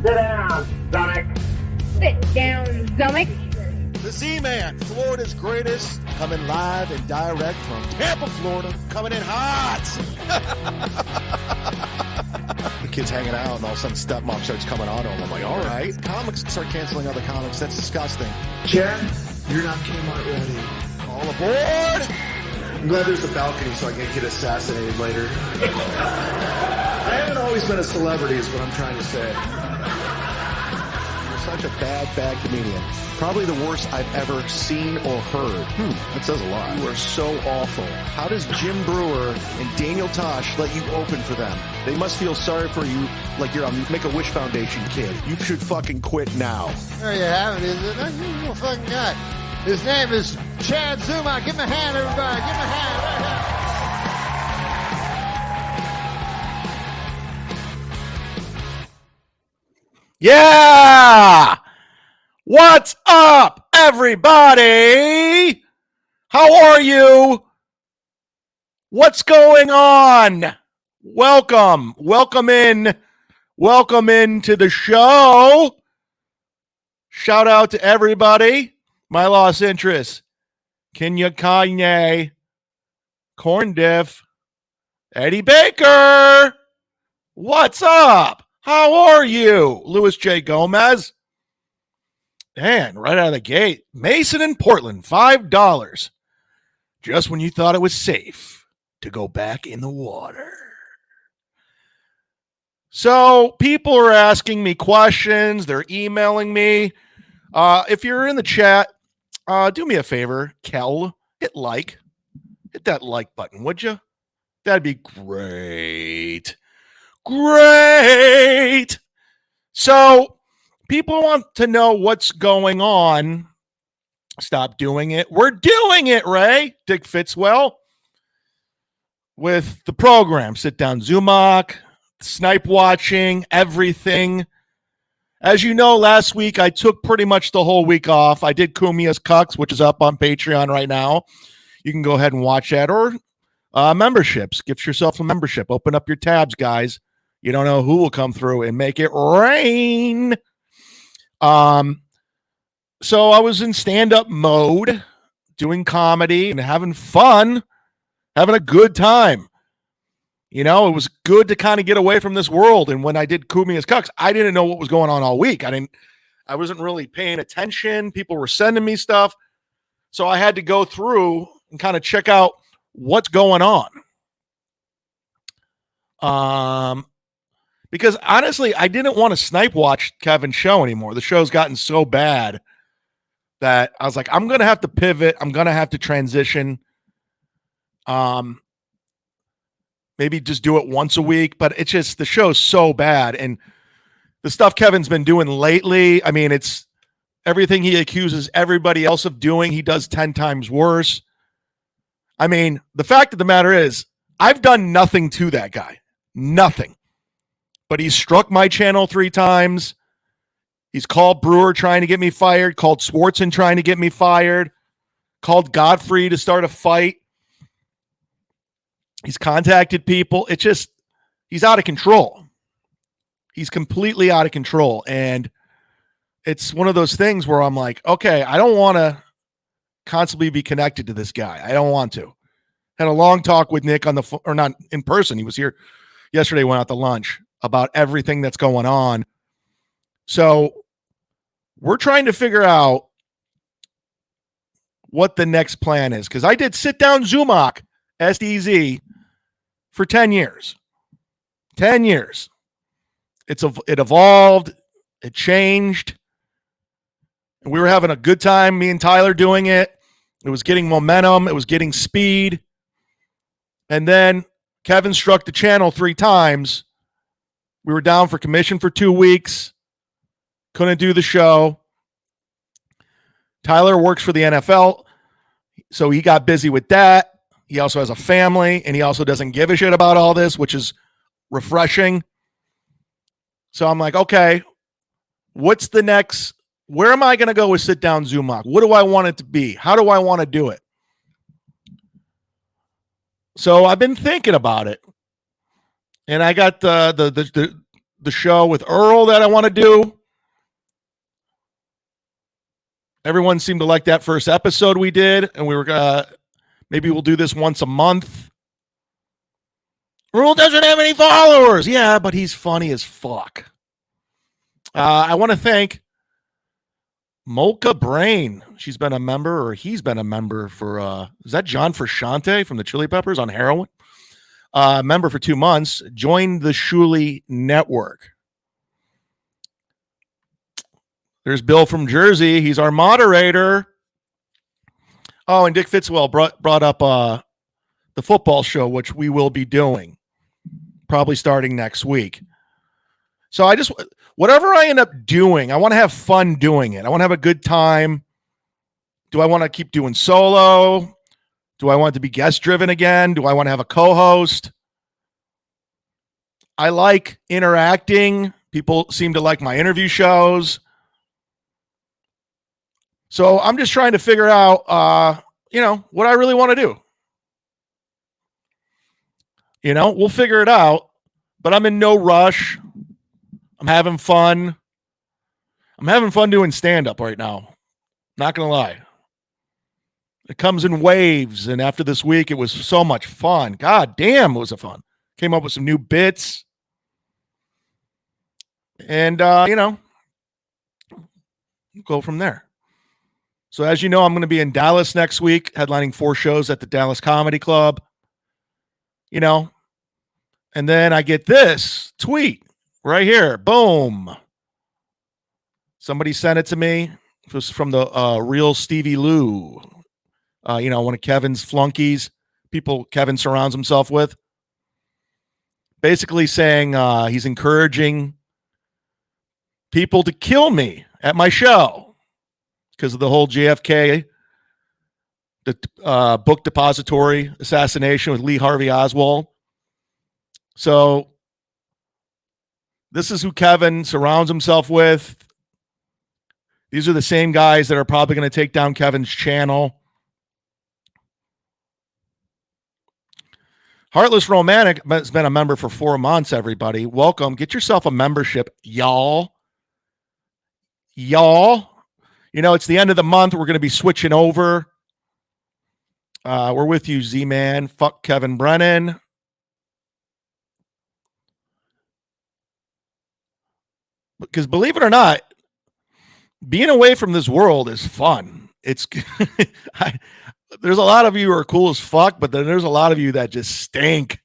Sit down, Zumock. Sit down, Zumock. The Z-Man, Florida's greatest, coming live and direct from Tampa, Florida, coming in hot. The kid's hanging out, and all of a sudden Stepmom starts coming on to him. I'm like, all right. Comics start canceling other comics. That's disgusting. Chad, you're not Kmart ready. All aboard. I'm glad there's a balcony so I can get assassinated later. I haven't always been a celebrity is what I'm trying to say. You're such a bad comedian. Probably the worst I've ever seen or heard. That says a lot. You are so awful. How does Jim Brewer and Daniel Tosh let you open for them? They must feel sorry for you like you're a Make-A-Wish Foundation kid. You should fucking quit now. There you have it. He's an unusual fucking guy. His name is Chad Zumock. Give him a hand, everybody. Give him a hand. Yeah! What's up, everybody? How are you? What's going on? Welcome into the show. Shout out to everybody. My lost interest, Kanye, Corn Diff, Eddie Baker. What's up? How are you? Louis J. Gomez. Man, right out of the gate. Mason in Portland, $5. Just when you thought it was safe to go back in the water. So people are asking me questions. They're emailing me. If you're in the chat, do me a favor, Kel. Hit that like button, would you? That'd be great. Great. So people want to know what's going on. Stop doing it. We're doing it, Ray. Dick Fitzwell. With the program. Sit down, Zumock. Snipe watching. Everything. As you know, last week I took pretty much the whole week off. I did Cumia's Cucks, which is up on Patreon right now. You can go ahead and watch that. Or memberships. Get yourself a membership. Open up your tabs, guys. You don't know who will come through and make it rain. So I was in stand-up mode, doing comedy and having fun, having a good time. You know, it was good to kind of get away from this world. And when I did Cumia's Cucks, I didn't know what was going on all week. I wasn't really paying attention. People were sending me stuff. So I had to go through and kind of check out what's going on. Because honestly, I didn't want to snipe watch Kevin's show anymore. The show's gotten so bad that I was like, I'm going to have to pivot. I'm going to have to transition. Maybe just do it once a week, but it's just, the show's so bad. And the stuff Kevin's been doing lately, I mean, it's everything he accuses everybody else of doing, he does 10 times worse. I mean, the fact of the matter is, I've done nothing to that guy. Nothing. But he's struck my channel 3 times. He's called Brewer trying to get me fired, called Swartzen trying to get me fired, called Godfrey to start a fight. He's contacted people. It's just, he's out of control. He's completely out of control. And it's one of those things where I'm like, okay, I don't want to constantly be connected to this guy. I don't want to. Had a long talk with Nick on the phone, or not in person. He was here yesterday, went out to lunch, about everything that's going on. So we're trying to figure out what the next plan is. Because I did Sit Down Zumock, SDZ, for 10 years. 10 years. It evolved. It changed. And we were having a good time, me and Tyler doing it. It was getting momentum. It was getting speed. And then Kevin struck the channel 3 times. We were down for commission for 2 weeks. Couldn't do the show. Tyler works for the NFL, so he got busy with that. He also has a family, and he also doesn't give a shit about all this, which is refreshing. So I'm like, okay, what's the next? Where am I going to go with Sit Down Zumock? What do I want it to be? How do I want to do it? So I've been thinking about it. And I got the the show with Earl that I want to do. Everyone seemed to like that first episode we did, and we were maybe we'll do this once a month. Earl doesn't have any followers. Yeah, but he's funny as fuck. I want to thank Mocha Brain. She's been a member, or he's been a member for, is that John Frusciante from the Chili Peppers on heroin? Member for 2 months. Joined the Shuli Network. There's Bill from Jersey. He's our moderator. Oh, and Dick Fitzwell brought up the football show, which we will be doing probably starting next week. So whatever I end up doing, I want to have fun doing it. I want to have a good time. Do I want to keep doing solo? Do I want it to be guest driven again? Do I want to have a co-host? I like interacting. People seem to like my interview shows. So I'm just trying to figure out, what I really want to do. We'll figure it out, but I'm in no rush. I'm having fun. I'm having fun doing stand-up right now. Not going to lie. It comes in waves, and after this week, it was so much fun. God damn, was it fun. Came up with some new bits. And, go from there. So as you know, I'm going to be in Dallas next week, headlining 4 shows at the Dallas Comedy Club. And then I get this tweet right here. Boom. Somebody sent it to me. It was from the real Stevie Lou. One of Kevin's flunkies, people Kevin surrounds himself with. Basically saying he's encouraging people to kill me at my show because of the whole JFK book depository assassination with Lee Harvey Oswald. So this is who Kevin surrounds himself with. These are the same guys that are probably going to take down Kevin's channel. Heartless Romantic has been a member for 4 months, everybody. Welcome. Get yourself a membership, y'all. It's the end of the month. We're going to be switching over. We're with you, Z-Man. Fuck Kevin Brennan. Because believe it or not, being away from this world is fun. It's there's a lot of you who are cool as fuck, but then there's a lot of you that just stink.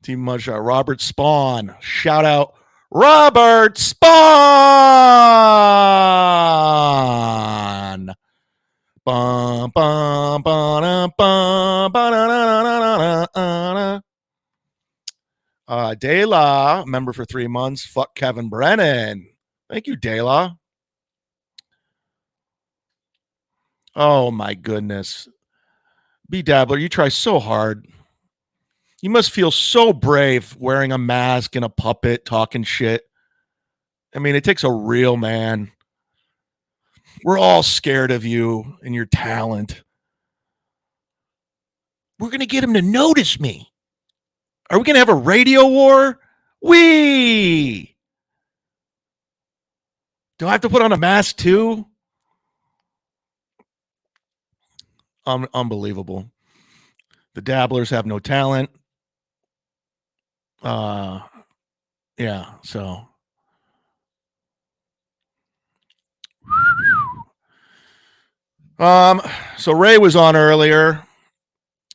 Team Mudshot, Robert Spawn. Shout out Robert Spawn. Bum, bum, ba-dum, bum, ba-da-da-da-da-da-da. De La, member for 3 months. Fuck Kevin Brennan. Thank you, De La. Oh, my goodness. B Dabbler, you try so hard. You must feel so brave wearing a mask and a puppet, talking shit. I mean, it takes a real man. We're all scared of you and your talent. We're going to get him to notice me. Are we going to have a radio war? Do I have to put on a mask too? Unbelievable. The Dabblers have no talent. Yeah, so. So Ray was on earlier,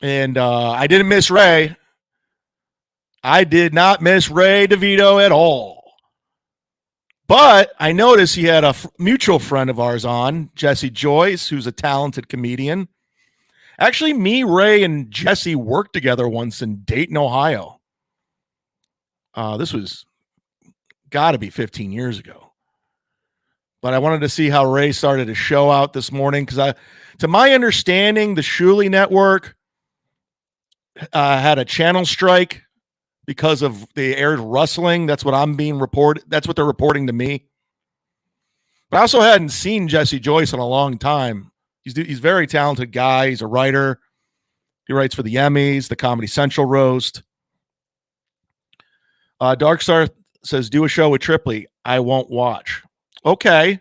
and I didn't miss Ray. I did not miss Ray DeVito at all. But I noticed he had a mutual friend of ours on, Jesse Joyce, who's a talented comedian. Actually, me, Ray, and Jesse worked together once in Dayton, Ohio. This was got to be 15 years ago. But I wanted to see how Ray started a show out this morning because, to my understanding, the Shuli Network had a channel strike because of they aired wrestling. That's what I'm being reported. That's what they're reporting to me. But I also hadn't seen Jesse Joyce in a long time. He's a very talented guy. He's a writer. He writes for the Emmys, the Comedy Central roast. Darkstar says, do a show with Tripley. I won't watch. Okay.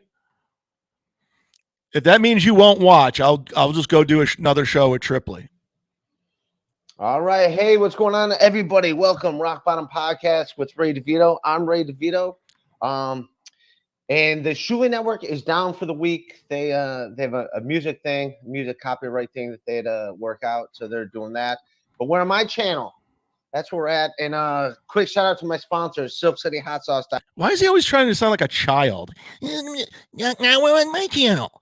If that means you won't watch, I'll just go do another show with Tripley. All right. Hey, what's going on, everybody? Welcome, Rock Bottom Podcast with Ray DeVito. I'm Ray DeVito. And the Shuli Network is down for the week. They have a music copyright thing that they had to work out, so they're doing that. But we're on my channel. That's where we're at. And quick shout out to my sponsors, Silk City Hot Sauce. Why is he always trying to sound like a child? Now we're on my channel.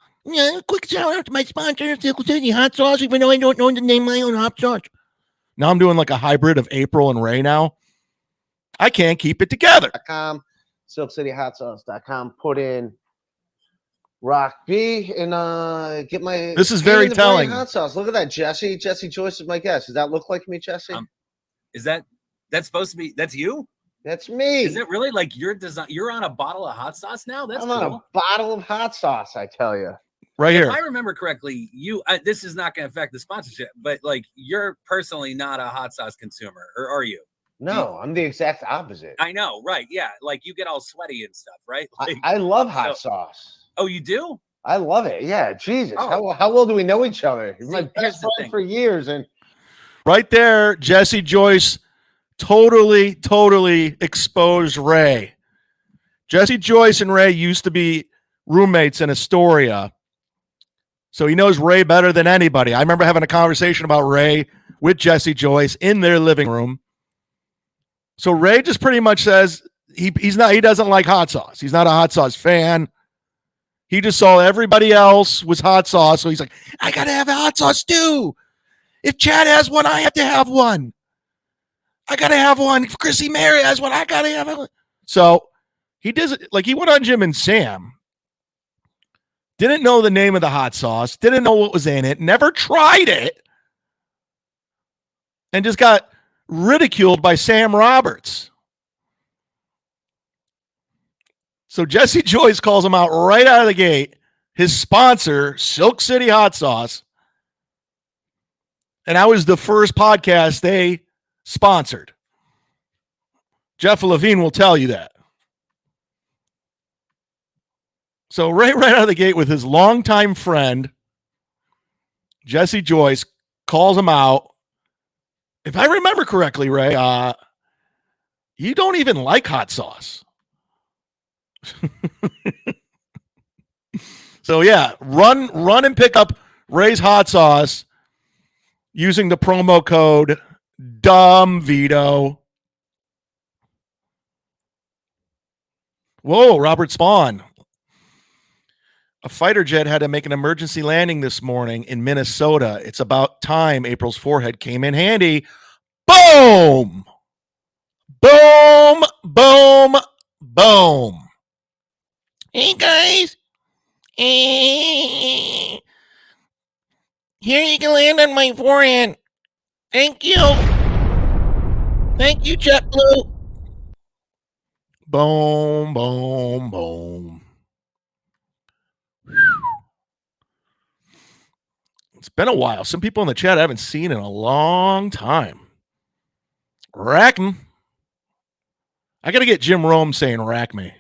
Quick shout out to my sponsor, Silk City Hot Sauce, even though I don't know the name of my own hot sauce. Now I'm doing like a hybrid of April and Ray now. I can't keep it together. SilkCityHotSauce.com. Put in Rock B and get my. This is very telling. Hot sauce. Look at that, Jesse. Jesse Joyce is my guest. Does that look like me, Jesse? Is that's supposed to be? That's you? That's me. Is it really like your design? You're on a bottle of hot sauce now. That's I'm cool. on a bottle of hot sauce. I tell you. Right here. If I remember correctly, this is not going to affect the sponsorship, but like you're personally not a hot sauce consumer, or are you? No, I'm the exact opposite. I know, right? Yeah, like you get all sweaty and stuff, right? Like, I love hot sauce. Oh, you do? I love it. Yeah, Jesus. Oh. How well do we know each other? You're my See, best friend for years, and Right there, Jesse Joyce totally exposed Ray. Jesse Joyce and Ray used to be roommates in Astoria. So he knows Ray better than anybody. I remember having a conversation about Ray with Jesse Joyce in their living room. So Ray just pretty much says he doesn't like hot sauce. He's not a hot sauce fan. He just saw everybody else was hot sauce. So he's like, I got to have a hot sauce too. If Chad has one, I have to have one. I got to have one. If Chrissy Mary has one, I got to have one. So he does it like he went on Jim and Sam. Didn't know the name of the hot sauce. Didn't know what was in it. Never tried it. And just got ridiculed by Sam Roberts. So Jesse Joyce calls him out right out of the gate. His sponsor, Silk City Hot Sauce. And that was the first podcast they sponsored. Jeff Levine will tell you that. So right out of the gate with his longtime friend, Jesse Joyce, calls him out. If I remember correctly, Ray, you don't even like hot sauce. So yeah, run and pick up Ray's hot sauce using the promo code DUMBVito. Whoa, Robert Spawn. A fighter jet had to make an emergency landing this morning in Minnesota. It's about time April's forehead came in handy. Boom! Boom! Boom! Boom! Hey, guys. Here you can land on my forehead. Thank you. Thank you, JetBlue. Boom, boom, boom. It's been a while. Some people in the chat I haven't seen in a long time. Rack me. I got to get Jim Rome saying rack me.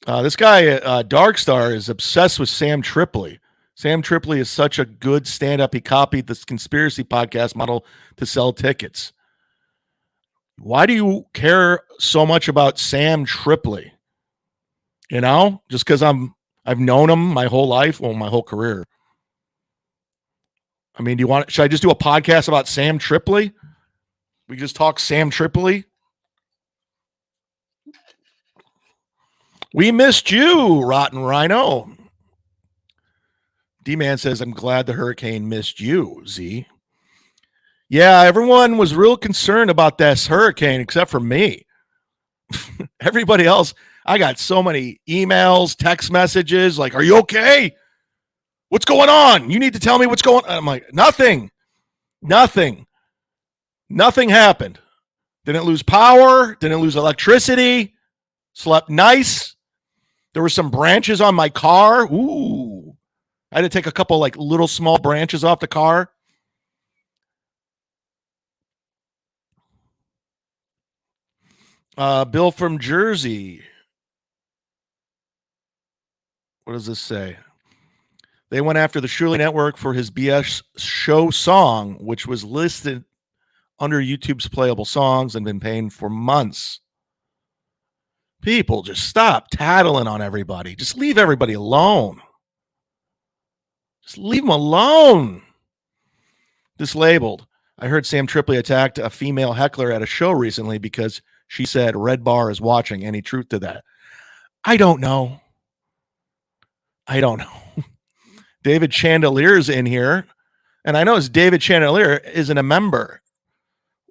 This guy, Darkstar, is obsessed with Sam Tripoli. Sam Tripoli is such a good stand-up. He copied this conspiracy podcast model to sell tickets. Why do you care so much about Sam Tripoli? You know, just because I've known him my whole life, well, my whole career. I mean, should I just do a podcast about Sam Tripoli? We just talk Sam Tripoli. We missed you, Rotten Rhino. D-Man says, I'm glad the hurricane missed you, Z. Yeah, everyone was real concerned about this hurricane except for me. Everybody else, I got so many emails, text messages, like, are you okay? What's going on? You need to tell me what's going on. I'm like, nothing happened. Didn't lose power, didn't lose electricity, slept nice. There were some branches on my car. Ooh. I had to take a couple like little small branches off the car. Bill from Jersey. What does this say? They went after the Shuley Network for his BS show song, which was listed under YouTube's playable songs and been paying for months. People, just stop tattling on everybody. Just leave everybody alone. Just leave them alone. Dislabeled. I heard Sam Tripoli attacked a female heckler at a show recently because she said Red Bar is watching. Any truth to that? I don't know. David Chandelier's in here. And I know David Chandelier isn't a member.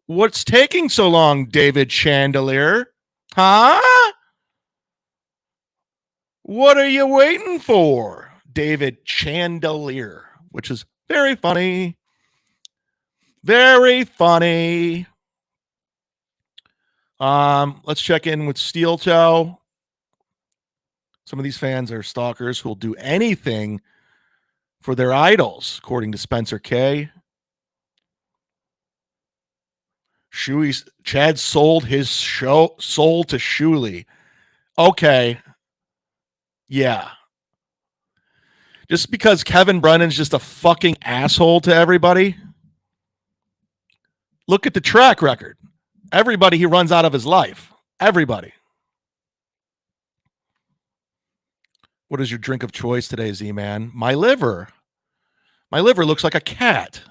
What's taking so long, David Chandelier? Huh? What are you waiting for? David Chandelier, which is very funny. Very funny. Let's check in with Steel Toe. Some of these fans are stalkers who will do anything for their idols, according to Spencer K. Chad sold his soul to Shuley. Okay. Yeah. Just because Kevin Brennan's just a fucking asshole to everybody. Look at the track record. Everybody he runs out of his life. Everybody. What is your drink of choice today, Z-Man? My liver. My liver looks like a cat.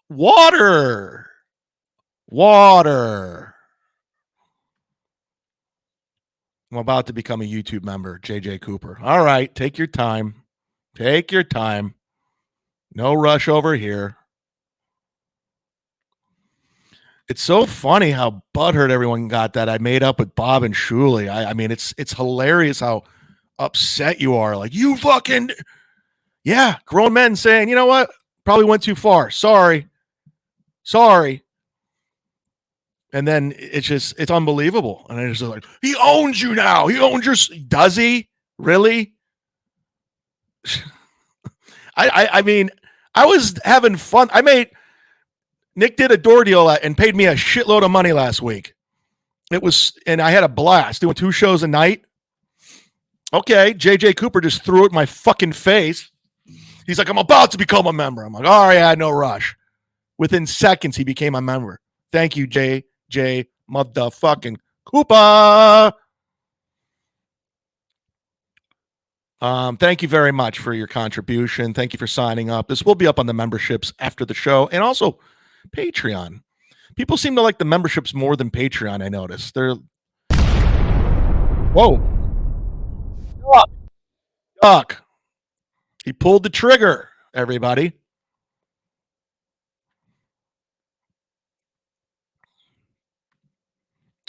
Water. I'm about to become a YouTube member, JJ Cooper. All right, take your time. Take your time. No rush over here. It's so funny how butthurt everyone got that I made up with Bob and Shuley. I mean, it's hilarious how upset you are. Like, you fucking... Yeah, grown men saying, you know what? Probably went too far. Sorry. And then it's unbelievable. And it's just like, he owns you now. He owns your... Does he? Really? I mean, I was having fun. Nick did a door deal and paid me a shitload of money last week. And I had a blast doing 2 shows a night. Okay, JJ Cooper just threw it in my fucking face. He's like, I'm about to become a member. I'm like, all right, I had no rush. Within seconds, he became a member. Thank you, JJ motherfucking Cooper. Thank you very much for your contribution. Thank you for signing up. This will be up on the memberships after the show and also Patreon. People seem to like the memberships more than Patreon, I noticed. They're... Whoa. Duck. He pulled the trigger, everybody.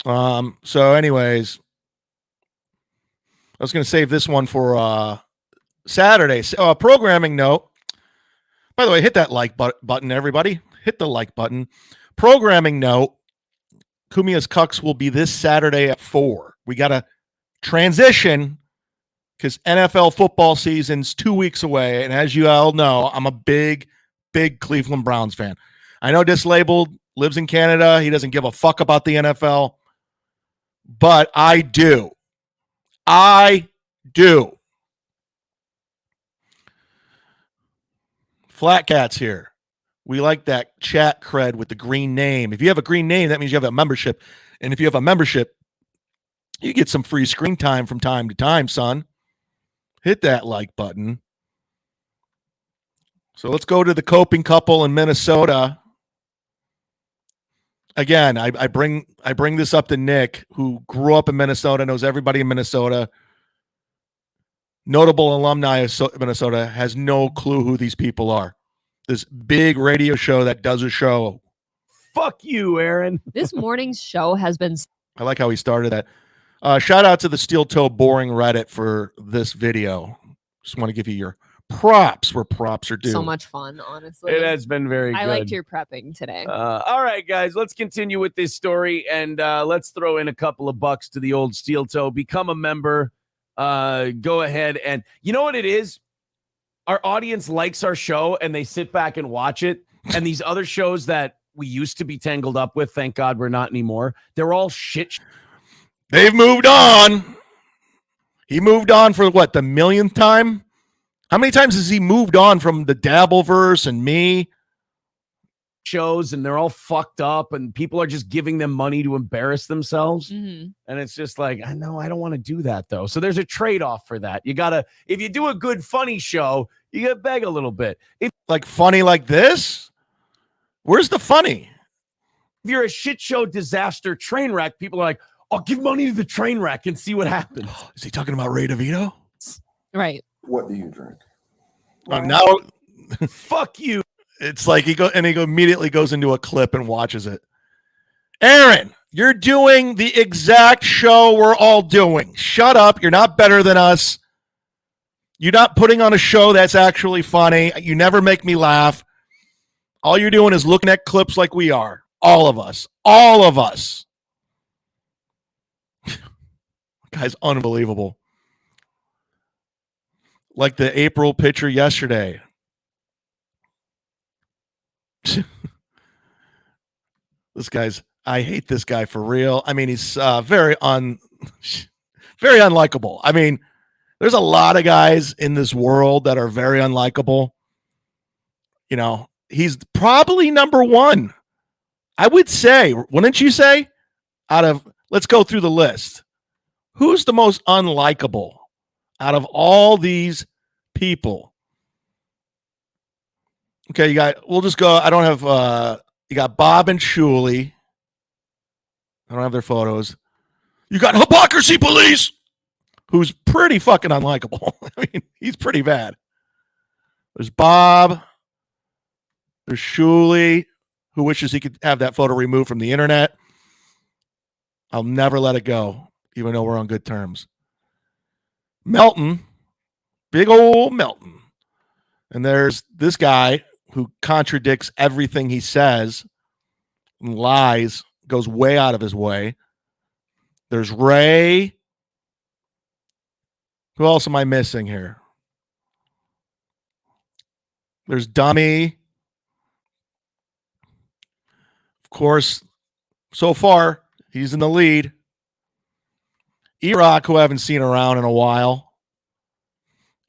So anyways, I was going to save this one for Saturday. So, programming note. By the way, hit that like button, everybody. Hit the like button. Programming note. Cumia's Cucks will be this Saturday at 4. We got to transition because NFL football season's 2 weeks away. And as you all know, I'm a big Cleveland Browns fan. I know Dislabeled lives in Canada. He doesn't give a fuck about the NFL. But I do. Flat Cat's here. We like that chat cred with the green name. If you have a green name, that means you have a membership. And if you have a membership, you get some free screen time from time to time, son. Hit that like button. So let's go to the coping couple in Minnesota. Again, I bring this up to Nick, who grew up in Minnesota, knows everybody in Minnesota. Notable alumni of Minnesota, has no clue who these people are. This big radio show that does a show. Fuck you, Aaron. This morning's show has been... I like how he started that. Shout out to the Steel Toe Boring Reddit for this video. Just want to give you your props where props are due. So much fun, honestly. It has been very good. I liked your prepping today. All right, guys, let's continue with this story, and let's throw in a couple of bucks to the old Steel Toe. Become a member. Go ahead, and you know what it is? Our audience likes our show, and they sit back and watch it. And these other shows that we used to be tangled up with. Thank God we're not anymore. They're all shit. They've moved on. He moved on for what, the millionth time? How many times has he moved on from the Dabbleverse and me? Shows, and they're all fucked up, and people are just giving them money to embarrass themselves. Mhm. And it's just like, I know I don't want to do that though. So there's a trade-off for that. You gotta, if you do a good funny show, you gotta beg a little bit. If Like funny like this? Where's the funny? you're a shit show disaster train wreck, people are like, I'll give money to the train wreck and see what happens. Is he talking about Ray DeVito? Right. What do you drink? Now Fuck you. it's like he immediately goes into a clip and watches it. Aaron, you're doing the exact show we're all doing. Shut up. You're not better than us. You're not putting on a show that's actually funny. You never make me laugh. All you're doing is looking at clips like we are. All of us. All of us. Guy's unbelievable. Like the April picture yesterday. I hate this guy for real. I mean, he's very unlikable. I mean, there's a lot of guys in this world that are very unlikable. You know, he's probably number one. I would say, wouldn't you say? Let's go through the list. Who's the most unlikable out of all these people? Okay, we'll just go. I don't have, you got Bob and Shuley. I don't have their photos. You got Hypocrisy Police, who's pretty fucking unlikable. I mean, he's pretty bad. There's Bob. There's Shuley, who wishes he could have that photo removed from the internet. I'll never let it go, even though we're on good terms. Melton, big old Melton. And there's this guy who contradicts everything he says and lies, goes way out of his way. There's Ray. Who else am I missing here? There's Dummy. Of course, so far, he's in the lead. E-Rock, who I haven't seen around in a while.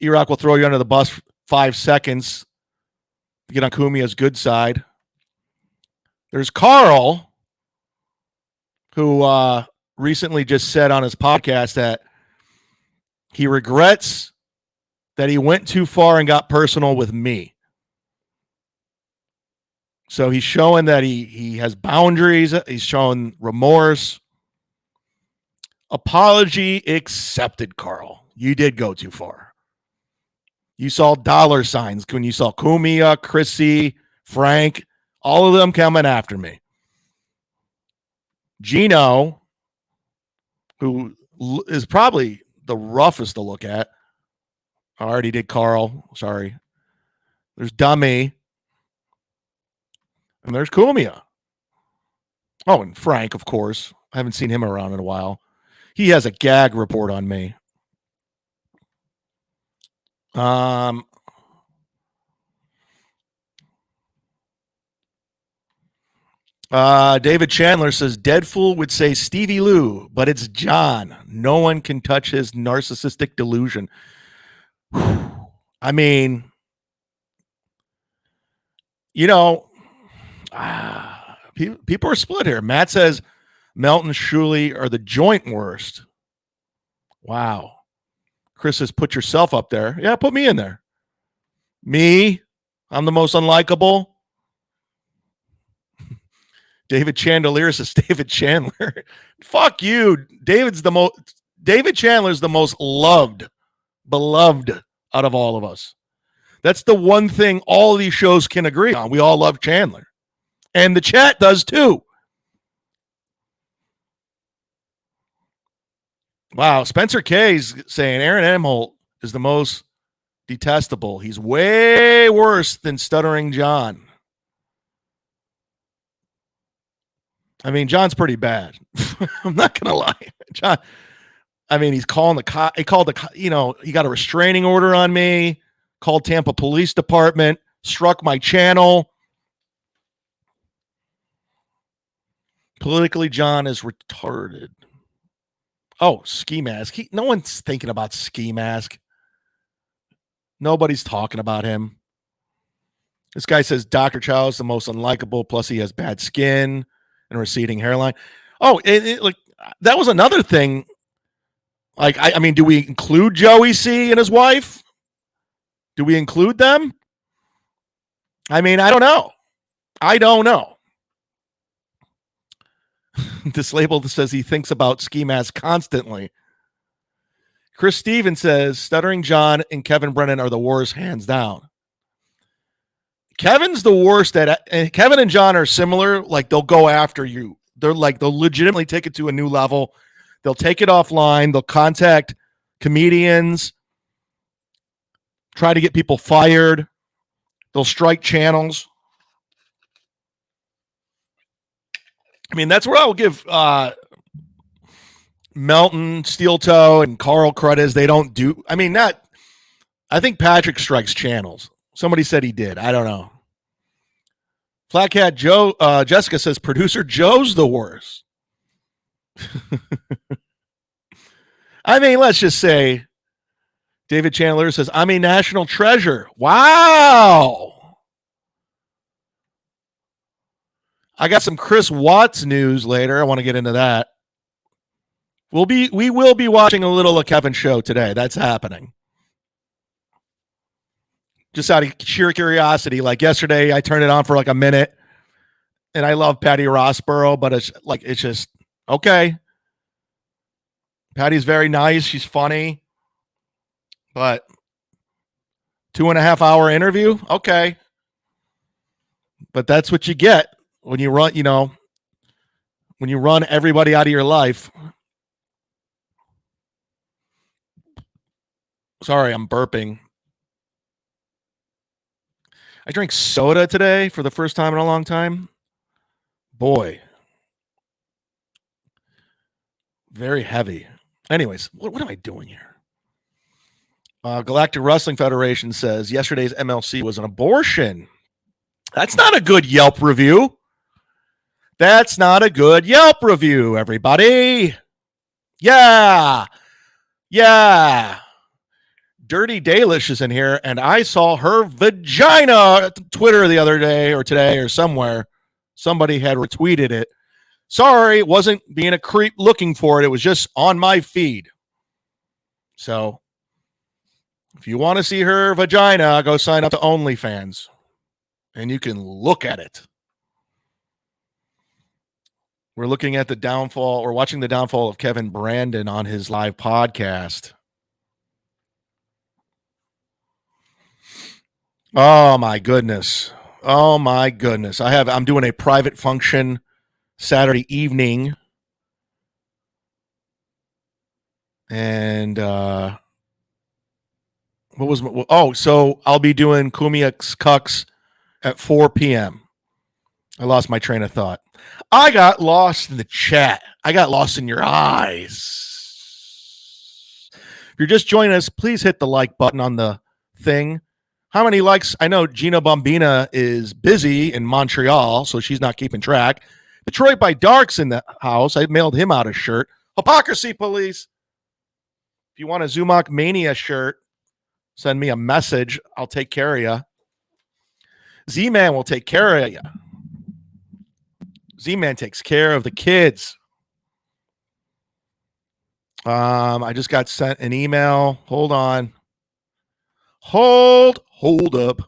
E-Rock will throw you under the bus for 5 seconds to get on Cumia's good side. There's Carl, who recently just said on his podcast that he regrets that he went too far and got personal with me. So he's showing that he has boundaries. He's showing remorse. Apology accepted, Carl. You did go too far. You saw dollar signs when you saw Cumia, Chrissy, Frank, all of them coming after me. Gino, who is probably the roughest to look at. I already did Carl. Sorry. There's Dummy. And there's Cumia. Oh, and Frank, of course. I haven't seen him around in a while. He has a gag report on me. David Chandler says, Deadfool would say Stevie Lou, but it's John. No one can touch his narcissistic delusion. I mean, you know, people are split here. Matt says Melton, Shuley are the joint worst. Wow. Chris says, put yourself up there. Yeah, put me in there. Me, I'm the most unlikable. David Chandelier says David Chandler. Fuck you. David Chandler's the most beloved out of all of us. That's the one thing all of these shows can agree on. We all love Chandler. And the chat does too. Wow. Spencer K's saying Aaron Emholt is the most detestable. He's way worse than Stuttering John. I mean, John's pretty bad. I'm not going to lie. John, I mean, he's calling the cop. He called he got a restraining order on me, called Tampa Police Department, struck my channel. Politically, John is retarded. Oh, Ski Mask. No one's thinking about Ski Mask. Nobody's talking about him. This guy says Dr. Chow is the most unlikable, plus he has bad skin and a receding hairline. Oh, like that was another thing. Like, I mean, do we include Joey C and his wife? Do we include them? I mean, I don't know. This label says he thinks about Ski Mask constantly. Chris Stevens says Stuttering John and Kevin Brennan are the worst, hands down. Kevin's the worst and Kevin and John are similar. Like, they'll go after you. They'll legitimately take it to a new level. They'll take it offline. They'll contact comedians, try to get people fired. They'll strike channels. I mean, that's where I will give Melton, Steel Toe, and Carl credit. They don't do. I mean, I think Patrick strikes channels. Somebody said he did. I don't know. Flat Cat Joe, Jessica says producer Joe's the worst. I mean, let's just say David Chandler says, I'm a national treasure. Wow. I got some Chris Watts news later. I want to get into that. We will be watching a little of Kevin's show today. That's happening. Just out of sheer curiosity. Like yesterday, I turned it on for like a minute, and I love Patty Rossborough, but it's just okay. Patty's very nice. She's funny, but 2.5 hour interview. Okay. But that's what you get when you run, when you run everybody out of your life. Sorry, I'm burping. I drank soda today for the first time in a long time. Boy. Very heavy. Anyways, what am I doing here? Galactic Wrestling Federation says yesterday's MLC was an abortion. That's not a good Yelp review. That's not a good Yelp review, everybody. Yeah. Dirty Dalish is in here, and I saw her vagina at Twitter the other day or today or somewhere. Somebody had retweeted it. Sorry, it wasn't being a creep looking for it. It was just on my feed. So if you want to see her vagina, go sign up to OnlyFans, and you can look at it. We're looking at the downfall, or watching the downfall of Kevin Brandon on his live podcast. Oh my goodness. I'm doing a private function Saturday evening. And so I'll be doing Cumia's Cucks at 4 p.m. I lost my train of thought. I got lost in the chat. I got lost in your eyes. If you're just joining us, please hit the like button on the thing. How many likes? I know Gina Bombina is busy in Montreal, so she's not keeping track. Detroit by Dark's in the house. I mailed him out a shirt. Hypocrisy Police. If you want a Zumock Mania shirt, send me a message. I'll take care of you. Z-Man will take care of you. Z-Man takes care of the kids. I just got sent an email. Hold on. Hold up.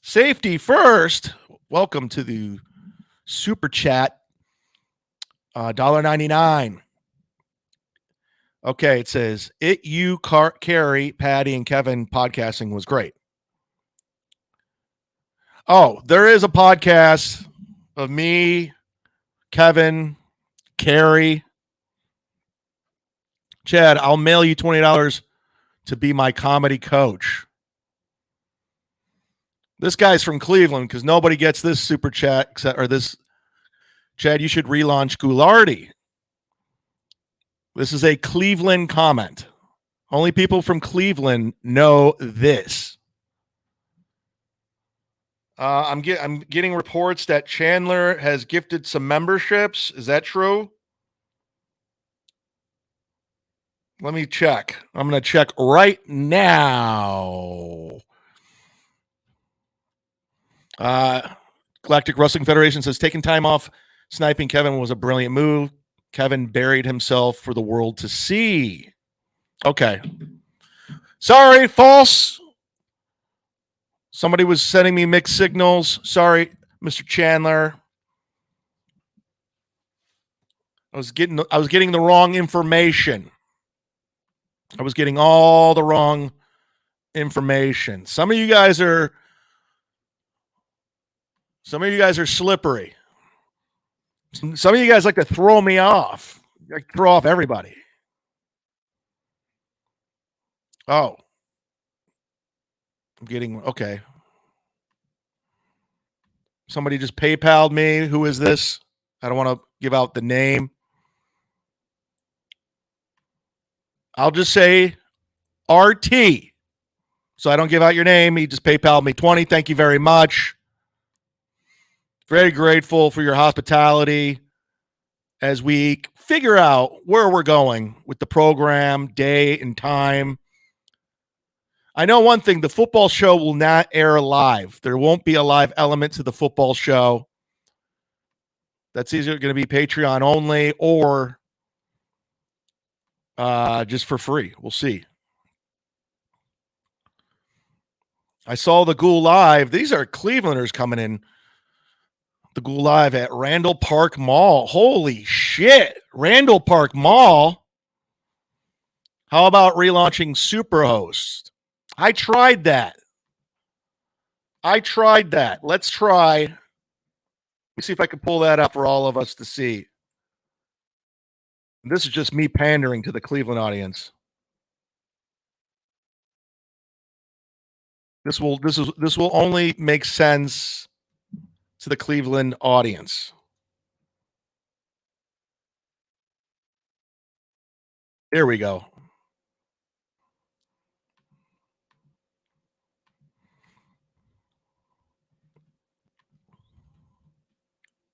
Safety first. Welcome to the super chat. $1.99. Okay, it says Carrie, Patty, and Kevin podcasting was great. Oh, there is a podcast of me, Kevin, Carrie. Chad, I'll mail you $20 to be my comedy coach. This guy's from Cleveland because nobody gets this super chat or this. Chad, you should relaunch Goulardi. This is a Cleveland comment. Only people from Cleveland know this. I'm getting reports that Chandler has gifted some memberships. Is that true? Let me check. I'm going to check right now. Galactic Wrestling Federation says taking time off sniping Kevin was a brilliant move. Kevin buried himself for the world to see. Okay. Sorry, false. Somebody was sending me mixed signals. Sorry, Mr. Chandler. I was getting the wrong information. I was getting all the wrong information. Some of you guys are slippery. Some of you guys like to throw me off. Like throw off everybody. Oh. I'm getting okay. Somebody just PayPal'd me. Who is this? I don't want to give out the name. I'll just say RT. So I don't give out your name. He just PayPal'd me 20. Thank you very much. Very grateful for your hospitality as we figure out where we're going with the program, day and time. I know one thing, the football show will not air live. There won't be a live element to the football show. That's either going to be Patreon only or just for free. We'll see. I saw the Ghoul Live. These are Clevelanders coming in. The Ghoul Live at Randall Park Mall. Holy shit. Randall Park Mall. How about relaunching Superhost? I tried that. Let's try. Let me see if I can pull that up for all of us to see. This is just me pandering to the Cleveland audience. This will only make sense to the Cleveland audience. There we go.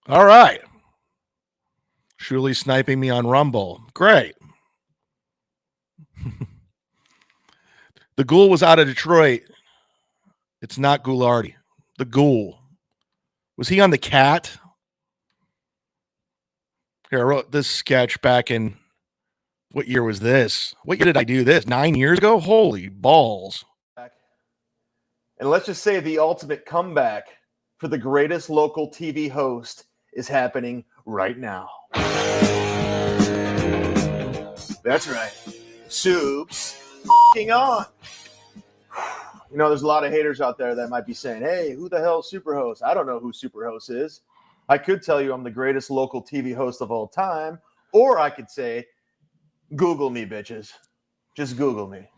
All right. Surely sniping me on Rumble. Great. The Ghoul was out of Detroit. It's not Ghoulardi. The Ghoul. Was he on the Cat? Here, I wrote this sketch back in, what year was this? What year did I do this? 9 years ago? Holy balls. And let's just say the ultimate comeback for the greatest local TV host is happening right now. That's right. Soup's f***ing on. You know, there's a lot of haters out there that might be saying, hey, who the hell is Superhost? I don't know who Superhost is. I could tell you I'm the greatest local TV host of all time, or I could say, Google me, bitches. Just Google me.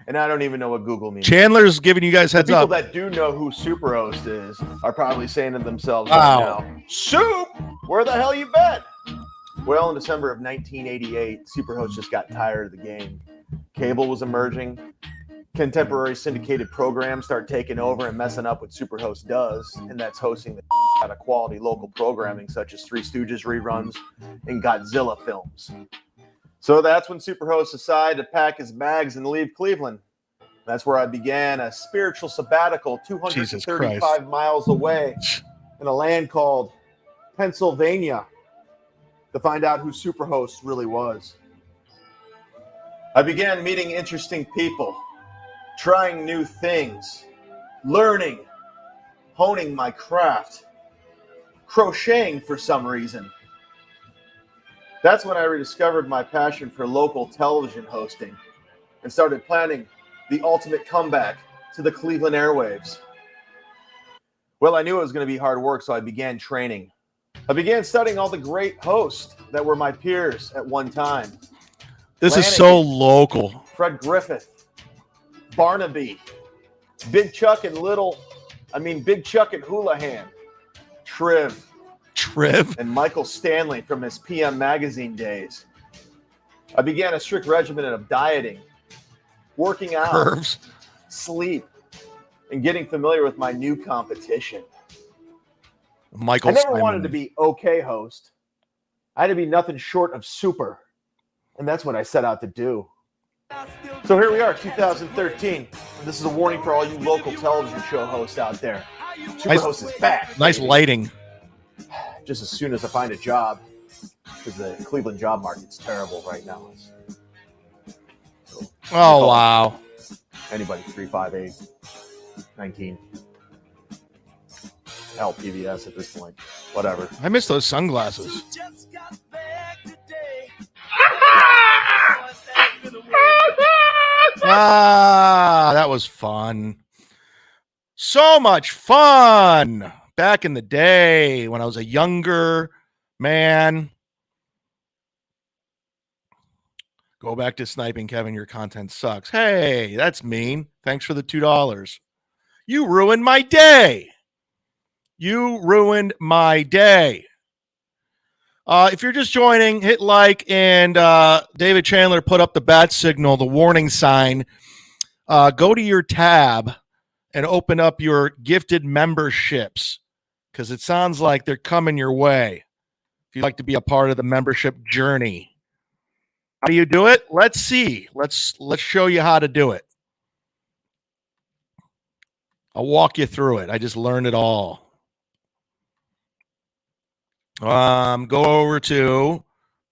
And I don't even know what Google means. Chandler's giving you guys heads People up. that do know who Superhost is are probably saying to themselves Wow. right now, Soup, where the hell you been? Well, in December of 1988, Superhost just got tired of the game. Cable was emerging. Contemporary syndicated programs start taking over and messing up what Superhost does, and that's hosting the out of quality local programming such as Three Stooges reruns and Godzilla films. So that's when Superhost decided to pack his bags and leave Cleveland. That's where I began a spiritual sabbatical 235 miles away in a land called Pennsylvania to find out who Superhost really was. I began meeting interesting people, trying new things, learning, honing my craft, crocheting for some reason. That's when I rediscovered my passion for local television hosting and started planning the ultimate comeback to the Cleveland airwaves. Well, I knew it was going to be hard work, so I began training. I began studying all the great hosts that were my peers at one time. This is so local. Fred Griffith, Barnaby, Big Chuck and Houlihan, Triv, and Michael Stanley from his PM Magazine days. I began a strict regimen of dieting, working out, sleep, and getting familiar with my new competition. Michael I never Simon. wanted to be okay host. I had to be nothing short of super. And that's what I set out to do. So here we are, 2013. This is a warning for all you local television show hosts out there. Superhost is back. Nice baby. lighting. Just as soon as I find a job, because the Cleveland job market's terrible right now. So, Oh, wow. anybody, 358-19. Hell, PBS at this point. Whatever. I miss those sunglasses. That was fun. So much fun back in the day when I was a younger man. Go back to sniping, Kevin. Your content sucks. Hey, that's mean. Thanks for the $2. You ruined my day. You ruined my day. If you're just joining, hit like, and David Chandler put up the bat signal, the warning sign. Go to your tab and open up your gifted memberships, because it sounds like they're coming your way. If you'd like to be a part of the membership journey. How do you do it? Let's see. Let's show you how to do it. I'll walk you through it. I just learned it all. Go over to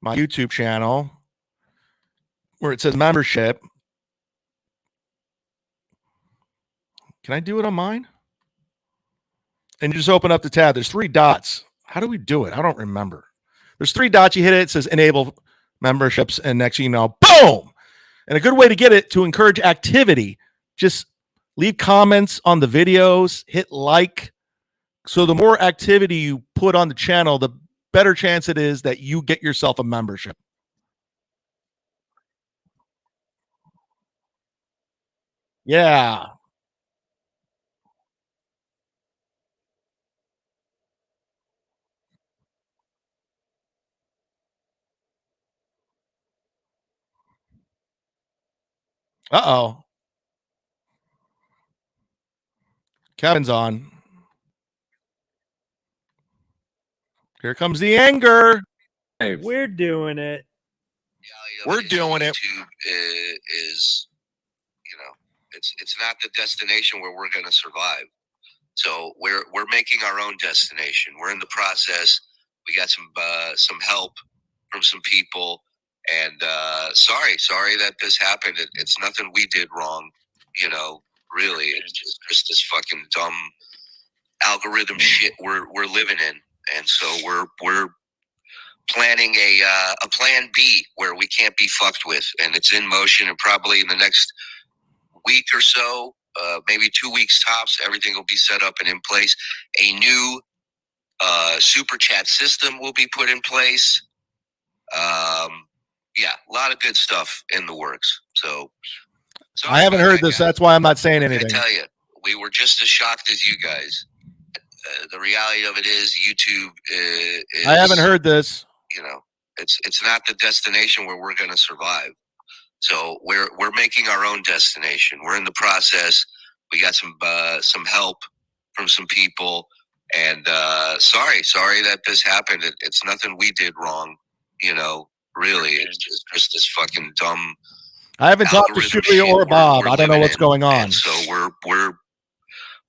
my YouTube channel where it says membership. Can I do it on mine? And you just open up the tab. There's 3 dots. How do we do it? I don't remember. There's 3 dots. You hit it. It says enable memberships. And next thing you know, boom. And a good way to get it, to encourage activity, just leave comments on the videos, hit like. So the more activity you put on the channel, the better chance it is that you get yourself a membership. Yeah. Uh-oh. Kevin's on. Here comes the anger. Hey, we're doing it. We're doing it. YouTube is, it's not the destination where we're going to survive. So we're making our own destination. We're in the process. We got some help from some people, and sorry that this happened. It's nothing we did wrong. Really, it's just this fucking dumb algorithm shit we're living in, and so we're planning a plan B where we can't be fucked with, and it's in motion, and probably in the next week or so, maybe 2 weeks tops, everything will be set up and in place. A new super chat system will be put in place. Yeah, a lot of good stuff in the works. So I haven't heard this. That's why I'm not saying anything. I tell you, we were just as shocked as you guys. The reality of it is YouTube is, I haven't heard this. It's not the destination where we're going to survive. So we're making our own destination. We're in the process. We got some help from some people, and sorry that this happened. It's nothing we did wrong. Really, it's just this fucking dumb. I haven't talked to Julia or Bob. I don't know what's going on. And so we're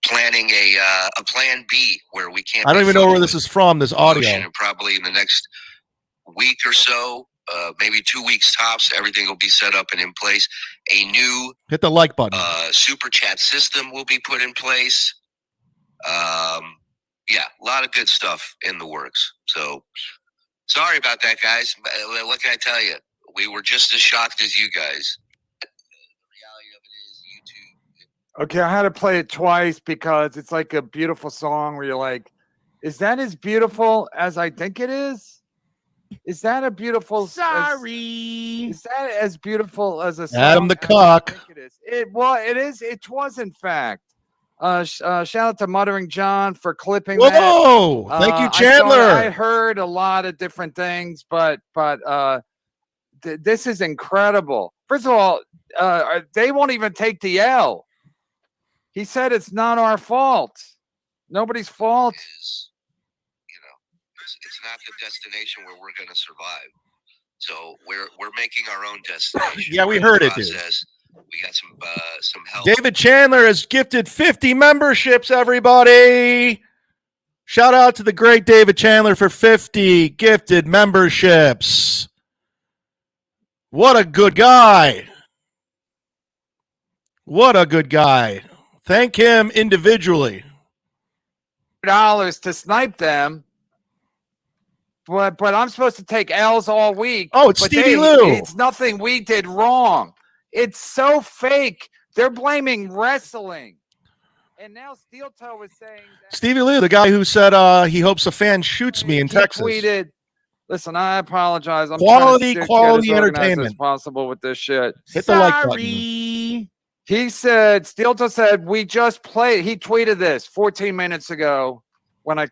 planning a plan B where we can't. I don't even know where this is from. This audio. And probably in the next week or so, maybe 2 weeks tops, everything will be set up and in place. A new hit the like button. Super chat system will be put in place. Yeah, a lot of good stuff in the works. So sorry about that, guys. What can I tell you? We were just as shocked as you guys. Okay, I had to play it twice because it's like a beautiful song where you're like, is that as beautiful as I think it is? Is that a beautiful? Sorry. Is that as beautiful as a song? Adam the cock. It is. It is. It was in fact. Shout out to Muttering John for clipping that. Whoa! Thank you, Chandler. I heard a lot of different things, but this is incredible. First of all, they won't even take the L. He said it's not our fault. Nobody's fault. it's not the destination where we're going to survive. So we're making our own destination. Yeah, we heard it, dude. We got some help. David Chandler has gifted 50 memberships, everybody. Shout out to the great David Chandler for 50 gifted memberships. What a good guy. What a good guy. Thank him individually. $100 to snipe them. But I'm supposed to take L's all week. Oh, it's Stevie Lou. It's nothing we did wrong. It's so fake. They're blaming wrestling. And now Steel Toe is saying that Stevie Lou, the guy who said he hopes a fan shoots me in Texas. Tweeted, listen, I apologize. I'm quality as entertainment as possible with this shit. Hit the like button. He said, Steel Toe said, we just played. He tweeted this 14 minutes ago when I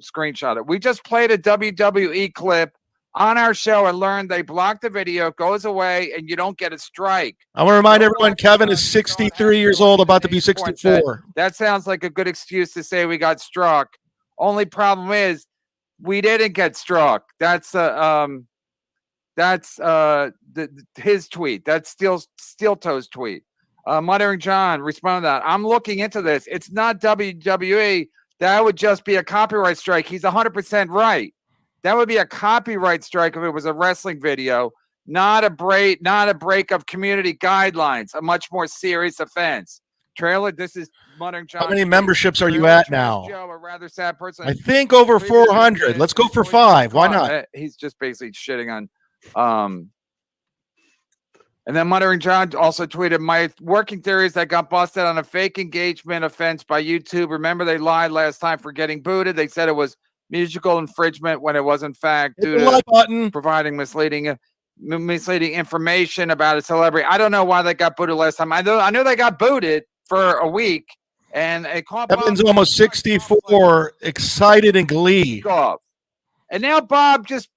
screenshot it. We just played a WWE clip on our show and learned they blocked the video, goes away, and you don't get a strike. I want to remind everyone Kevin is 63 years old, about to be 64. That sounds like a good excuse to say we got struck. Only problem is we didn't get struck. That's his tweet. That's Steel Toe's tweet. Muttering John responded to that. I'm looking into this. It's not WWE. That would just be a copyright strike. He's 100% right. That would be a copyright strike if it was a wrestling video, not a break of community guidelines, a much more serious offense. Trailer, this is Muttering John. How many memberships are you at now? Joe, a rather sad person. I think over 400. Let's go for 5. Why not? He's just basically shitting on and then Muttering John also tweeted, my working theory is that got busted on a fake engagement offense by YouTube. Remember, they lied last time for getting booted. They said it was musical infringement when it was in fact due to providing misleading information about a celebrity. I don't know why they got booted last time. I know they got booted for a week, and it caught Kevin's almost 64, excited and glee. And now Bob just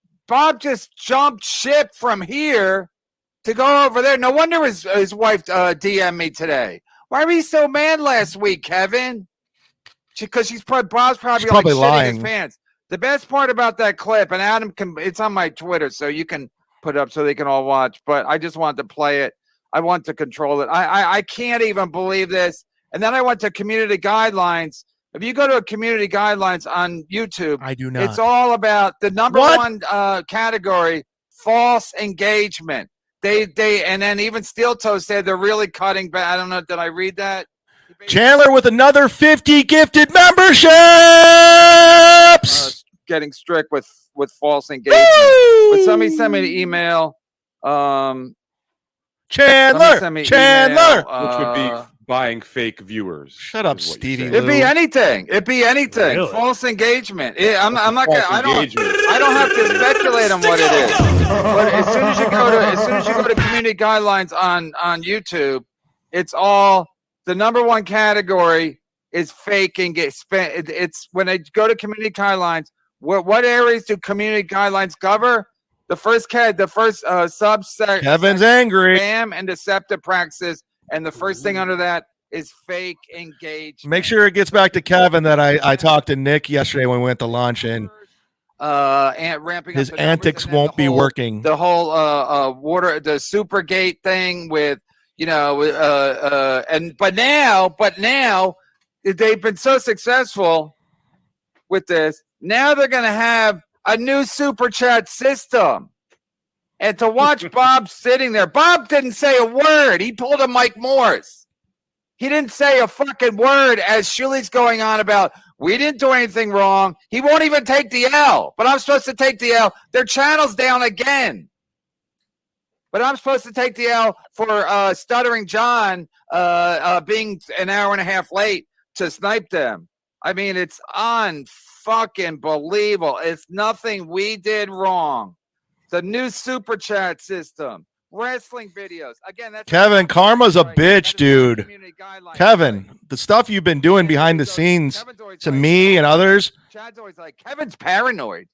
jumped ship from here to go over there. No wonder his wife DM'd me today. Why were you so mad last week, Kevin? Because Bob's probably like shitting lying. his pants. The best part about that clip, and Adam it's on my Twitter, so you can put it up so they can all watch. But I just wanted to play it. I want to control it. I can't even believe this. And then I went to community guidelines. If you go to a community guidelines on YouTube, I do not. It's all about the number one category: false engagement. They and then even Steel Toe said they're really cutting back. I don't know. Did I read that? Chandler with another 50 gifted memberships. Getting strict with false engagement. Woo! But somebody sent me an email. Chandler, which would be buying fake viewers. Shut up, Stevie. It'd be anything. Really? False engagement. I'm not gonna. I don't have to speculate on what it is. But as soon as you go to community guidelines on YouTube, it's all the number one category is fake engagement. It's when I go to community guidelines. What areas do community guidelines cover? The first subset. Kevin's angry. Spam and deceptive practices, and the first thing under that is fake engagement. Make sure it gets back to Kevin that I talked to Nick yesterday when we went to lunch, and ramping his up antics won't be working. The whole the Supergate thing with but now they've been so successful with this. Now they're going to have a new super chat system. And to watch Bob sitting there, Bob didn't say a word. He pulled a Mike Morris. He didn't say a fucking word as Shuli's going on about, we didn't do anything wrong. He won't even take the L, but I'm supposed to take the L. Their channel's down again. But I'm supposed to take the L for Stuttering John being an hour and a half late to snipe them. I mean, it's unfucking believable. It's nothing we did wrong. The new super chat system, wrestling videos. Again, that's Kevin, karma's a bitch, dude. Kevin, the stuff you've been doing behind the scenes to me and others. Chad's always like, Kevin's paranoid.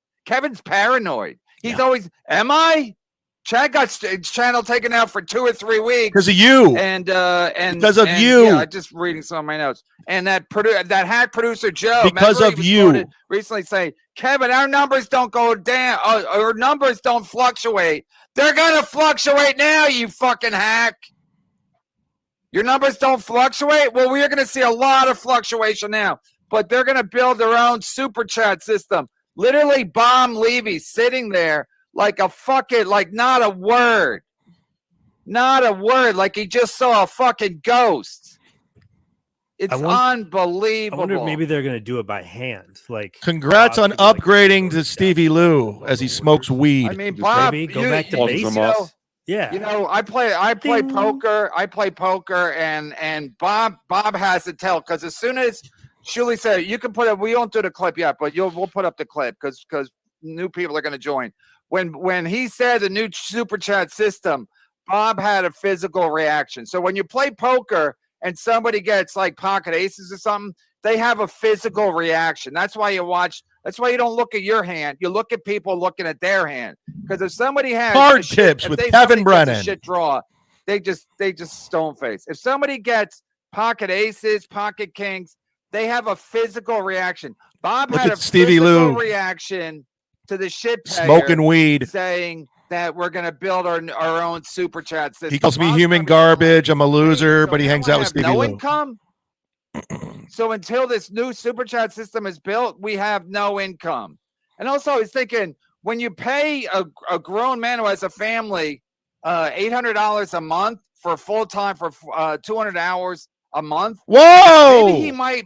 He's always, am I? Chad got his channel taken out for 2 or 3 weeks because of you. And because of you. Yeah, I'm just reading some of my notes. And that hack producer Joe, because of you, recently saying, Kevin, our numbers don't go down. Our numbers don't fluctuate. They're gonna fluctuate now, you fucking hack. Your numbers don't fluctuate. Well, we're gonna see a lot of fluctuation now. But they're gonna build their own super chat system. Literally, Bomb Levy sitting there like a fucking, like not a word. Not a word. Like he just saw a fucking ghost. It's unbelievable. I wonder if maybe they're going to do it by hand. Like, congrats on upgrading to Stevie Lou as he smokes weed. I mean, Bob, maybe go back to basics. Yeah. You know, I play poker. I play poker, and Bob has to tell, because as soon as Shuli said, you can put it, we won't do the clip yet, but we'll put up the clip because new people are going to join. When he said the new super chat system, Bob had a physical reaction. So when you play poker and somebody gets like pocket aces or something, they have a physical reaction. That's why you watch. That's why you don't look at your hand. You look at people looking at their hand. Because if somebody has card tips with Kevin Brennan, shit draw, they just stone face. If somebody gets pocket aces, pocket kings, they have a physical reaction. Bob had a physical reaction to the shit payer smoking weed, saying that we're going to build our own super chat system. He calls me human garbage. I'm a loser, but he hangs out with Stevie Lou. Income. So until this new super chat system is built, we have no income. And also, I was thinking, when you pay a grown man who has a family $800 a month for full time for 200 hours a month, whoa!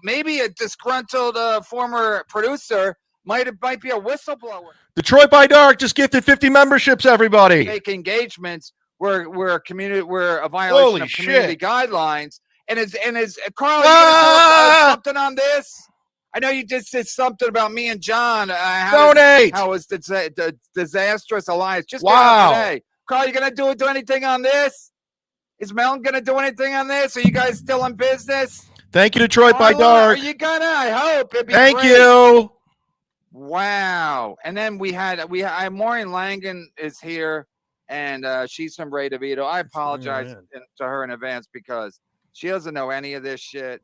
Maybe a disgruntled former producer might be a whistleblower. Detroit by Dark just gifted 50 memberships. Everybody, fake engagements were a violation of community guidelines. And is Carl, something on this? I know you just did something about me and John. Donate. How was the disastrous alliance? Just today. Carl, you gonna do anything on this? Is Melon gonna do anything on this? Are you guys still in business? Thank you, Detroit by Dark. Are you gonna? I hope. It'd be Thank great. you. Wow. And then Maureen Langan is here, and she's from Ray DeVito. I apologize to her in advance because she doesn't know any of this shit.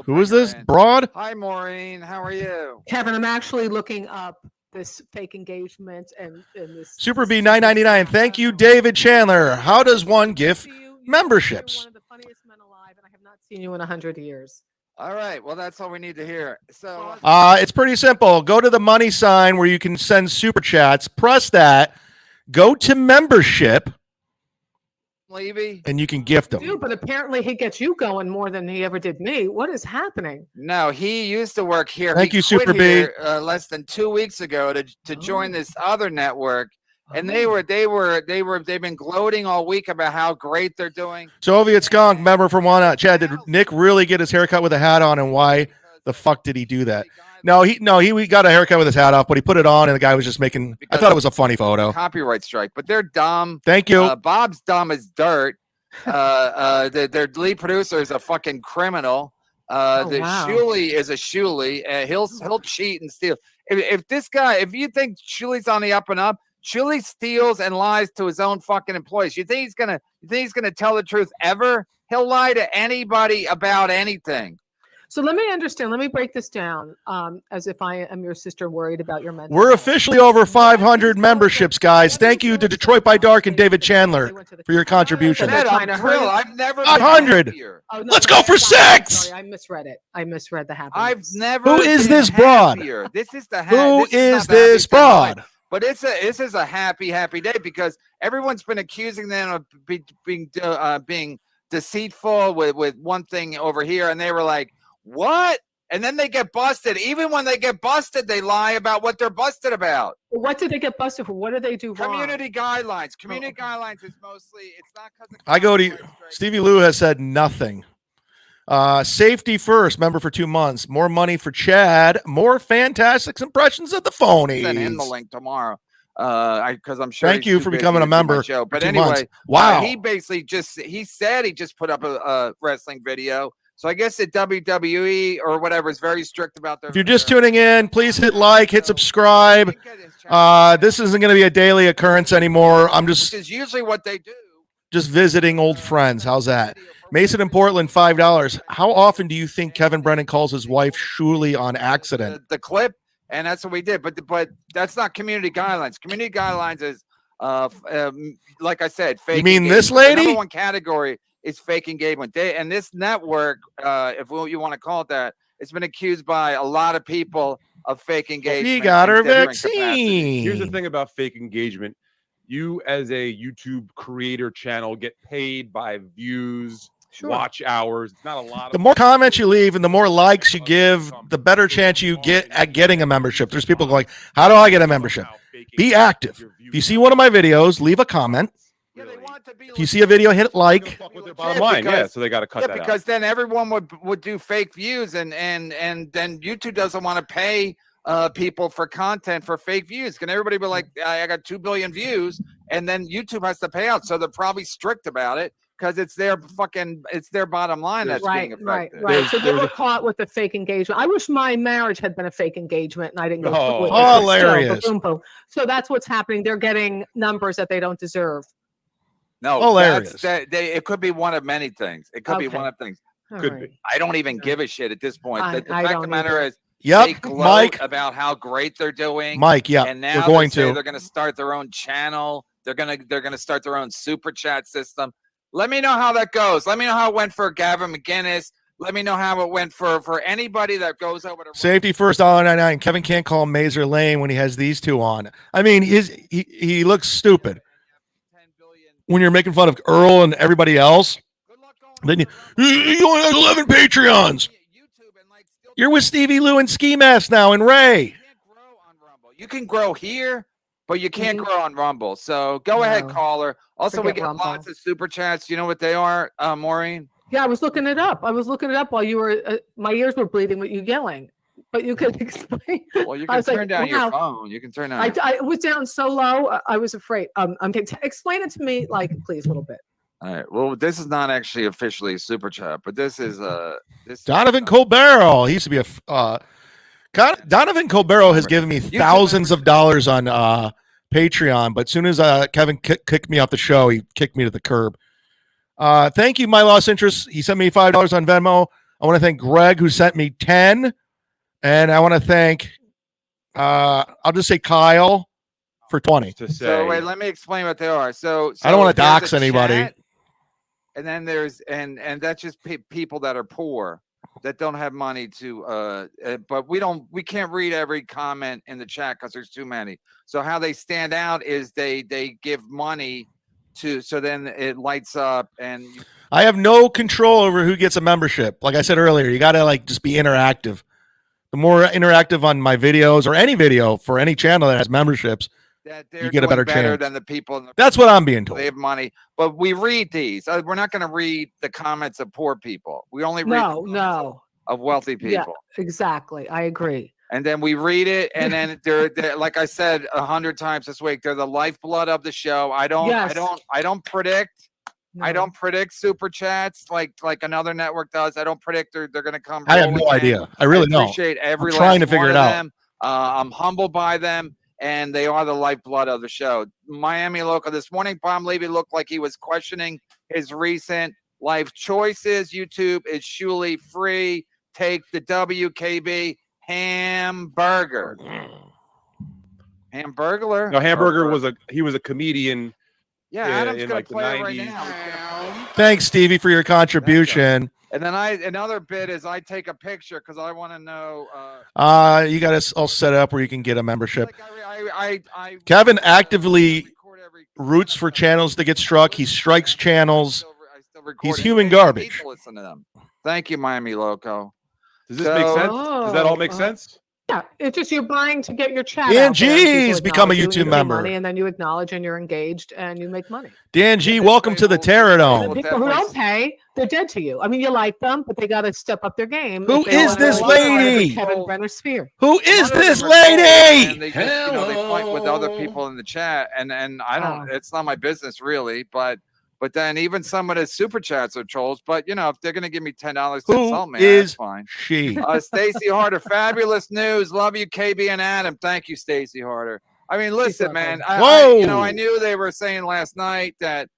Who is this broad? Hi, Maureen. How are you? Kevin, I'm actually looking up this fake engagement and this Super B 999. Thank you, David Chandler. How does one gift memberships? One of the funniest men alive, and I have not seen you in 100 years. All right. Well, that's all we need to hear. So it's pretty simple. Go to the money sign where you can send super chats. Press that. Go to membership. Levy, and you can gift them. Dude, but apparently he gets you going more than he ever did me. What is happening? No, he used to work here. Thank he you, quit Super B. here, less than 2 weeks ago to join this other network, and they've been gloating all week about how great they're doing. Soviet Skunk, member from One Chad, did Nick really get his haircut with a hat on, and why the fuck did he do that? No, he got a haircut with his hat off, but he put it on, and the guy was just making. I thought it was a funny photo. Copyright strike, but they're dumb. Thank you. Bob's dumb as dirt. Their lead producer is a fucking criminal. Shuli is a Shuli. He'll cheat and steal. If you think Shuli's on the up and up, Shuli steals and lies to his own fucking employees. You think he's gonna tell the truth ever? He'll lie to anybody about anything. So let me understand. Let me break this down as if I am your sister worried about your mental We're health. officially over 500 memberships, guys. Thank you to Detroit by Dark and David Chandler for your contribution. I'm thrilled. I've never 100. Oh, no, Let's go for 6. Sorry, I misread it. I misread the happiness. I've never. Who is been this broad? happier. This is the Who is this broad? But this is a happy day because everyone's been accusing them of being deceitful with one thing over here, and they were like, "What?" And then they get busted. Even when they get busted, they lie about what they're busted about. What did they get busted for? What did they do wrong? Community guidelines. Community guidelines is mostly. It's not because I go to Stevie Lou has said nothing. Safety first, member for 2 months. More money for Chad. More fantastic impressions of the phonies. Send him the link tomorrow. Because I'm sure. Thank you for becoming a member. Show. But for 2 anyway, months. Wow. He basically he said he just put up a wrestling video So I guess the WWE or whatever is very strict about their. If you're just tuning in, please hit like, hit subscribe. This isn't going to be a daily occurrence anymore. I'm Which is usually what they do. just visiting old friends. How's that? Mason in Portland, $5. How often do you think Kevin Brennan calls his wife Shuli on accident? The clip, and that's what we did. But that's not community guidelines. Community guidelines is like I said, fake. You mean engagement. this lady? The number one category is fake engagement. And this network, if you want to call it that, it's been accused by a lot of people of fake engagement. She got her in different vaccine. capacities. Here's the thing about fake engagement. You, as a YouTube creator channel, get paid by views, watch hours. It's not a lot. The more comments you leave and the more likes you give, the better chance you get at getting a membership. There's people going, how do I get a membership? Be active. If you see one of my videos, leave a comment. If you see a video, hit like. Bottom line, yeah. So they got to cut that because out. then everyone would do fake views, and then YouTube doesn't want to pay people for content for fake views. Can everybody be like, I got 2 billion views, and then YouTube has to pay out? So they're probably strict about it because it's their bottom line that's being affected. Right. So they were caught with the fake engagement. I wish my marriage had been a fake engagement and I didn't go with it. But Hilarious. Still, boom, boom. So that's what's happening. They're getting numbers that they don't deserve. No, hilarious. It could be one of many things. It could be one of things. Could be. I don't even give a shit at this point. The fact of the matter is, Yep, they gloat Mike. about how great they're doing. Mike, yeah, and now we're going they say to. they're going to start their own channel. They're gonna start their own super chat system. Let me know how that goes. Let me know how it went for Gavin McGinnis. Let me know how it went for anybody that goes over to Safety first, $1.99. Kevin can't call him Mazer Lane when he has these two on. I mean, he looks stupid when you're making fun of Earl and everybody else. Then you only have 11 Patreons. You're with Stevie Lou and Ski Mask now and Ray. You can grow here, but you can't grow on Rumble. So go ahead, caller. Also, we get lots of super chats. You know what they are, Maureen? Yeah, I was looking it up. While you were, my ears were bleeding with you yelling. But you could explain. Well, you can turn down your phone. You can turn down. I was down so low, I was afraid. Explain it to me, please, a little bit. All right. Well, this is not actually officially a super chat, but this is Donovan Colbero. He used to be Donovan Colbero has given me thousands of dollars on Patreon, but as soon as Kevin kicked me off the show, he kicked me to the curb. Thank you, My Lost Interest. He sent me $5 on Venmo. I want to thank Greg, who sent me 10, and I want to thank I'll just say Kyle for 20. So wait, let me explain what they are. So I don't want to there's dox a anybody. chat, and then there's and that's just people that are poor that don't have money to but we can't read every comment in the chat because there's too many. So how they stand out is they give money to, so then it lights up, and I have no control over who gets a membership. Like I said earlier, you got to just be interactive. The more interactive on my videos or any video for any channel that has memberships, you get a better chance. Than the people. That's what I'm being told. They have money, but we read these. We're not going to read the comments of poor people. We only read of wealthy people. Yeah, exactly. I agree. And then we read it, and then they're like I said 100 times this week, they're the lifeblood of the show. I don't predict. I don't predict super chats like another network does. I don't predict they're going to come. I have no idea. I really don't. Appreciate every I'm trying to last figure one it of out. them. I'm humbled by them, and they are the lifeblood of the show. Miami Local this morning, Bob Levy looked like he was questioning his recent life choices. YouTube is surely free. Take the WKB hamburger. Hamburglar. No, Hamburger was a comedian. Yeah, Adam's in gonna the play it right 90s. now. Thanks, Stevie, for your contribution. And then another bit is I take a picture because I want to know. You got us all set up where you can get a membership. Kevin actively roots for channels that get struck. He strikes channels. He's human garbage. Listen to them. Thank you, Miami Loco. Does this make sense? Does that all make sense? Yeah, it's just you're buying to get your chat. Dan out there, and people G's become a acknowledge you, and YouTube you pay member. money, and then you acknowledge, and you're engaged, and you make money. Dan G, welcome to the Terror The Dome. people who don't pay, they're dead to you. I mean, you like them, but they got to step up their game. Who if they is wanna this be part of the lady? Kevin Brenner sphere. Who is this And lady? they just, they fight with other people in the chat, and I don't. It's not my business really, but But then even some of the super chats are trolls. But you know, if they're gonna give me $10 to Who insult me, is that's fine. she? Stacy Harder, fabulous news. Love you, KB and Adam. Thank you, Stacy Harder. I mean, listen, man. I knew they were saying last night that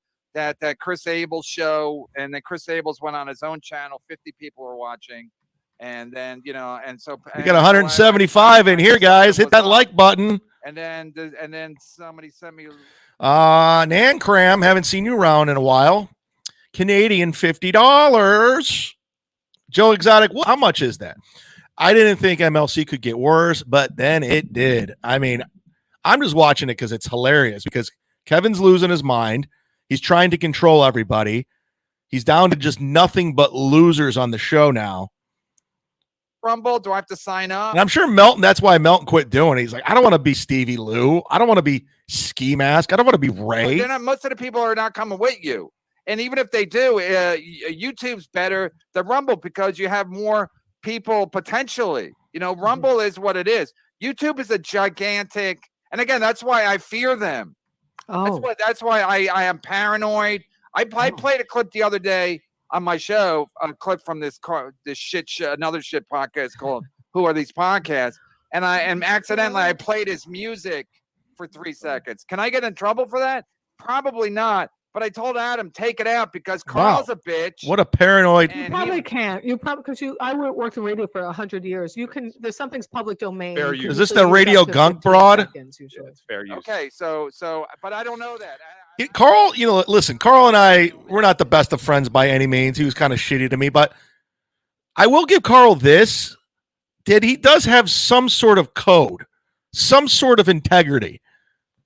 Chris Abel's show, and then Chris Abel's went on his own channel. 50 people were watching, and then and so We got 175 in here, guys. Hit that like button. And then somebody sent me. Nan Cram, haven't seen you around in a while. Canadian $50. Joe Exotic, how much is that? I didn't think MLC could get worse, but then it did. I mean, I'm just watching it because it's hilarious, because Kevin's losing his mind. He's trying to control everybody. He's down to just nothing but losers on the show now. Rumble, do I have to sign up? And I'm sure Melton, that's why Melton quit doing it. He's like, I don't want to be Stevie Lou. I don't want to be Ski Mask. I don't want to be Ray. Most of the people are not coming with you. And even if they do, YouTube's better than Rumble because you have more people potentially. You know, Rumble is what it is. YouTube is a gigantic, and again, that's why I fear them. That's why I am paranoid. I played a clip the other day on my show, a clip from this shit show, another shit podcast called "Who Are These Podcasts?" And accidentally I played his music for 3 seconds. Can I get in trouble for that? Probably not. But I told Adam, take it out because Carl's a bitch. What a paranoid. You probably can't. You probably because I worked in radio for 100 years. You can. There's something's public domain. Fair use. Is this the radio gunk broad? It's fair use. Okay, so, but I don't know that. Carl, listen, Carl and I, we're not the best of friends by any means. He was kind of shitty to me, but I will give Carl this, that he does have some sort of code, some sort of integrity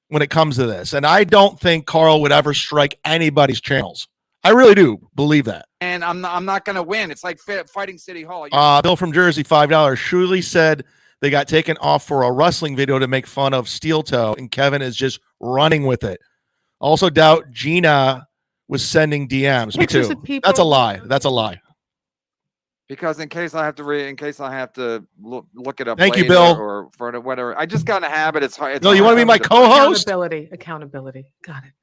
when it comes to this. And I don't think Carl would ever strike anybody's channels. I really do believe that. And I'm not going to win. It's like fighting City Hall. Bill from Jersey, $5. Shuley said they got taken off for a wrestling video to make fun of Steel Toe, and Kevin is just running with it. Also doubt Gina was sending DMs. Me too. That's a lie. That's a lie. Because in case I have to look it up. Thank you, later Bill. Or for whatever. I just got in a habit. It's hard. Bill, you want to be my co-host? Accountability. Got it.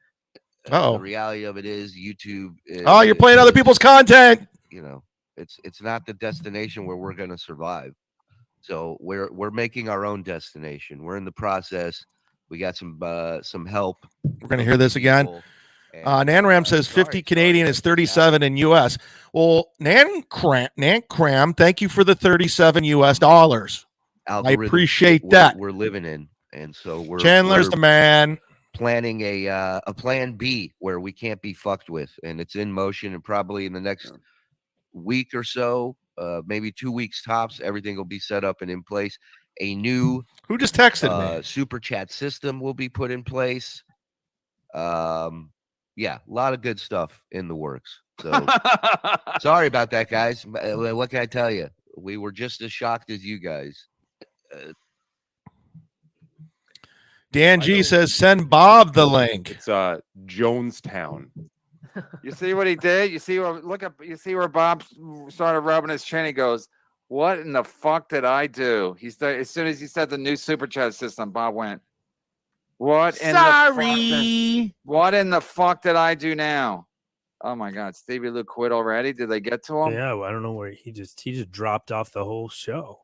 The reality of it is YouTube. You're playing other people's content. It's not the destination where we're going to survive. So we're making our own destination. We're in the process. We got some help. We're going to hear this again. Nanram says 50 Canadian is 37 in US. Well, Nan Cram, thank you for the 37 US dollars. I appreciate that. We're living in, and so Chandler's the man. Planning a plan B where we can't be fucked with, and it's in motion. And probably in the next week or so, maybe 2 weeks tops, everything will be set up and in place. A new who just texted me super chat system will be put in place. Yeah, a lot of good stuff in the works. So sorry about that, guys. What can I tell you? We were just as shocked as you guys. Dan G says send Bob the link. It's Jonestown. You see what he did? You see where Bob started rubbing his chin. He goes, "What in the fuck did I do?" As soon as he said the new super chat system, Bob went, What in the fuck did I do now? Oh my God, Stevie Lou quit already? Did they get to him? Yeah, well, I don't know where he just dropped off the whole show.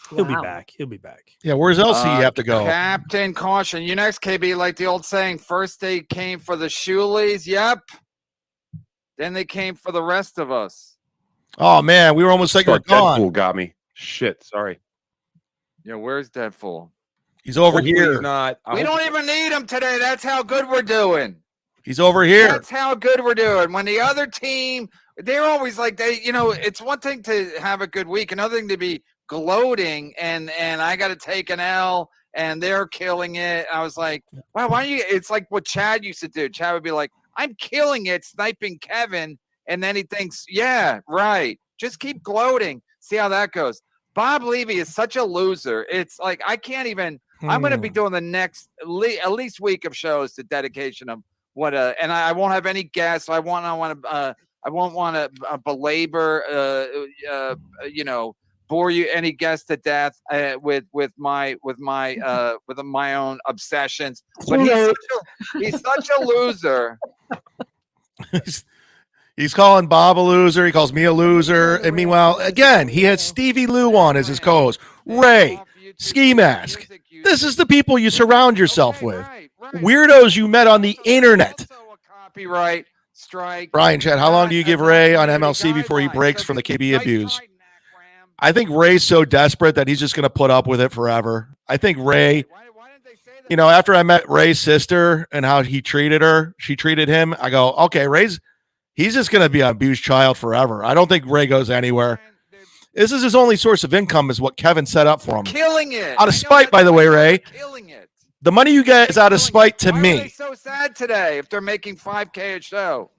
He'll be back. He'll be back. Yeah, where's else you have to go? Captain Caution. You next, KB, like the old saying, first they came for the Shoolies. Yep. Then they came for the rest of us. Oh man, we were almost like we're gone. Deadpool got me. Shit, sorry. Yeah, where's Deadpool? He's over Hopefully here. He's not. We don't even need him today. That's how good we're doing. He's over here. That's how good we're doing. When the other team, they're always like it's one thing to have a good week, another thing to be gloating and I got to take an L and they're killing it. I was like, wow, why don't you? It's like what Chad used to do. Chad would be like, I'm killing it, sniping Kevin, and then he thinks, yeah, right. Just keep gloating. See how that goes. Bob Levy is such a loser. It's like I can't even. I'm going to be doing the next at least week of shows to dedication of what and I won't have any guests. I won't want to belabor bore you any guests to death with my own obsessions. But he's such a loser. He's calling Bob a loser. He calls me a loser. And meanwhile, again, he has Stevie Lou on as his co-host. Ray, Ski Mask. This is the people you surround yourself with. Weirdos you met on the internet. Copyright strike. Brian, Chad, how long do you give Ray on MLC before he breaks from the KB abuse? I think Ray's so desperate that he's just going to put up with it forever. I think Ray, after I met Ray's sister and how he treated her, she treated him, I go, okay, he's just going to be an abused child forever. I don't think Ray goes anywhere. This is his only source of income is what Kevin set up for him. Killing it. Out of spite, by the way, Ray. The money you get is out of spite to me. It's so sad today if they're making $5K a show.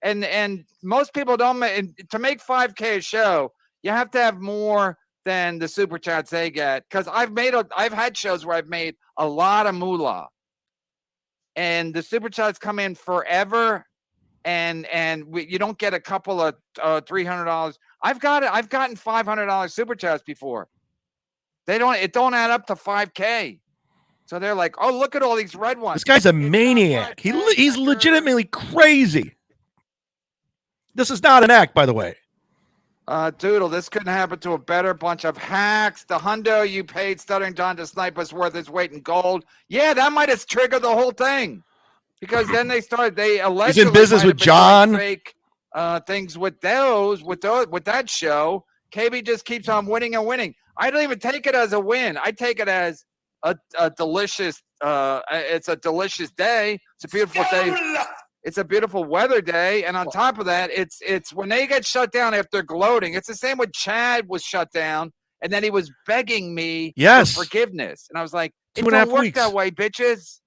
And most people don't to make $5K a show, you have to have more than the super chats they get. Because I've had shows where I've made a lot of moolah. And the super chats come in forever. And you don't get a couple of $300. I've gotten $500 super chats before. It don't add up to $5K. So they're like, oh, look at all these red ones. This guy's a maniac. He's legitimately crazy. This is not an act, by the way. Doodle, this couldn't happen to a better bunch of hacks. The hundo you paid Stuttering John to snipe us worth its weight in gold. Yeah, that might have triggered the whole thing. Because then they allegedly he's in business with John. Fake things with that show. KB just keeps on winning and winning. I don't even take it as a win. I take it as a delicious. It's a delicious day. It's a beautiful day. It's a beautiful weather day, and on top of that, it's when they get shut down after gloating. It's the same when Chad was shut down, and then he was begging me for forgiveness, and I was like, "It don't work that way, bitches."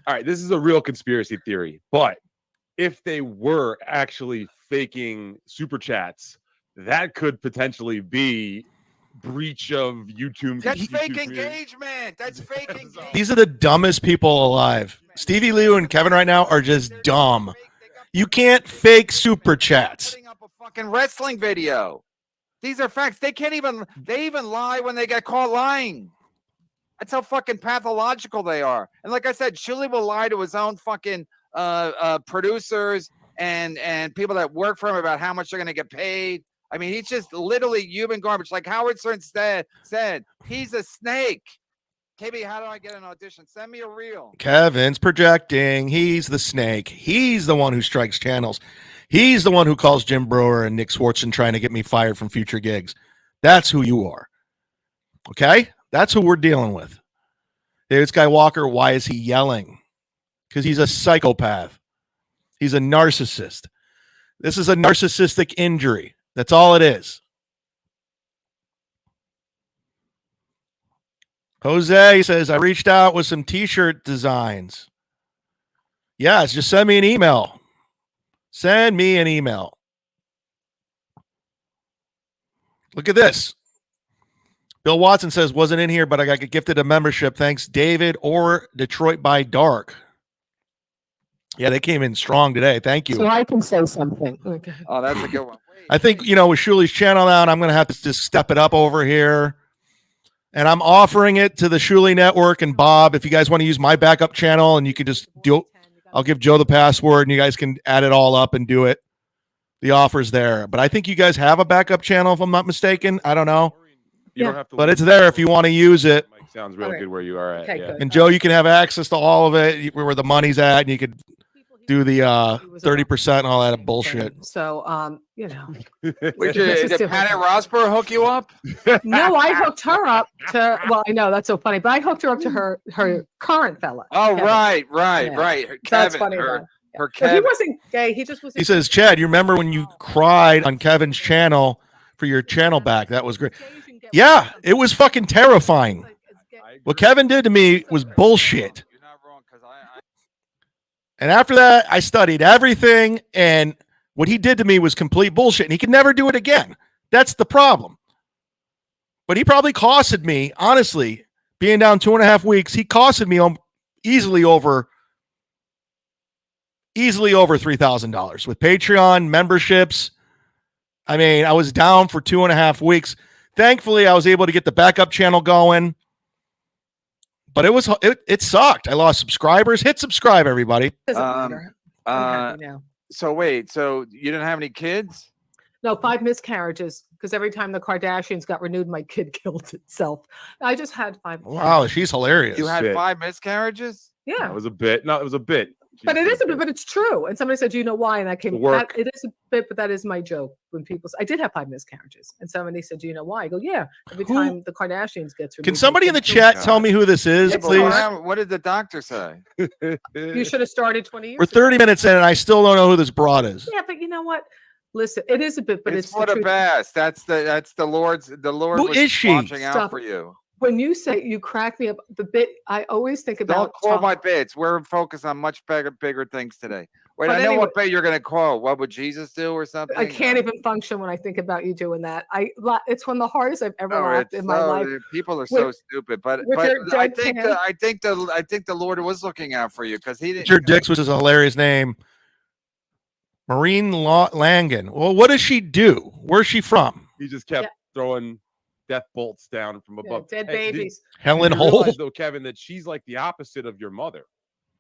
All right, this is a real conspiracy theory, but if they were actually faking super chats, that could potentially be breach of YouTube. That's fake engagement. That's fake engagement. These are the dumbest people alive. Stevie Lou and Kevin right now are just dumb. You can't fake super chats. Fucking wrestling video. These are facts. They even lie when they get caught lying. That's how fucking pathological they are. And like I said, Shuli will lie to his own fucking producers and people that work for him about how much they're going to get paid. I mean, he's just literally human garbage. Like Howard Stern said, he's a snake. KB, how do I get an audition? Send me a reel. Kevin's projecting. He's the snake. He's the one who strikes channels. He's the one who calls Jim Brewer and Nick Swartzen trying to get me fired from future gigs. That's who you are. Okay? That's who we're dealing with. David Skywalker, why is he yelling? Because he's a psychopath. He's a narcissist. This is a narcissistic injury. That's all it is. Jose says, I reached out with some t-shirt designs. Yes, just send me an email. Send me an email. Look at this. Bill Watson says, wasn't in here, but I got gifted a membership. Thanks, David or Detroit by Dark. Yeah, they came in strong today. Thank you. So I can say something. Okay. Oh, that's a good one. I think, with Shuli's channel now, I'm going to have to just step it up over here. And I'm offering it to the Shuli Network and Bob. If you guys want to use my backup channel and you can just do it, I'll give Joe the password and you guys can add it all up and do it. The offer's there. But I think you guys have a backup channel, if I'm not mistaken. I don't know. You don't have to, but it's there if you want to use it. Sounds real good where you are at. Okay, yeah. And Joe, you can have access to all of it, where the money's at, and you could do the 30% and all that bullshit. So, Did Patty Rosper hook you up? No, I hooked her up to. Well, I know that's so funny, but I hooked her up to her current fella. Oh, Kevin. right. Kevin, that's funny. Her So Kevin. he wasn't gay. He just was. He says, Chad, you remember when you cried on Kevin's channel for your channel back? That was great. Yeah, it was fucking terrifying. What Kevin did to me was bullshit. And after that, I studied everything, and what he did to me was complete bullshit, and he could never do it again. That's the problem. But he probably costed me, honestly, being down 2.5 weeks, he costed me easily over $3,000 with Patreon memberships. I mean, I was down for 2.5 weeks. Thankfully, I was able to get the backup channel going. But it sucked. I lost subscribers. Hit subscribe, everybody. I'm happy now. So wait, so you didn't have any kids? No, 5 miscarriages because every time the Kardashians got renewed, my kid killed itself. I just had 5. Wow, she's hilarious. You had Bit. 5 miscarriages? Yeah. It was a bit. No, it was a bit. But it is a bit, but it's true. And somebody said, "Do you know why?" And that came. Work. It is a bit, but that is my joke. When people, I did have 5 miscarriages, and somebody said, "Do you know why?" I go, "Yeah." Every time the Kardashians get through. Can somebody in the chat tell me who this is, Yeah, but please? what did the doctor say? You should have started 20 years. We're 30 minutes in, and I still don't know who this broad is. Yeah, but you know what? Listen, it is a bit, but It's it's for the truth. best. That's the Lord. The Lord Who was is she? watching out Stop. for you. When you say you crack me up, the bit I always think about. Don't quote my bits. We're focused on much bigger things today. Wait, But I know anyway- what bit you're going to quote. What would Jesus do or something? I can't even function when I think about you doing that. It's one of the hardest I've ever Oh, laughed it's in my life. People are so With- stupid, but with your I dead think pan. I think the Lord was looking out for you because he didn't. Richard Dix, which is a hilarious name. Maureen Langan. Well, what does she do? Where's she from? He just kept throwing death bolts down from above. dead Hey, did- babies. Helen did you realize, Hole. though, Kevin, that she's like the opposite of your mother.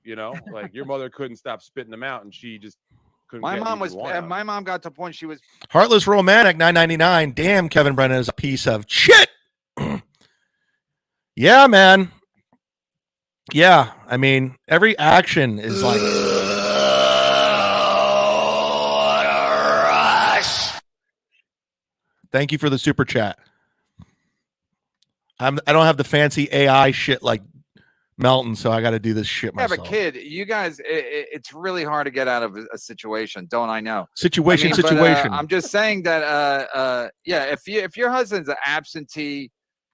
You know, like your mother couldn't stop spitting them out, and she just couldn't. My get mom even was. one out. My mom got to a point she was. Heartless Romantic, $9.99. Damn, Kevin Brennan is a piece of shit. Yeah, man. Yeah, I mean, every action is like. Thank you for the super chat. I don't have the fancy AI shit like Melton, so I got to do this shit Yeah, myself. but kid, you guys, it's really hard to get out of a situation, don't I know? Situation. I'm just saying that, yeah, if your husband's an absentee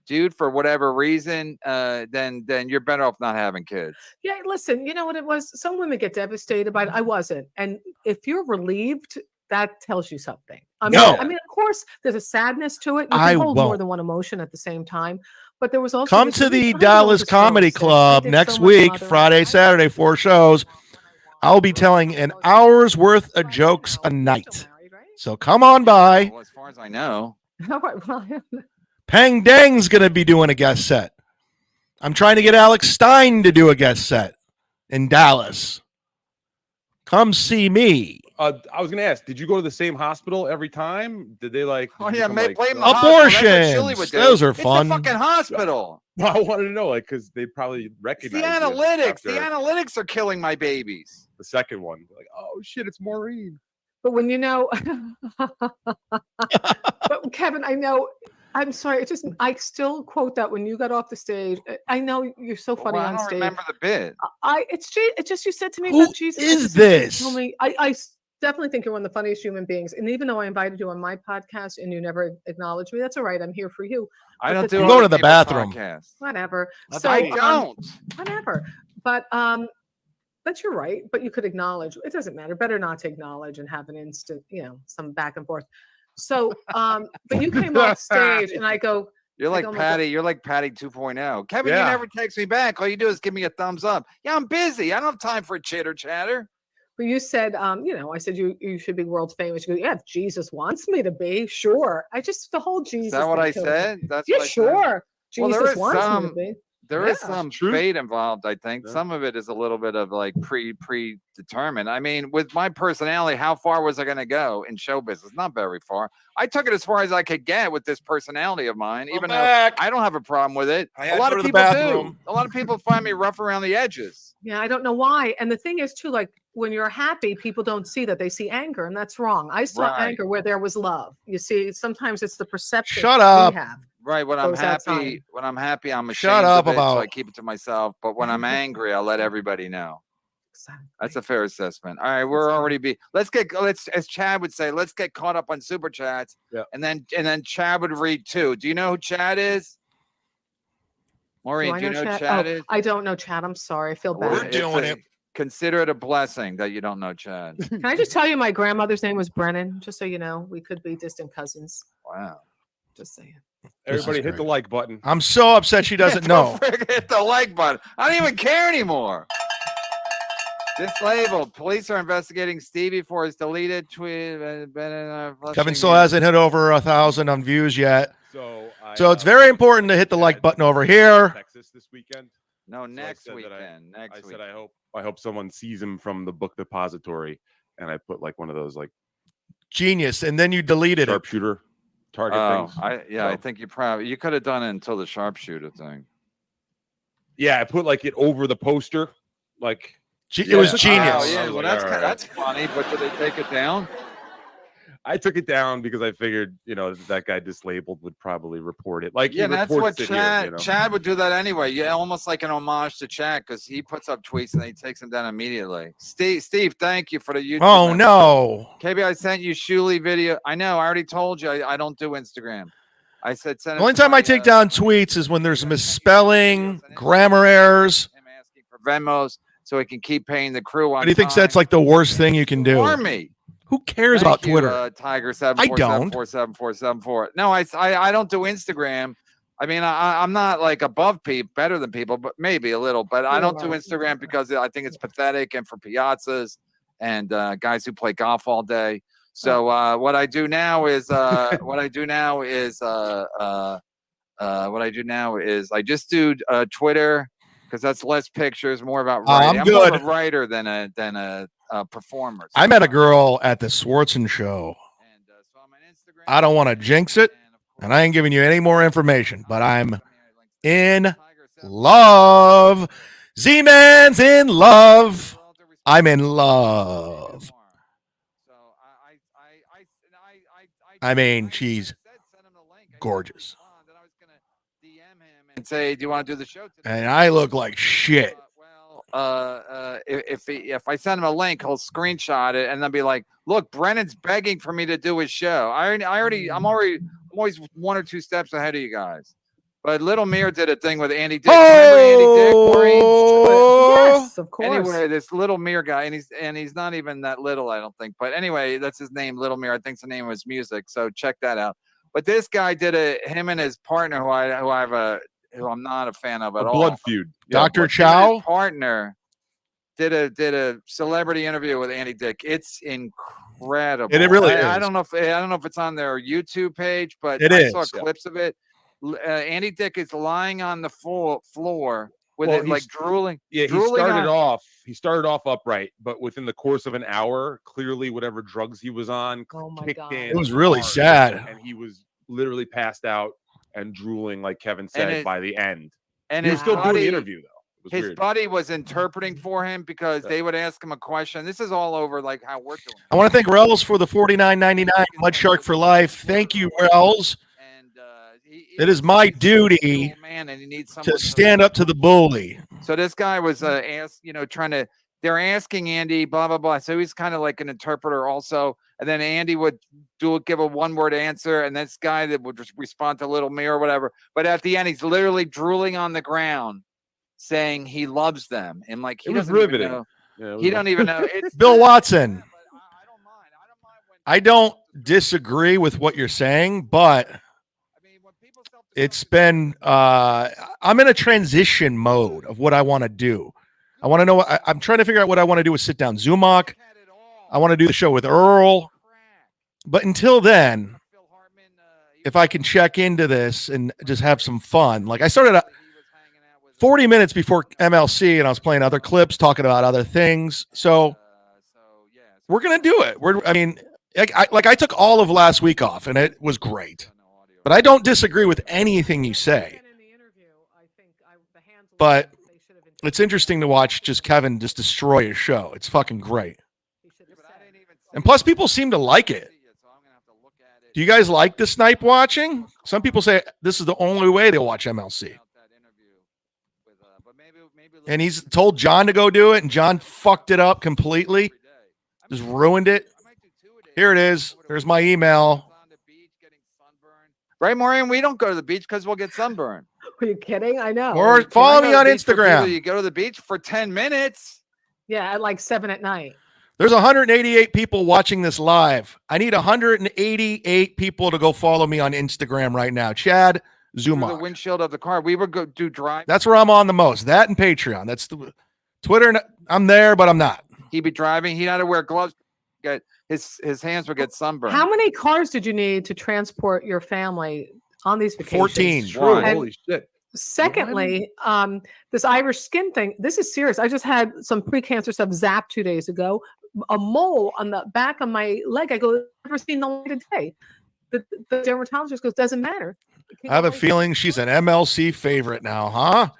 dude for whatever reason, then you're better off not having kids. Yeah, listen, you know what it was? Some women get devastated by it. I wasn't. And if you're relieved, that tells you something. I mean, of course, there's a sadness to it. You can I hold more won't. than one emotion at the same time. But there was also Come this to really the incredible Dallas this girl Comedy said, Club "I did next so much week, mothering." Friday, Saturday, 4 shows. I'll be telling an hour's worth of jokes a night. So come on by. Well, as far as I know. Pang Dang's going to be doing a guest set. I'm trying to get Alex Stein to do a guest set in Dallas. Come see me. I was gonna ask, did you go to the same hospital every time? Did they like? Oh did you yeah, come, may like, blame the Abortions. hospital. That's what Chili would do. Those are It's fun. the fucking hospital. Well, I wanted to know, like, because they probably It's recognize the you analytics. The after analytics are killing my babies. the second one. Like, oh shit, it's Maureen. But when you know, but Kevin, I know, I'm sorry. It's just, I still quote that when you got off the stage. I know you're so funny Well, I on don't stage. remember the bit. It's just you said to me Who about Jesus. is I just- this? you told me- I definitely think you're one of the funniest human beings. And even though I invited you on my podcast and you never acknowledged me, that's all right. I'm here for you. I But don't the do thing- I'm going other to the people's bathroom. podcasts. Whatever. I So don't. whatever. But you're right. But you could acknowledge. It doesn't matter. Better not to acknowledge and have an instant, some back and forth. So, but you came off stage and I go. You're I like go, "Oh my Patty. You're like Patty 2.0. Kevin, Yeah. you never text me back. All you do is give me a thumbs up. Yeah, I'm busy. I don't have time for chitter chatter. But you said, I said you should be world famous. You go, yeah, if Jesus wants me to be, sure. The whole Jesus. Is that what thing I kills me. said? That's Yeah, what I said? sure. Well, Jesus there is wants me to some. be. There is Yeah. some True. fate involved, I think. Yeah. Some of it is a little bit of like predetermined. I mean, with my personality, how far was I going to go in show business? Not very far. I took it as far as I could get with this personality of mine, even though I don't have a problem with it. I had A lot to of go to the people bathroom. do. A lot of people find me rough around the edges. Yeah, I don't know why. And the thing is, too, like when you're happy, people don't see that. They see anger, and that's wrong. I saw Right. anger where there was love. You see, sometimes it's the perception Shut up. we have. Right. When I'm Goes happy, outside. I'm ashamed Shut up of it, so about- I keep it to myself. But when I'm angry, I'll let everybody know. That's a fair assessment. All right, we're already let's as Chad would say, let's get caught up on super chats. Yeah. And then Chad would read too. Do you know who Chad is? Maureen, do you know Chad? Chad Oh, is? I don't know Chad. I'm sorry. I feel bad. Well, consider it a blessing that you don't know Chad. Can I just tell you, my grandmother's name was Brennan, just so you know. We could be distant cousins. Wow. Just saying. Everybody hit the like button. I'm so upset she doesn't know. Hit the like button. I don't even care anymore. Dislabeled. Police are investigating Stevie for his deleted tweet. Kevin still hasn't hit over 1,000 on views yet. So So it's very important to hit the like button over here. Texas this weekend. No, So next I said that weekend. Next I weekend. said I hope someone sees him from the book depository, and I put like one of those like Genius. And then you deleted it. sharpshooter target Oh, things. I So, think you could have done it until the sharpshooter thing. yeah, I put like it over the poster, like It was Oh, genius. yeah. was Well, like, all right. that's funny. But did they take it down? I took it down because I figured, that guy dislabeled would probably report it. Like Yeah, he that's reports what it Chad here, Chad would do that anyway. Yeah, almost like an homage to Chad because he puts up tweets and he takes them down immediately. Steve, thank you for the YouTube. Oh, membership. no. KB, I sent you Shuli video. I know. I already told you I don't do Instagram. I said send The it only to time my, I take down tweets is when there's misspelling, grammar errors. for Venmos so he can keep paying the crew on But he thinks time. that's like the worst thing you can do. Army. Who cares Thank about you, Twitter? Tiger I don't. 747474774. No, I don't do Instagram. I mean, I'm not like above people, better than people, but maybe a little. But I don't do Instagram because I think it's pathetic and for piazzas and guys who play golf all day. So what I do now is I just do Twitter because that's less pictures, more about writing. I'm more good. of a writer than a performer. I met a girl at the Swartzen show. I don't want to jinx it, and I ain't giving you any more information, but I'm in love. Z-Man's in love. I'm in love. I mean, she's gorgeous. And say, do you want to do the show today? And I look like shit. If I send him a link, he'll screenshot it and then be like, "Look, Brennan's begging for me to do his show. I'm always one or two steps ahead of you guys." But Little Mir did a thing with Andy Dick. Remember Andy Dick? Yes, of course. Anyway, this Little Mir guy, and he's not even that little, I don't think. But anyway, that's his name, Little Mir. I think the name of his music. So check that out. But this guy did him and his partner, who I'm not a fan of at all. Blood feud. Dr. His Chow partner did a celebrity interview with Andy Dick. It's incredible. It really is. I don't know if it's on their YouTube page, but I saw clips of it. Andy Dick is lying on the floor with it like drooling. Yeah, he started off upright, but within the course of an hour, clearly whatever drugs he was on kicked in. It was really hard, sad. and he was literally passed out and drooling, like Kevin said, by the end. And he his was still doing buddy- the interview though. It was His weird. buddy was interpreting for him because they would ask him a question. This is all over like how we're doing. I want to thank Rells for the $49.99 Mud Shark for life. Thank you, Rells. It is my duty to stand up to the bully. So this guy was asked, they're asking Andy, blah, blah, blah. So he's kind of like an interpreter also. And then Andy would give a one-word answer, and this guy that would respond to Little Mir or whatever. But at the end, he's literally drooling on the ground, saying he loves them. And like he doesn't even know. He don't even know. It's Bill Watson. I don't disagree with what you're saying, but it's been I'm in a transition mode of what I want to do. I want to know I'm trying to figure out what I want to do with Sit Down Zumock. I want to do the show with Earl. But until then, if I can check into this and just have some fun. Like I started 40 minutes before MLC and I was playing other clips, talking about other things. So we're going to do it. I took all of last week off and it was great. But I don't disagree with anything you say. But it's interesting to watch just Kevin just destroy his show. It's fucking great. And plus, people seem to like it. Do you guys like the snipe watching? Some people say this is the only way they'll watch MLC. And he's told John to go do it, and John fucked it up completely. Just ruined it. Here it is. There's my email. Right, Maureen? We don't go to the beach because we'll get sunburned. Are you kidding? I know. Or follow me on Instagram. You go to the beach for 10 minutes. Yeah, at like 7 at night. There's 188 people watching this live. I need 188 people to go follow me on Instagram right now. Chad Zumock. The windshield of the car. We would go do drive. That's where I'm on the most. That and Patreon. That's the Twitter. I'm there, but I'm not. He'd be driving. He'd have to wear gloves. His hands would get sunburned. How many cars did you need to transport your family on these vacations? 14. And Holy shit. Secondly, this Irish skin thing, this is serious. I just had some pre-cancer stuff zapped 2 days ago. A mole on the back of my leg. I go, never seen the light of day. The dermatologist goes, doesn't matter. I have a feeling she's an MLC favorite now, huh?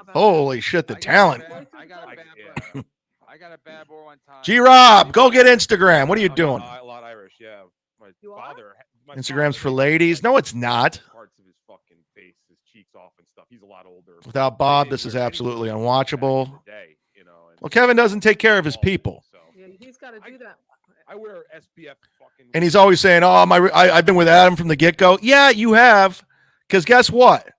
Holy shit, the talent. I got a bad boy one time. G-Rob, go get Instagram. What are you doing? A lot Irish, yeah. My father. Instagram's for ladies. No, it's not. Parts of his fucking face, his cheeks off and stuff. He's a lot older. Without Bob, this is absolutely unwatchable. Well, Kevin doesn't take care of his people. Yeah, he's got to do that. I wear SPF fucking. And he's always saying, "Oh, I've been with Adam from the get-go." Yeah, you have. Because guess what?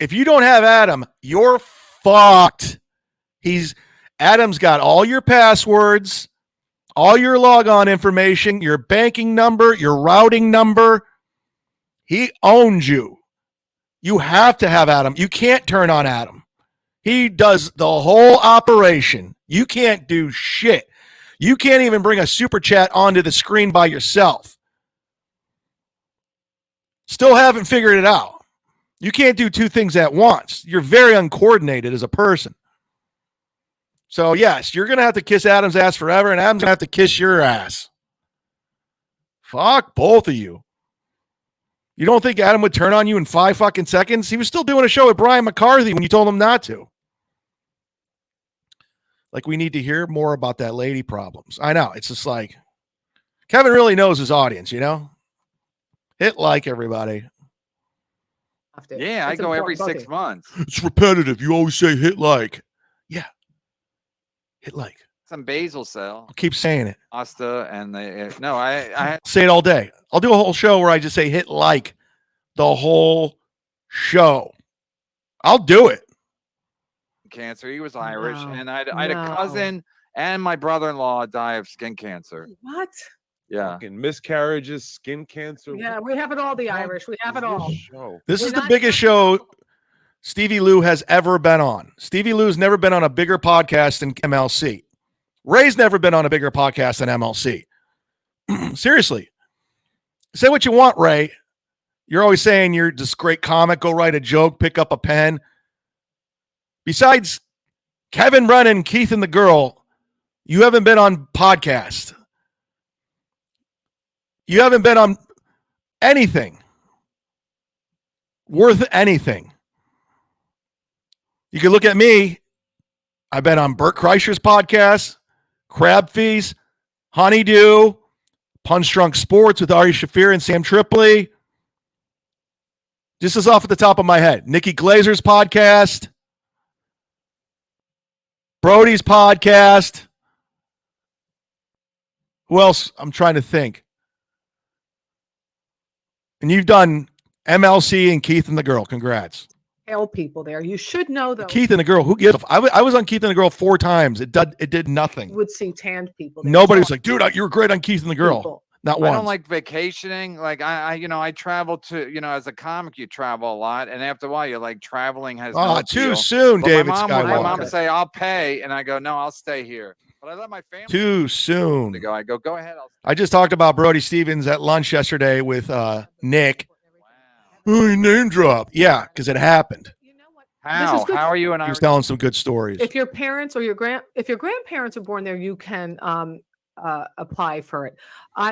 If you don't have Adam, you're fucked. Adam's got all your passwords, all your logon information, your banking number, your routing number. He owns you. You have to have Adam. You can't turn on Adam. He does the whole operation. You can't do shit. You can't even bring a super chat onto the screen by yourself. Still haven't figured it out. You can't do two things at once. You're very uncoordinated as a person. So, yes, you're going to have to kiss Adam's ass forever, and Adam's going to have to kiss your ass. Fuck both of you. You don't think Adam would turn on you in 5 fucking seconds? He was still doing a show with Brian McCarthy when you told him not to. Like, we need to hear more about that lady problems. I know. It's just like, Kevin really knows his audience, you know? Hit like, everybody. Yeah, I go every 6 months. It's repetitive. You always say hit like. Yeah. Hit like. Some basal cell. I'll keep saying it. Asta and I say it all day. I'll do a whole show where I just say hit like the whole show. I'll do it. Cancer. He was Irish, and I had a cousin and my brother-in-law die of skin cancer. What? Yeah. Fucking miscarriages, skin cancer. Yeah, we have it all, the Irish. We have it all. This is the biggest show Stevie Lou has ever been on. Stevie Lou's never been on a bigger podcast than MLC. Ray's never been on a bigger podcast than MLC. Seriously. Say what you want, Ray. You're always saying you're this great comic. Go write a joke, pick up a pen. Besides Kevin Brennan, Keith and the Girl, you haven't been on podcast. You haven't been on anything worth anything. You can look at me. I've been on Bert Kreischer's podcast, Crab Feast, Honeydew, Punch Drunk Sports with Ari Shafir and Sam Tripoli. Just as off at the top of my head. Nikki Glazer's podcast. Brody's podcast. Who else? I'm trying to think. And you've done MLC and Keith and the Girl. Congrats. Pale people there. You should know though. Keith and the Girl. Who gives a I was on Keith and the Girl 4 times. It did nothing. You would see tanned people there. Nobody was like, dude, you were great on Keith and the Girl. People. Not once. I don't like vacationing. Like I travel to, as a comic, you travel a lot, and after a while, you're like traveling has. No too appeal. soon, But David my Skywalker. mom would say, "I'll pay," and I go, "No, I'll stay here." But I let my family. Too soon. To go. I go ahead. I just talked about Brody Stevens at lunch yesterday with Nick. Oh, name drop. Yeah, because it happened. How? How are you and I? He was telling some good stories. If your parents or if your grandparents are born there, you can apply for it.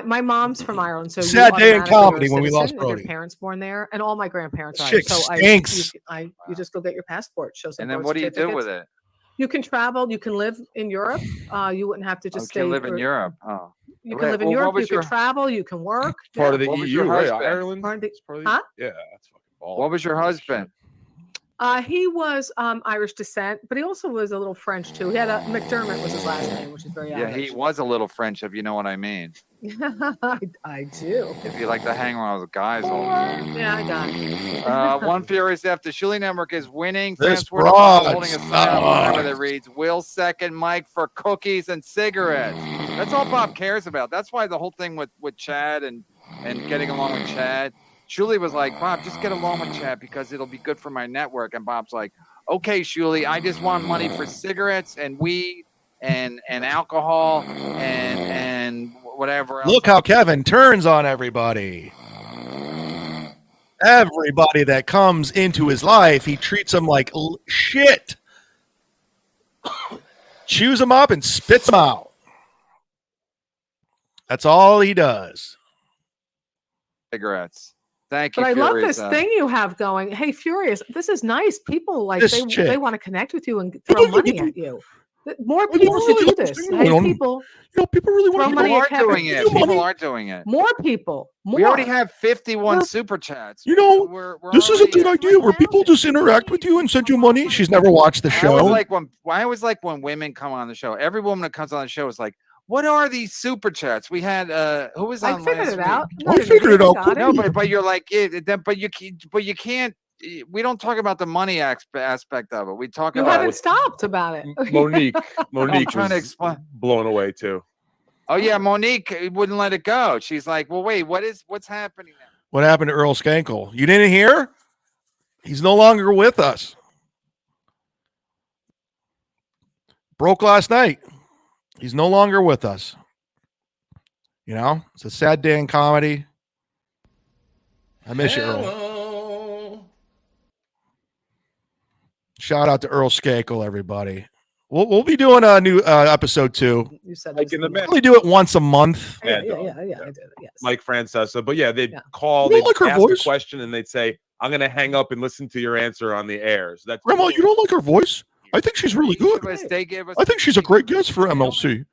My mom's from Ireland, so Sad you day in automatically comedy are a when we lost citizen if Brody. Your parents born there, and all my grandparents are. Chick So stinks. you just go get your passport. Show some And then birth what do you do certificates. with it? You can travel. You can live in Europe. You wouldn't have to just stay. You can live in for- Europe. Oh. You can live in Europe. You can travel. You can work. Part of the What was EU, your right? husband? Ireland. Huh? Yeah, that's fucking ball. What was your husband? He was Irish descent, but he also was a little French too. He had McDermott was his last name, which is very Yeah, he was a little French, if you know what I mean. I do. If you like to hang around with guys all the time. Yeah, I got it. One Furious After Shuli Network is winning. This Fast forward about broad holding a sign whatever sucks. that reads, Will second Mike for cookies and cigarettes. That's all Bob cares about. That's why the whole thing with Chad and getting along with Chad. Shuli was like, Bob, just get along with Chad because it'll be good for my network. And Bob's like, okay, Shuli, I just want money for cigarettes and weed and alcohol and whatever else. Look how Kevin turns on everybody. Everybody that comes into his life, he treats them like shit. Chews them up and spits them out. That's all he does. Cigarettes. Thank you. But I love Furious, this thing you have going. Hey, Furious, this is nice. People like This they chick. want to connect with you and throw money at you. More people should do this. Hey, people. People really throw People money are at Kevin. doing it. People are doing it. More people. More. We already have 51 super chats. We're This is a already good idea where people just interact with you and send you money. She's never watched the I always show. like when women come on the show. Every woman that comes on the show is like, "What are these super chats?" We had who was on I figured last it week? out. I figured it out. No, but you're like, yeah, but you can't. We don't talk about the money aspect of it. We talk You about haven't stopped about it. Monique I'm trying to was explain. blown away too. Oh yeah, Monique wouldn't let it go. She's like, "Well, wait, what's happening now?" What happened to Earl Skankle? You didn't hear? He's no longer with us. Broke last night. He's no longer with us. You know, it's a sad day in comedy. I miss you, Earl. Shout out to Earl Skankle, everybody. We'll be doing a new episode 2. You said Like in the We only do it once a month. yeah, I did it. Yes. Mike Francesa. But yeah, they'd Yeah. call, You they'd don't like her ask voice? a question, and they'd say, "I'm going to hang up and listen to your answer on the air." So that's Grandma, you don't like her voice? I think she's really good. They gave us. I think she's a great guest for MLC.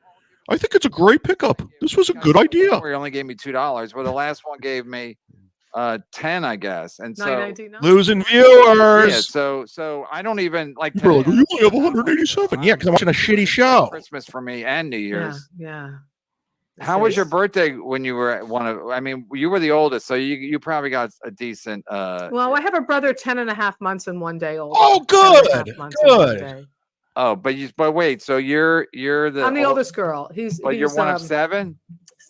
I think it's a great pickup. This was a good idea. He only gave me $2, but the last one gave me 10, I guess. And so $9.99. Losing yeah, viewers. so I don't even like People are like, today, you only have 187. Yeah, because I'm watching a shitty show. Christmas for me and New Yeah, Year's. yeah. How was your birthday when you were one of? I mean, you were the oldest, so you probably got a decent. Well, I have a brother 10 and a half months and 1 day old. Oh, good. Good. Oh, but wait, so you're the I'm the oldest girl. But you're one of 7.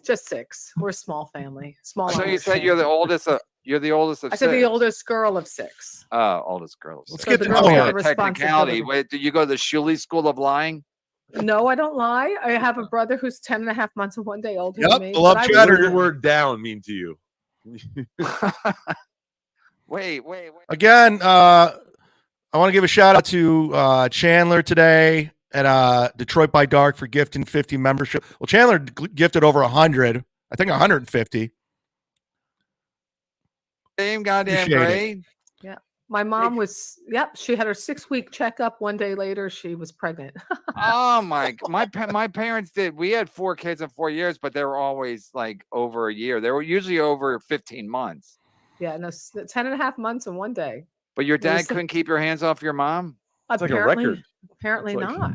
Just 6. We're a small family. Small. So you Irish said family. you're the oldest. You're the oldest of I said 6. the oldest girl of 6. Oh, oldest girl. Of 6. Let's get the to girls know have her. the Technicality. responsibility. Wait, did you go to the Shuley School of Lying? No, I don't lie. I have a brother who's 10 and a half months and 1 day older Yep, than me. love but I chatter. What was- does the word "down" mean to you? Wait. Again, I want to give a shout out to Chandler today at Detroit by Dark for gifting 50 membership. Well, Chandler gifted over 100. I think 150. Same goddamn Appreciate it. grade. Yeah. My mom was, she had her 6-week checkup. 1 day later, she was pregnant. Oh my parents did. We had 4 kids in 4 years, but they were always like over a year. They were usually over 15 months. Yeah, no, 10 and a half months and 1 day. But your It was dad couldn't keep your hands off your mom? It's like a Apparently, record. apparently It's like- not.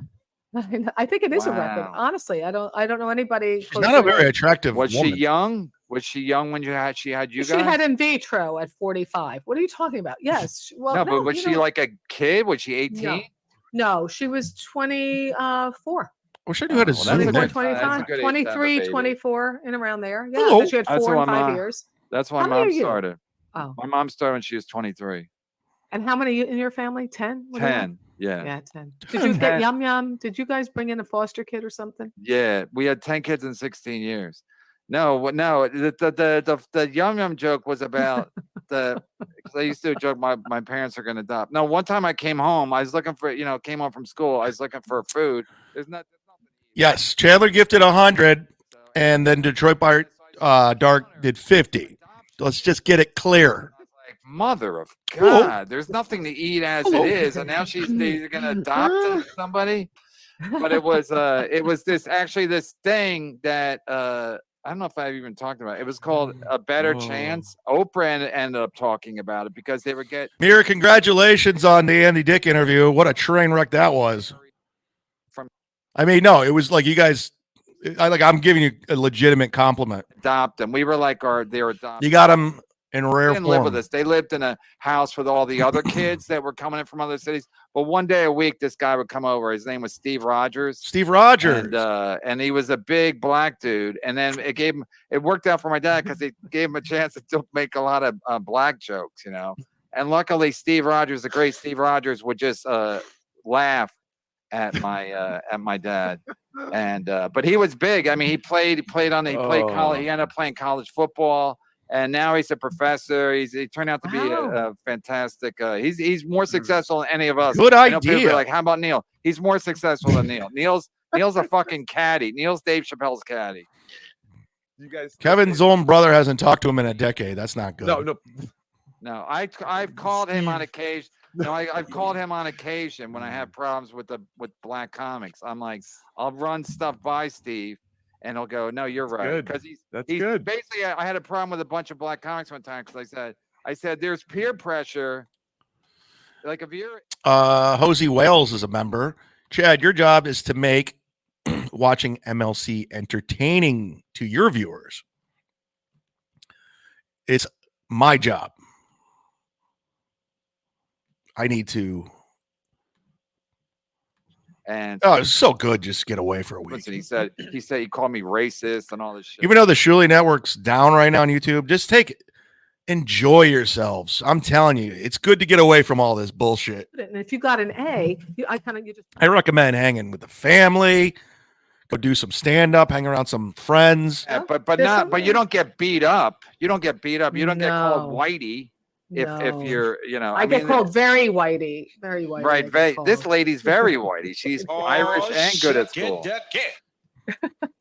I think it is a record. Wow. Honestly, I don't know anybody. She's not a closer. very attractive Was woman. she young? Was she young when she had you She guys? had in vitro at 45. What are you talking about? Yes. Well, no, but was you she know- like a kid? Was she 18? No, she was 24. Wish I knew how to well, zoom that's a in. good- 25, that's a good age to have a 23, baby. 24, and around there. Yeah, Hello. she had That's 4 why and 5 mom- years. That's why How many mom are you? started. Oh, My mom started when she was 23. and how many in your family? 10? What do you have? 10. Yeah. Yeah, 10. Did you get Yum Yum? Did you guys bring in a foster kid or something? Yeah, we had 10 kids in 16 years. No, the Yum Yum joke was about because I used to joke my parents are going to adopt. No, one time I came home, I was looking for, came home from school, I was looking for food. There's nothing. Yes, Chandler gifted 100, and then Detroit by Dark did 50. Let's just get it clear. Like, mother of Hello. God, there's nothing to eat as Hello. it is, and now they're going to adopt somebody. But it was this thing that I don't know if I've even talked about it. It was called A Better Chance. Oprah ended up talking about it because they would get Mira, congratulations on the Andy Dick interview. What a train wreck that was. I mean, no, it was like you guys. I'm giving you a legitimate compliment. adopt them. We were like they were adopted. You got them in They rare didn't live form. with us. They lived in a house with all the other kids that were coming in from other cities. But one day a week, this guy would come over. His name was Steve Rogers. Steve Rogers. And he was a big black dude. And then it worked out for my dad because it gave him a chance to make a lot of black jokes, And luckily, Steve Rogers, the great Steve Rogers, would just laugh at my dad. And but he was big. I mean, he played college. He ended up playing college football. and now he's a professor. He turned out to be a fantastic. He's more successful than any of us. Good I know people be idea. like, how about Neil? He's more successful than Neil. Neil's a fucking caddy. Neil's Dave Chappelle's caddy. You guys, Kevin's own brother hasn't talked to him in a decade. That's not good. No, I've called him on occasion. No, I've called him on occasion when I have problems with black comics. I'm like, I'll run stuff by Steve, and he'll go, "No, you're right," because he's good. Basically, I had a problem with a bunch of black comics one time because I said there's peer pressure. Like if you're Hosey Wales is a member. Chad, your job is to make watching MLC entertaining to your viewers. It's my job. I need to. And it's so good. Just get away for a week. listen, he said he called me racist and all this shit. Even though the Shuli Network's down right now on YouTube, just enjoy yourselves. I'm telling you, it's good to get away from all this bullshit. And if you got an A, you just. I recommend hanging with the family, go do some stand up, hang around some friends. Yeah, but you don't get beat up. You don't get beat up. You don't get called whitey if you're, I get called very whitey, very whitey. Right, this lady's very whitey. She's Irish and good at school.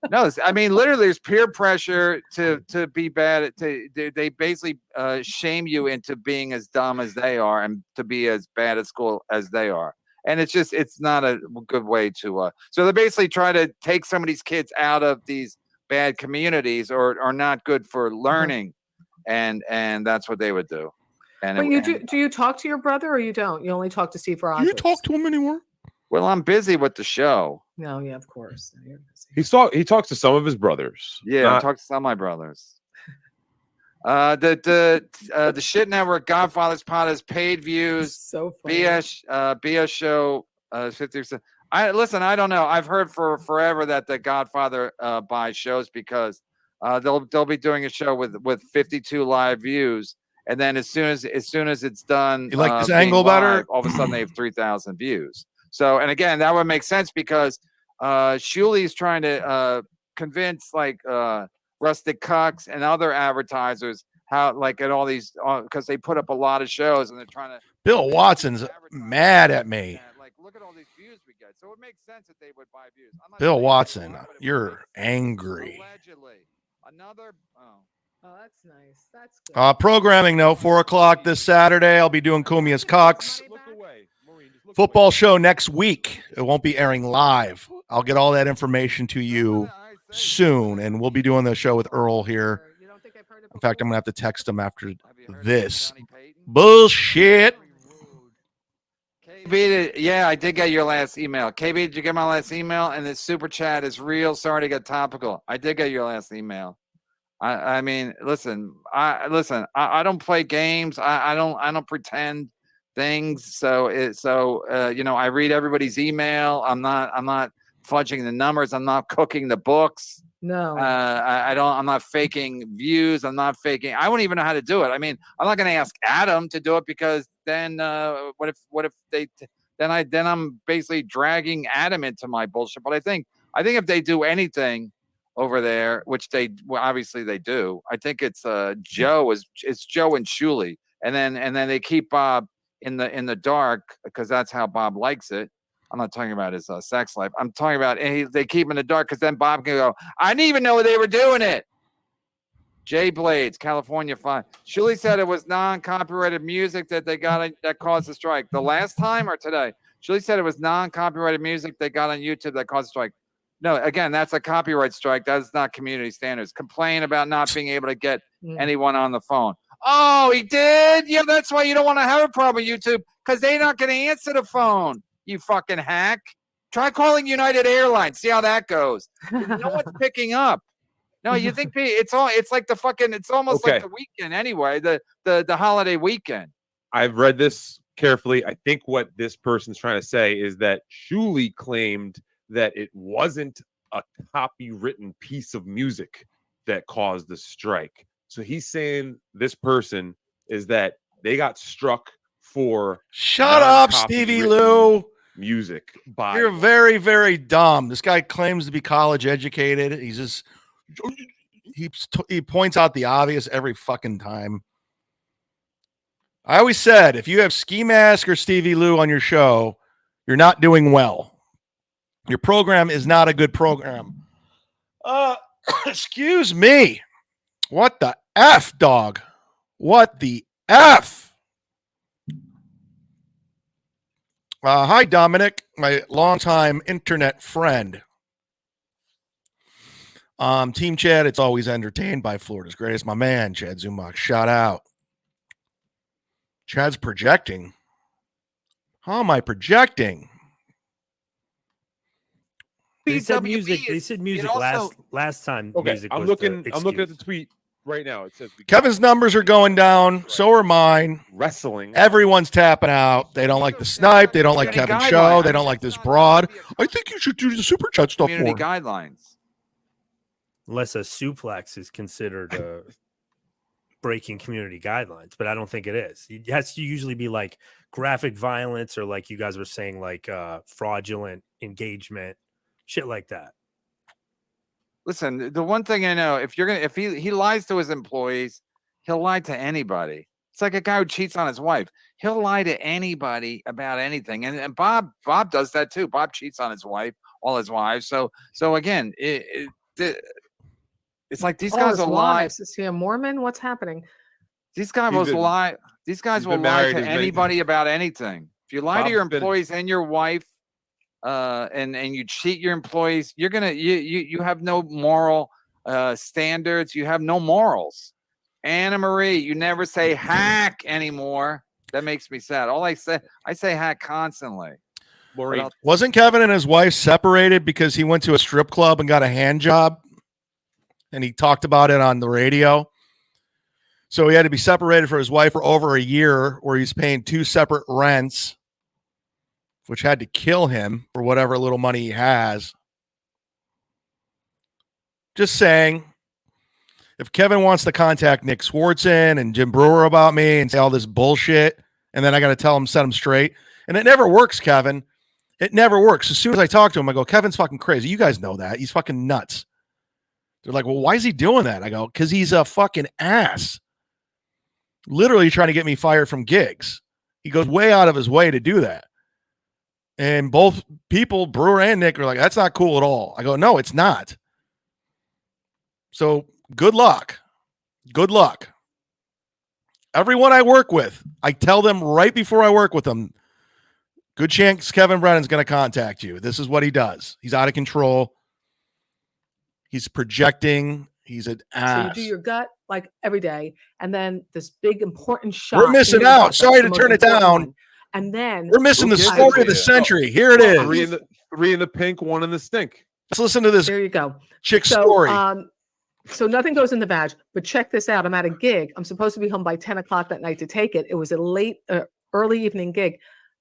No, I mean literally, there's peer pressure to be bad. They basically shame you into being as dumb as they are and to be as bad at school as they are. And it's not a good way to. So they basically try to take some of these kids out of these bad communities or are not good for learning, and that's what they would do. But do you talk to your brother or you don't? You only talk to Steve Rogers. Do you talk to him anymore? Well, I'm busy with the show. No, yeah, of course. He talks to some of his brothers. Yeah, I talk to some of my brothers. The Shit Network Godfather's Pod has paid views. So funny. BS show 50%. I don't know. I've heard for forever that the Godfather buys shows because they'll be doing a show with 52 live views, and then as soon as it's done, you like this angle better? All of a sudden they have 3,000 views. So, and again, that would make sense because Shuli's trying to convince like Rustic Cucks and other advertisers how like at all these because they put up a lot of shows and they're trying to. Bill Watson's mad at me. Like, look at all these views we get. So it makes sense that they would buy views. Bill Watson, you're angry. Allegedly, another. Oh, that's nice. That's good. Programming though, 4:00 this Saturday. I'll be doing Cumia's Cox. Football show next week. It won't be airing live. I'll get all that information to you soon, and we'll be doing the show with Earl here. In fact, I'm gonna have to text him after this. Bullshit. KB, yeah, I did get your last email. KB, did you get my last email? And the super chat is real. Sorry to get topical. I did get your last email. I mean, listen. I don't play games. I don't pretend things. So I read everybody's email. I'm not fudging the numbers. I'm not cooking the books. No. I'm not faking views. I'm not faking. I wouldn't even know how to do it. I mean, I'm not going to ask Adam to do it because then what if they then I'm basically dragging Adam into my bullshit. But I think if they do anything over there, which obviously they do, I think it's Joe and Shuli, and then they keep Bob in the dark because that's how Bob likes it. I'm not talking about his sex life. I'm talking about they keep him in the dark because then Bob can go, I didn't even know they were doing it. Jay Blades, California Fun. Shuli said it was non-copyrighted music that they got that caused the strike. The last time or today? Shuli said it was non-copyrighted music they got on YouTube that caused the strike. No, again, that's a copyright strike. That's not community standards. Complain about not being able to get anyone on the phone. Oh, he did? Yeah, that's why you don't want to have a problem with YouTube because they're not going to answer the phone. You fucking hack. Try calling United Airlines. See how that goes. No one's picking up. No, you think it's almost like the weekend anyway, the holiday weekend. I've read this carefully. I think what this person's trying to say is that Shuli claimed that it wasn't a copywritten piece of music that caused the strike. So he's saying this person is that they got struck for shut up, Stevie Lou. Music. You're very, very dumb. This guy claims to be college educated. he points out the obvious every fucking time. I always said, if you have Ski Mask or Stevie Lou on your show, you're not doing well. Your program is not a good program. Excuse me. What the F, dog? What the F? Hi, Dominic, my longtime internet friend. Team Chad, it's always entertained by Florida's greatest. My man, Chad Zumock. Shout out. Chad's projecting. How am I projecting? They said music. They said music last time. Okay, music I'm was looking. the I'm looking at excuse. the tweet right now. It says Kevin's numbers are going down. So are mine. Wrestling. Everyone's tapping out. They don't like the snipe. They don't like Kevin's show. They don't like this broad. I think you should do the super chat stuff Community more. guidelines. Unless a suplex is considered breaking community guidelines, but I don't think it is. It has to usually be like graphic violence or like you guys were saying, like fraudulent engagement, shit like that. Listen, the one thing I know, if he lies to his employees, he'll lie to anybody. It's like a guy who cheats on his wife. He'll lie to anybody about anything. And Bob does that too. Bob cheats on his wife, all his wives. So again, it's like these guys will lie. Is he a Mormon? What's happening? These guys will lie. These guys will lie to anybody about anything. If you lie to your employees and your wife, and you cheat your employees, you're gonna you have no moral standards. You have no morals. Anna Marie, you never say hack anymore. That makes me sad. I say hack constantly. Wasn't Kevin and his wife separated because he went to a strip club and got a hand job? And he talked about it on the radio. So he had to be separated from his wife for over a year, where he's paying 2 separate rents, which had to kill him for whatever little money he has. Just saying, if Kevin wants to contact Nick Swartzen and Jim Brewer about me and say all this bullshit, and then I got to tell him, set him straight. And it never works, Kevin. It never works. As soon as I talk to him, I go, Kevin's fucking crazy. You guys know that. He's fucking nuts. They're like, well, why is he doing that? I go, because he's a fucking ass. Literally trying to get me fired from gigs. He goes way out of his way to do that. And both people, Brewer and Nick, are like, that's not cool at all. I go, no, it's not. So good luck. Good luck. Everyone I work with, I tell them right before I work with them, good chance Kevin Brennan's going to contact you. This is what he does. He's out of control. He's projecting. He's an ass. So you do your gut like every day, and then this big important shot. We're missing out. Sorry to turn it down. And then we're missing the story of the century. Here it is. 3 in the pink, 1 in the stink. Let's listen to this. There you go. Chick story. So nothing goes in the badge, but check this out. I'm at a gig. I'm supposed to be home by 10 o'clock that night to take it. It was a early evening gig.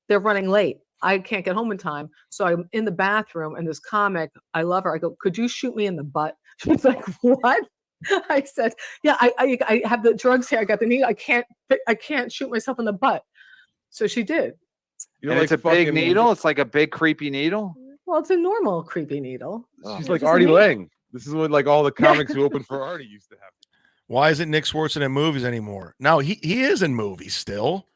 They're running late. I can't get home in time. So I'm in the bathroom, and this comic, I love her. I go, could you shoot me in the butt? She's like, what? I said, yeah, I have the drugs here. I got the needle. I can't shoot myself in the butt. So she did. And it's a big needle. It's like a big creepy needle. Well, it's a normal creepy needle. She's like Artie Lang. This is what like all the comics who opened for Artie used to have. Why isn't Nick Swartzen in movies anymore? No, he is in movies still.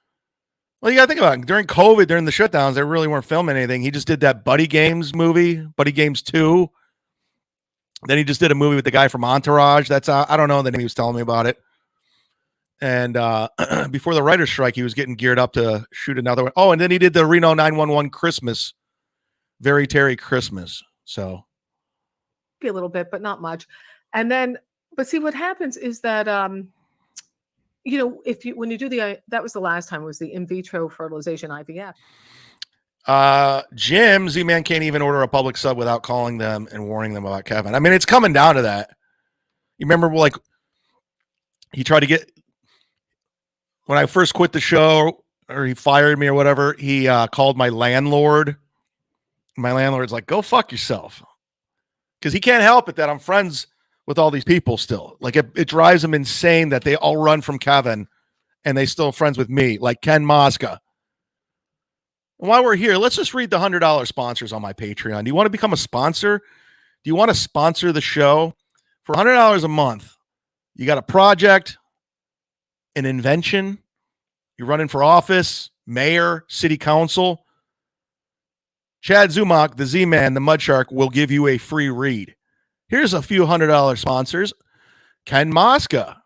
Well, you got to think about it. During COVID, during the shutdowns, they really weren't filming anything. He just did that Buddy Games movie, Buddy Games 2. Then he just did a movie with the guy from Entourage. That's I don't know the name. He was telling me about it. And before the writer's strike, he was getting geared up to shoot another one. Oh, and then he did the Reno 911 Christmas, Very Terry Christmas. So a little bit, but not much. And then, but see, what happens is that you know, when you do that was the last time, it was the in vitro fertilization IVF. Jim Z-Man can't even order a public sub without calling them and warning them about Kevin. I mean, it's coming down to that. You remember, like, he tried to get, when I first quit the show, or he fired me or whatever, he called my landlord. My landlord's like, go fuck yourself. Because he can't help it that I'm friends with all these people still. Like, it drives him insane that they all run from Kevin and they still friends with me, like Ken Mosca. And while we're here, let's just read the $100 sponsors on my Patreon. Do you want to become a sponsor? Do you want to sponsor the show? For $100 a month, you got a project, an invention, you're running for office, mayor, city council. Chad Zumock, the Z-Man, the Mud Shark, will give you a free read. Here's a few $100 sponsors. Ken Mosca,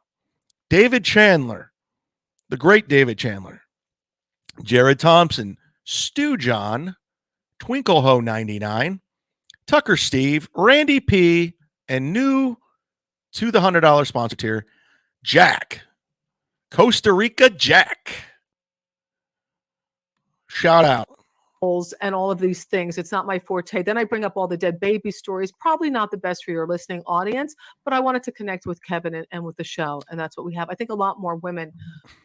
David Chandler, the great David Chandler, Jared Thompson, Stu John, Twinkleho 99, Tucker Steve, Randy P, and new to the $100 sponsor tier, Jack, Costa Rica Jack. Shout out. And all of these things. It's not my forte. Then I bring up all the dead baby stories. Probably not the best for your listening audience, but I wanted to connect with Kevin and with the show. And that's what we have. I think a lot more women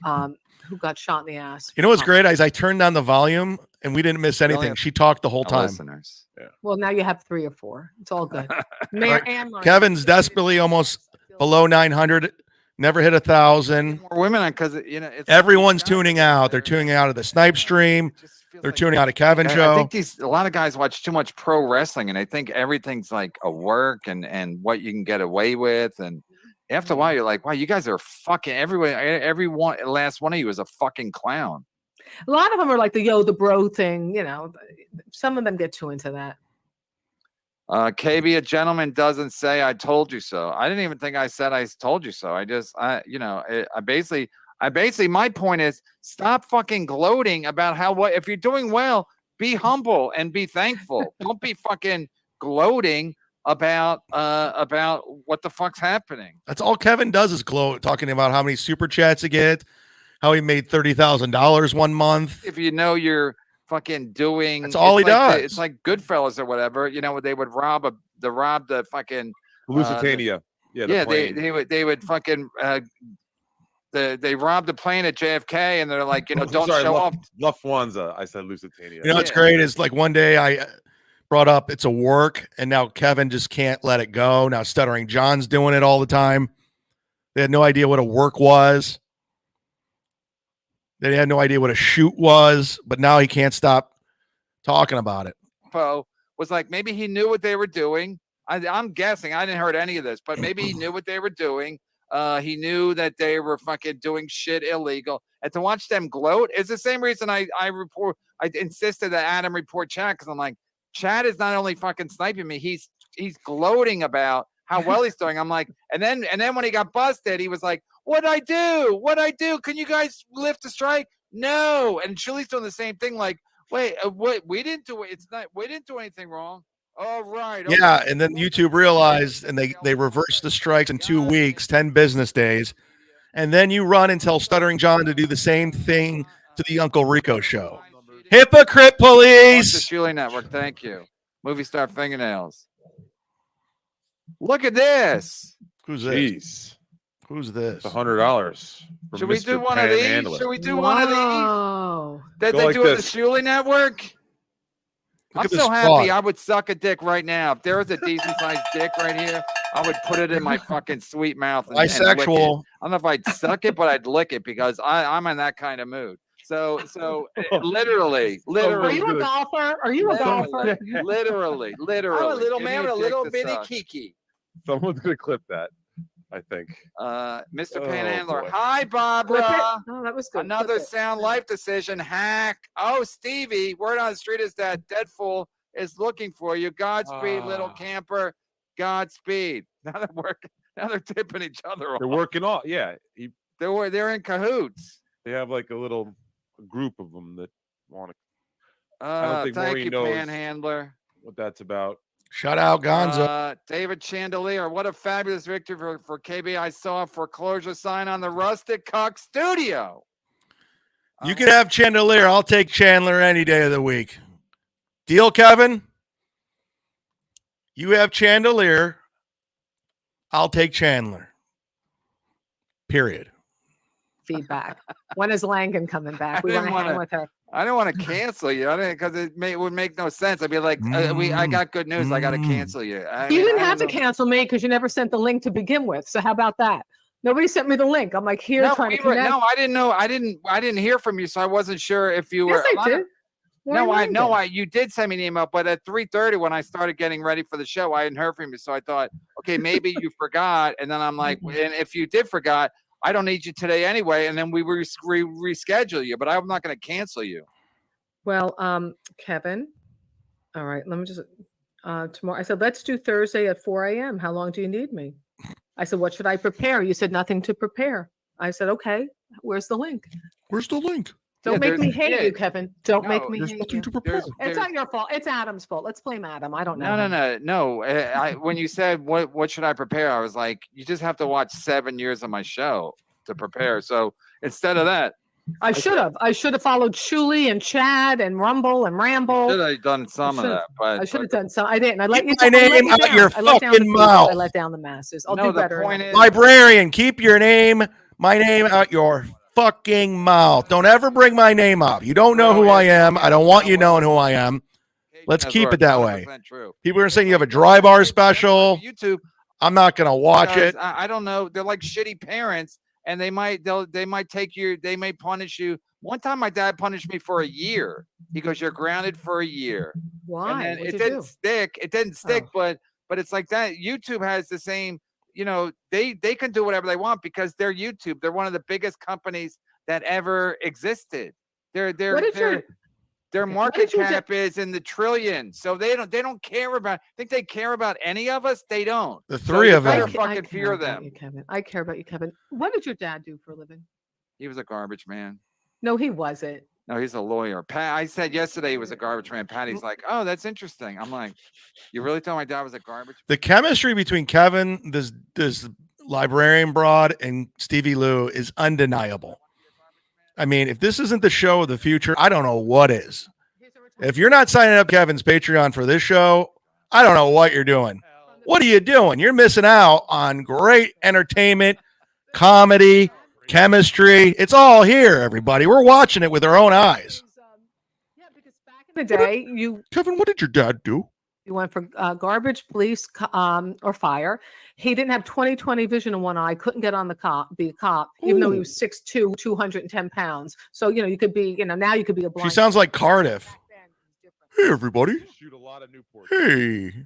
who got shot in the ass. You know what's great is I turned down the volume and we didn't miss anything. She talked the whole time. Listeners. Yeah. Well, now you have 3 or 4. It's all good. Mayor and Lauren. Kevin's desperately almost below 900. Never hit 1,000. More women because it's Everyone's tuning out. They're tuning out of the Snipe stream. They're tuning out of Kevin's show. I think a lot of guys watch too much pro wrestling, and I think everything's like a work and what you can get away with. And after a while, you're like, wow, you guys are fucking everyone. Last one of you is a fucking clown. A lot of them are like the bro thing. Some of them get too into that. KB, a gentleman doesn't say I told you so. I didn't even think I said I told you so. I basically, my point is stop fucking gloating about if you're doing well, be humble and be thankful. Don't be fucking gloating about what the fuck's happening. That's all Kevin does is gloat, talking about how many super chats he get, how he made $30,000 one month. If you know you're fucking doing, that's all he does. It's like Goodfellas or whatever. They would rob the fucking Lusitania. They would fucking. They robbed the plane at JFK and they're like, don't show up. Lufthansa. I said Lusitania. What's great is like one day I brought up it's a work and now Kevin just can't let it go. Now Stuttering John's doing it all the time. They had no idea what a work was. They had no idea what a shoot was, but now he can't stop talking about it. Poe was like, maybe he knew what they were doing. I'm guessing. I didn't heard any of this, but maybe he knew what they were doing. He knew that they were fucking doing shit illegal, and to watch them gloat is the same reason I insisted that Adam report Chad, because I'm like, Chad is not only fucking sniping me, he's gloating about how well he's doing. I'm like, and then when he got busted, he was like, what'd I do? Can you guys lift a strike? No. And Chili's doing the same thing. Like, wait, we didn't do it. We didn't do anything wrong. All right. Okay. Yeah, and then YouTube realized, and they reversed the strikes in 2 weeks, 10 business days, and then you run and tell Stuttering John to do the same thing to the Uncle Rico show. Hypocrite police. The Shuley Network. Thank you. Movie star fingernails. Look at this. Who's this? Jeez. Who's this? $100. Should we do one of these? Should we do one of these? That they do at the Shuley Network? I'm so happy I would suck a dick right now. If there was a decent sized dick right here, I would put it in my fucking sweet mouth. And lick it. I don't know if I'd suck it, but I'd lick it because I'm in that kind of mood. So literally. Are you a golfer? Literally. I'm a little man with a little bitty kiki. Someone's gonna clip that, I think. Mr. Panhandler. Hi, Barbara. Oh, that was good. Another sound life decision hack. Oh, Stevie, word on the street is that Deadpool is looking for you. Godspeed, little camper. Godspeed. Now they're tipping each other off. They're working off. Yeah. They're in cahoots. They have like a little group of them that want to. I don't think thank Maureen you, knows Panhandler. what that's about. Shout out Gonzo. David Chandelier. What a fabulous victory for KB. I saw a foreclosure sign on the Rustic Cock Studio. You can have Chandelier. I'll take Chandler any day of the week. Deal, Kevin? You have Chandelier. I'll take Chandler. Period. Feedback. When is Langan coming back? We want to hang with her. I don't want to cancel you. Because it would make no sense. I'd be like, I got good news. I got to cancel you. You didn't have to cancel me because you never sent the link to begin with. So how about that? Nobody sent me the link. I'm like, trying to connect. No, I didn't know. I didn't hear from you, so I wasn't sure if you were. Yes, I did. You did send me an email, but at 3:30 when I started getting ready for the show, I hadn't heard from you. So I thought, okay, maybe you forgot. And then I'm like, and if you did forgot, I don't need you today anyway. And then we reschedule you, but I'm not going to cancel you. Well, Kevin, all right, let me just, tomorrow, I said, let's do Thursday at 4 a.m. How long do you need me? I said, what should I prepare? You said nothing to prepare. I said, okay, where's the link? Where's the link? Don't make me hate you, Kevin. Don't make me there's hate nothing you. to prepare. It's not your fault. It's Adam's fault. Let's blame Adam. I don't know. No. When you said what should I prepare, I was like, you just have to watch 7 years of my show to prepare. So instead of that, I should have followed Shuli and Chad and Rumble and Ramble. Should have done some of that, but I should have done some. I didn't. I let you. my name out your fucking mouth. I let down the masses. I'll No, do the better. point is- Librarian, keep my name out your fucking mouth. Don't ever bring my name up. You don't know who I am. I don't want you knowing who I am. Let's keep it that way. People are saying you have a dry bar special. YouTube. I'm not gonna watch it. I don't know. They're like shitty parents, and they might take you. They may punish you. One time, my dad punished me for a year. He goes, "You're grounded for a year." Why? And then What'd it you didn't do? stick. It didn't stick, but it's like that. YouTube has the same. You know, they can do whatever they want because they're YouTube. They're one of the biggest companies that ever existed. Their market cap is in the trillions. So they don't care about. Think they care about any of us? They don't. The three of them. Fucking fear them. You, Kevin. I care about you, Kevin. What did your dad do for a living? He was a garbage man. No, he wasn't. No, he's a lawyer. Pat, I said yesterday he was a garbage man. Patty's like, oh, that's interesting. I'm like, you really thought my dad was a garbage? The chemistry between Kevin, this librarian broad, and Stevie Lou is undeniable. I mean, if this isn't the show of the future, I don't know what is. If you're not signing up Kevin's Patreon for this show, I don't know what you're doing. What are you doing? You're missing out on great entertainment, comedy, chemistry. It's all here, everybody. We're watching it with our own eyes. In the day, Kevin, what did your dad do? You went for garbage, police, or fire. He didn't have 20/20 vision in one eye. Couldn't get on be a cop, even though he was 6'2", 210 pounds. So you could be, now you could be a blind. She sounds like Cardiff. Hey, everybody. Shoot a lot of Newports.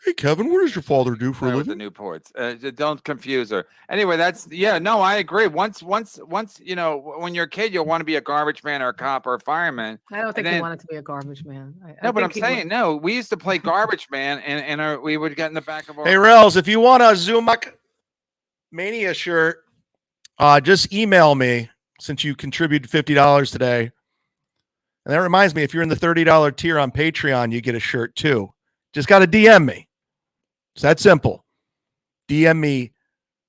Hey, Kevin, what does your father do for a With the living? Newports. Don't confuse her. Anyway, I agree. Once, when you're a kid, you'll want to be a garbage man or a cop or a fireman. I don't think he wanted to be a garbage man. No, but I'm saying, no, we used to play garbage man and we would get in the back of our. Hey, Rels, if you want a Zumock Mania shirt, just email me since you contributed $50 today. And that reminds me, if you're in the $30 tier on Patreon, you get a shirt too. Just got to DM me. It's that simple. DM me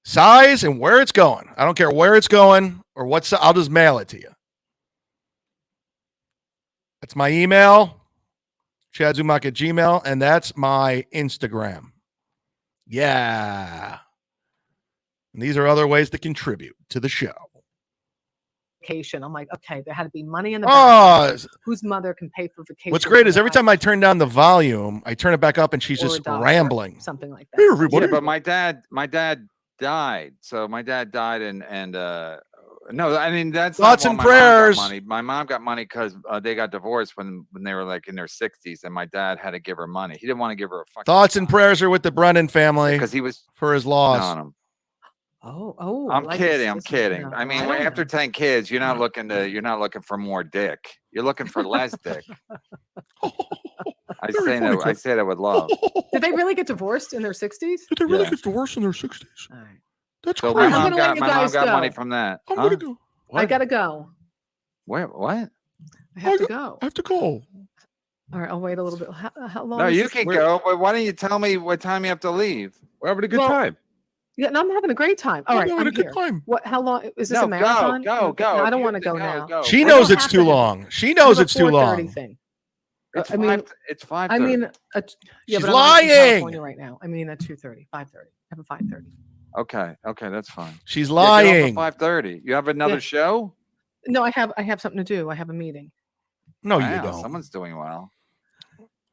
size and where it's going. I don't care where it's going or what's. I'll just mail it to you. That's my email, ChadZumock@gmail, and that's my Instagram. Yeah. And these are other ways to contribute to the show. Vacation. I'm like, okay, there had to be money in the bank. Whose mother can pay for vacation? What's great is every time I turn down the volume, I turn it back up and she's just rambling. Something like that. Hey, everybody. Yeah, but my dad died. So my dad died and no, I mean that's Thoughts not and why my mom got prayers. money. My mom got money because they got divorced when they were like in their 60s, and my dad had to give her money. He didn't want to give her a fucking Thoughts and prayers are with the Brennan family because he was for his loss. on him. Oh, I'm kidding. I mean, after 10 kids, you're not looking for more dick. You're looking for less dick. I say that with love. Did they really get divorced in their 60s? Did they really get divorced in their 60s? That's so crazy. my mom got money from that. I'm gonna go. I gotta go. Where? What? I have to go. I have to go. All right, I'll wait a little bit. How long? No, is you this? can go, but why don't you tell me what time you have to leave? We're having a good time. Yeah, no, I'm having a great time. All right, I'm here. What? How long is this? No, a marathon? go. No, I don't If you want to have go to now. go. She knows it's too long. She knows it's too 4:30 long. Thing. It's I mean, it's 5:30. I mean, She's but I'm lying. in California right now. I mean, at 2:30, 5:30. I have a 5:30. Okay, that's fine. She's lying. 5:30. You have another show? No, I have something to do. I have a meeting. No, you Wow, don't. Someone's doing well.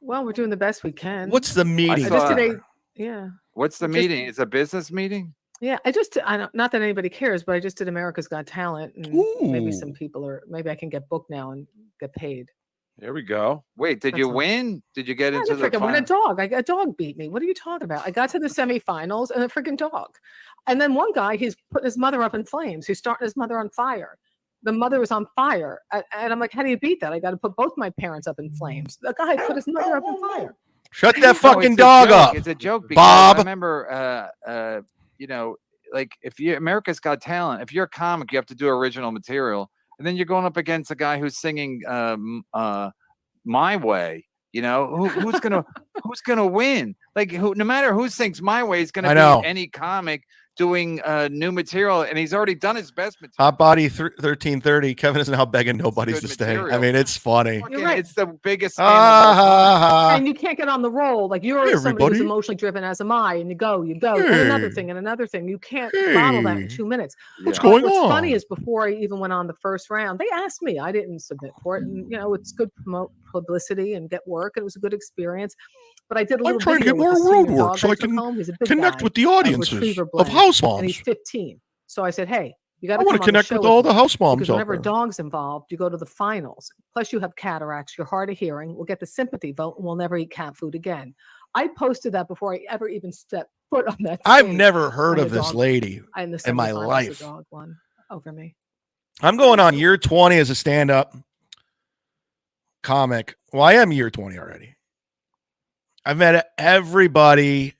Well, we're doing the best we can. What's the meeting? Just today, yeah. What's the meeting? It's a business meeting? Yeah, I don't, not that anybody cares, but I just did America's Got Talent, and maybe some people maybe I can get booked now and get paid. Here we go. Wait, did you win? Did you get I into the freaking win a final? dog. A dog beat me. What are you talking about? I got to the semifinals and a freaking dog. And then one guy, he's putting his mother up in flames. He's starting his mother on fire. The mother was on fire. And I'm like, how do you beat that? I got to put both my parents up in flames. The guy put his mother up in fire. Shut that No, fucking it's a dog joke. up. It's a joke because Bob. I remember, you know, like if you America's Got Talent, if you're a comic, you have to do original material, and then you're going up against a guy who's singing My Way. You know, who's gonna win? Like, no matter who sings My Way is gonna know. beat any comic doing new material, and he's already done his best material. Hot Body 1330. Kevin is now begging nobody's to stay. I mean, it's funny. You're right. It's the biggest scandal of all time. And you can't get on the roll. Like you're Hey, somebody who's everybody. emotionally driven, as am I, and you go, and another thing, and another thing. You can't bottle that in 2 minutes. What's going What's on? funny is before I even went on the first round, they asked me. I didn't submit for it, and it's good publicity and get work. And it was a good experience. But I did a little. I'm trying to video get more with the road senior work dog so I I took can home. He's a big connect guy, with the a audiences retriever of blend, house and he's moms. 15. So I said, hey, you got I to wanna connect with all the house moms because out whenever a there. dog's involved, you go to the finals. Plus, you have cataracts, you're hard of hearing. We'll get the sympathy vote, and we'll never eat cat food again. I posted that before I ever even stepped foot on that. I've stage, never heard and of the this dog- lady in the in my semifinals, life. The dog won over me. I'm going on year 20 as a stand-up comic. Well, I am year 20 already. I've met everybody.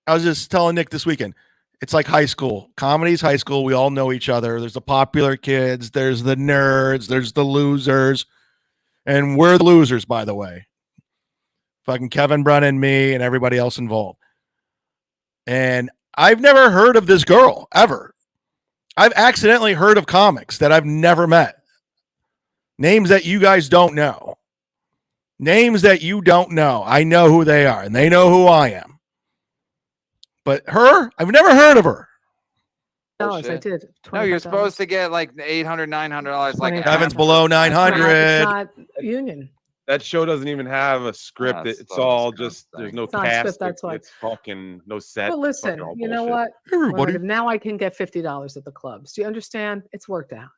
I was just telling Nick this weekend. It's like high school. Comedy's high school. We all know each other. There's the popular kids. There's the nerds. There's the losers. And we're the losers, by the way. Fucking Kevin Brennan, me, and everybody else involved. And I've never heard of this girl, ever. I've accidentally heard of comics that I've never met. Names that you guys don't know. Names that you don't know. I know who they are, and they know who I am. But her, I've never heard of her. Dollars, I Bullshit. did. No, you're $25. supposed to get like $800, $900. Like Kevin's below 900. It's not union. That show doesn't even have a script. That's It's all just disgusting. there's no It's not script, cast. that's why. It's fucking no set. But listen, fucking all you know bullshit. what? Everybody. Now I can get $50 at the clubs. Do you understand? It's worked out.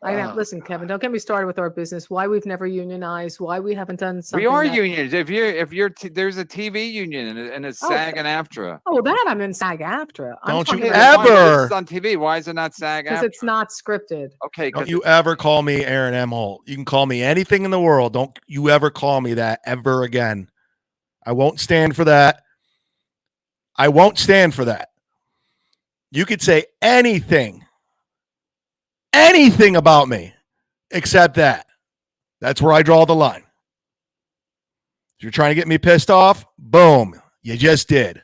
I know. Listen, Kevin, don't get me started with our business. Why we've never unionized? Why we haven't done something? We are that- unions. If you're there's a TV union and it's SAG and AFTRA. Oh, that I'm in SAG-AFTRA. Don't you Okay, ever- then why is this on TV? Why is it not SAG Because AFTRA? it's not scripted. Okay, Don't because you ever call me Aaron M. Holt. You can call me anything in the world. Don't you ever call me that ever again. I won't stand for that. I won't stand for that. You could say anything about me except that. That's where I draw the line. If you're trying to get me pissed off, boom, you just did.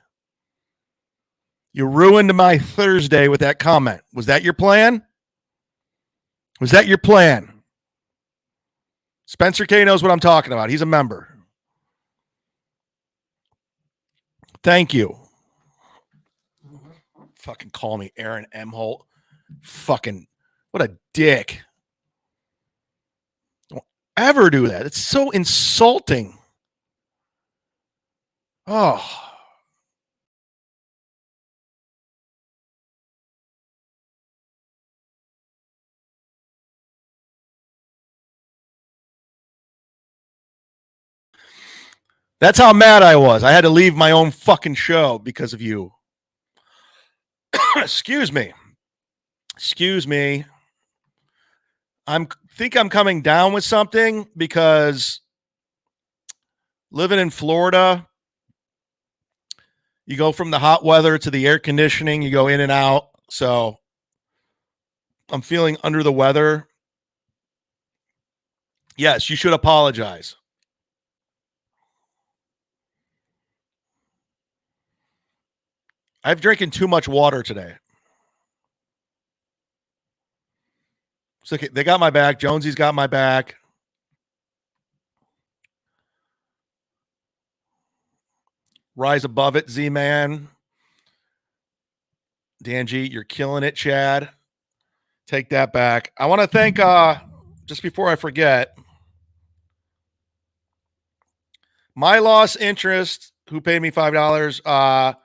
You ruined my Thursday with that comment. Was that your plan? Was that your plan? Spencer K knows what I'm talking about. He's a member. Thank you. Fucking call me Aaron M. Holt. Fucking, what a dick. Don't ever do that. It's so insulting. Oh. That's how mad I was. I had to leave my own fucking show because of you. Excuse me. Excuse me. Think I'm coming down with something because living in Florida, you go from the hot weather to the air conditioning, you go in and out. So I'm feeling under the weather. Yes, you should apologize. I've drinking too much water today. So they got my back. Jonesy's got my back. Rise above it, Z-Man. Dan G, you're killing it, Chad. Take that back. I want to thank, just before I forget, My Lost Interest, who paid me $5. I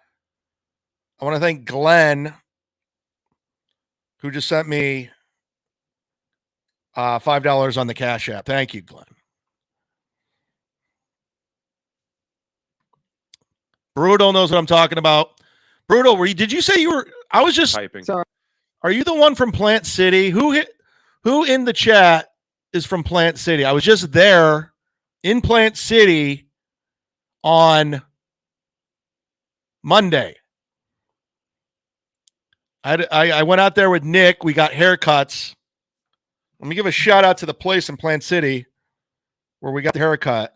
want to thank Glenn, who just sent me $5 on the Cash App. Thank you, Glenn. Brutal knows what I'm talking about. Brutal, did you say you were? I was just typing. Sorry. Are you the one from Plant City? Who in the chat is from Plant City? I was just there in Plant City on Monday. I went out there with Nick. We got haircuts. Let me give a shout out to the place in Plant City where we got the haircut.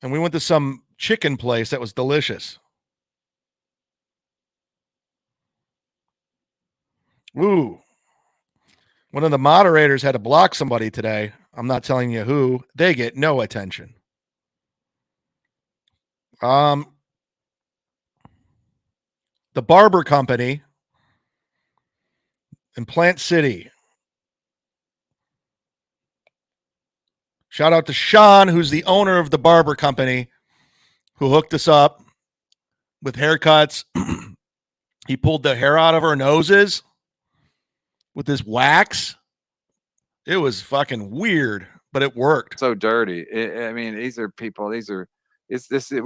And we went to some chicken place that was delicious. Ooh. One of the moderators had to block somebody today. I'm not telling you who. They get no attention. The barber company in Plant City. Shout out to Sean, who's the owner of the barber company, who hooked us up with haircuts. He pulled the hair out of our noses with this wax. It was fucking weird, but it worked. So dirty. I mean, these are people. We're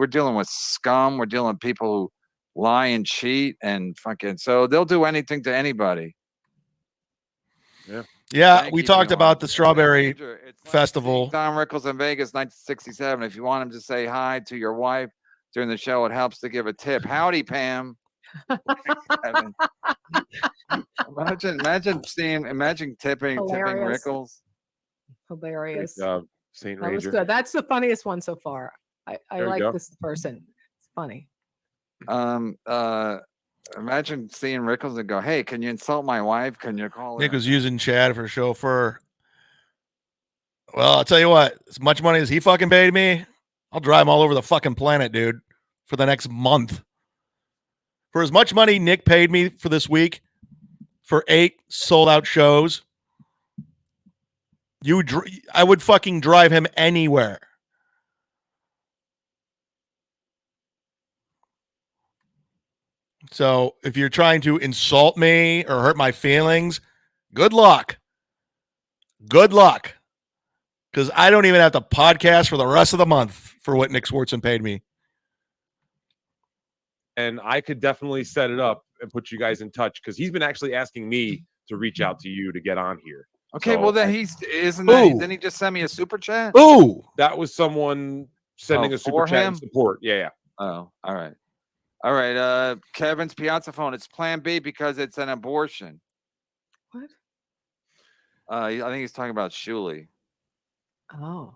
dealing with scum. We're dealing with people who lie and cheat and fucking. So they'll do anything to anybody. Yeah, we talked about the Strawberry Festival. Don Rickles in Vegas, 1967. If you want him to say hi to your wife during the show, it helps to give a tip. Howdy, Pam. Imagine tipping Hilarious. Rickles. Hilarious. Saint That was Ranger. good. That's the funniest one so far. I There you like go. this person. It's funny. Imagine seeing Rickles and go, "Hey, can you insult my wife? Can you call her?" Nick was using Chad for chauffeur. Well, I'll tell you what, as much money as he fucking paid me, I'll drive him all over the fucking planet, dude, for the next month. For as much money Nick paid me for this week, for 8 sold-out shows, I would fucking drive him anywhere. So if you're trying to insult me or hurt my feelings, good luck. Good luck. Because I don't even have to podcast for the rest of the month for what Nick Swartzen paid me. And I could definitely set it up and put you guys in touch because he's been actually asking me to reach out to you to get on here. Okay, So well then didn't he just send me a super chat? Ooh, that was someone sending a super for chat him? and support. Yeah. Oh, all right. All right. Kevin's Piazza phone. It's Plan B because it's an abortion. What? I think he's talking about Shuli. Oh.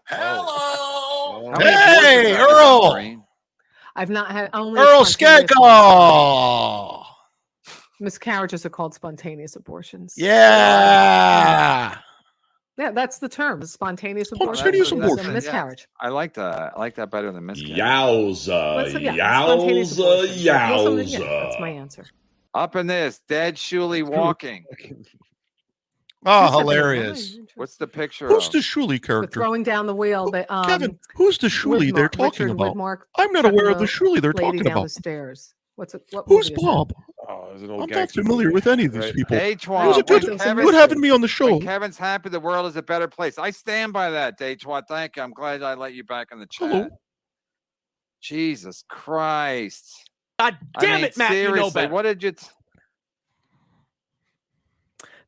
Hello. How many Hey, abortions have you had, Earl. Maureen? I've not had only Earl spontaneous Skeko. miscarriages are called spontaneous abortions. Yeah. Yeah, that's the term. Spontaneous abortion. Spontaneous is a abortion. miscarriage. I like that. I like that better than miscarriage. What's the- yeah, spontaneous abortion. So will somebody- yeah, that's my answer. Up in this, dead Shuli walking. Oh, hilarious. What's the picture Who's of? the Shuli They're character? throwing down the wheel. They, Kevin, who's the Shuli they're talking Richard about? Widmark I'm not chucking aware of the Shuli they're lady talking down about. the stairs. What Who's movie is that? Bob? Oh, there's an old I'm not gangster familiar movie. with any of these Right. people. Day It was a good having me on the show. When Kevin's happy, the world is a better place. I stand by that, Daytwa. Thank you. I'm glad I let you back in the chat. Hello. Jesus Christ. God damn it, Matt. You know Seriously, better. what did you...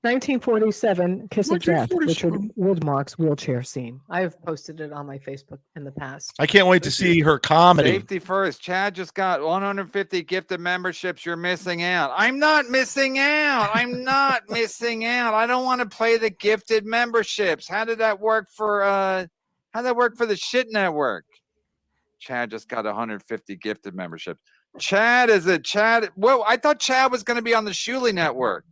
1947, Kiss of Death, Richard 1947. Widmark's wheelchair scene. I have posted it on my Facebook in the past. I can't wait to see her comedy. Safety first. Chad just got 150 gifted memberships. You're missing out. I'm not missing out. I'm not missing out. I don't want to play the gifted memberships. How did that work for the shit network? Chad just got 150 gifted memberships. Chad. Well, I thought Chad was going to be on the Shuli network.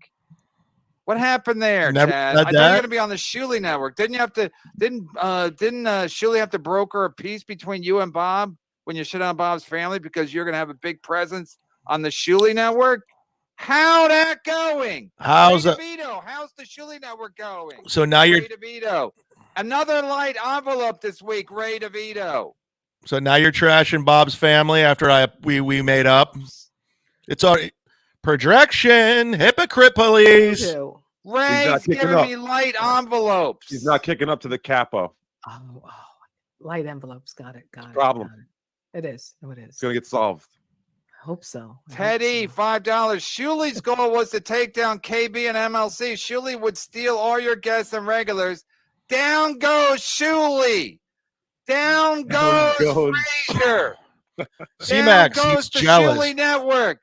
What happened there, Never Chad? said I thought you were that. going to be on the Shuli network. Didn't Shuli have to broker a peace between you and Bob when you shit on Bob's family because you're going to have a big presence on the Shuli network? How that going? How's Ray that? DeVito, how's the Shuli network going? So now you're Ray DeVito. Another light envelope this week, Ray DeVito. trashing Bob's family after we made up. It's already projection, hypocrite police. not Ray's kicking giving up. me light envelopes. He's not kicking up to the capo. Oh, light envelopes. Got it. Problem. It is. Oh, it is. It's gonna get solved. I hope so. Teddy, $5. Shuley's goal was to take down KB and MLC. Shuley would steal all your guests and regulars. Down goes Shuley. Down goes Frazier. C-Max, Down goes he's the jealous. Shuley Network.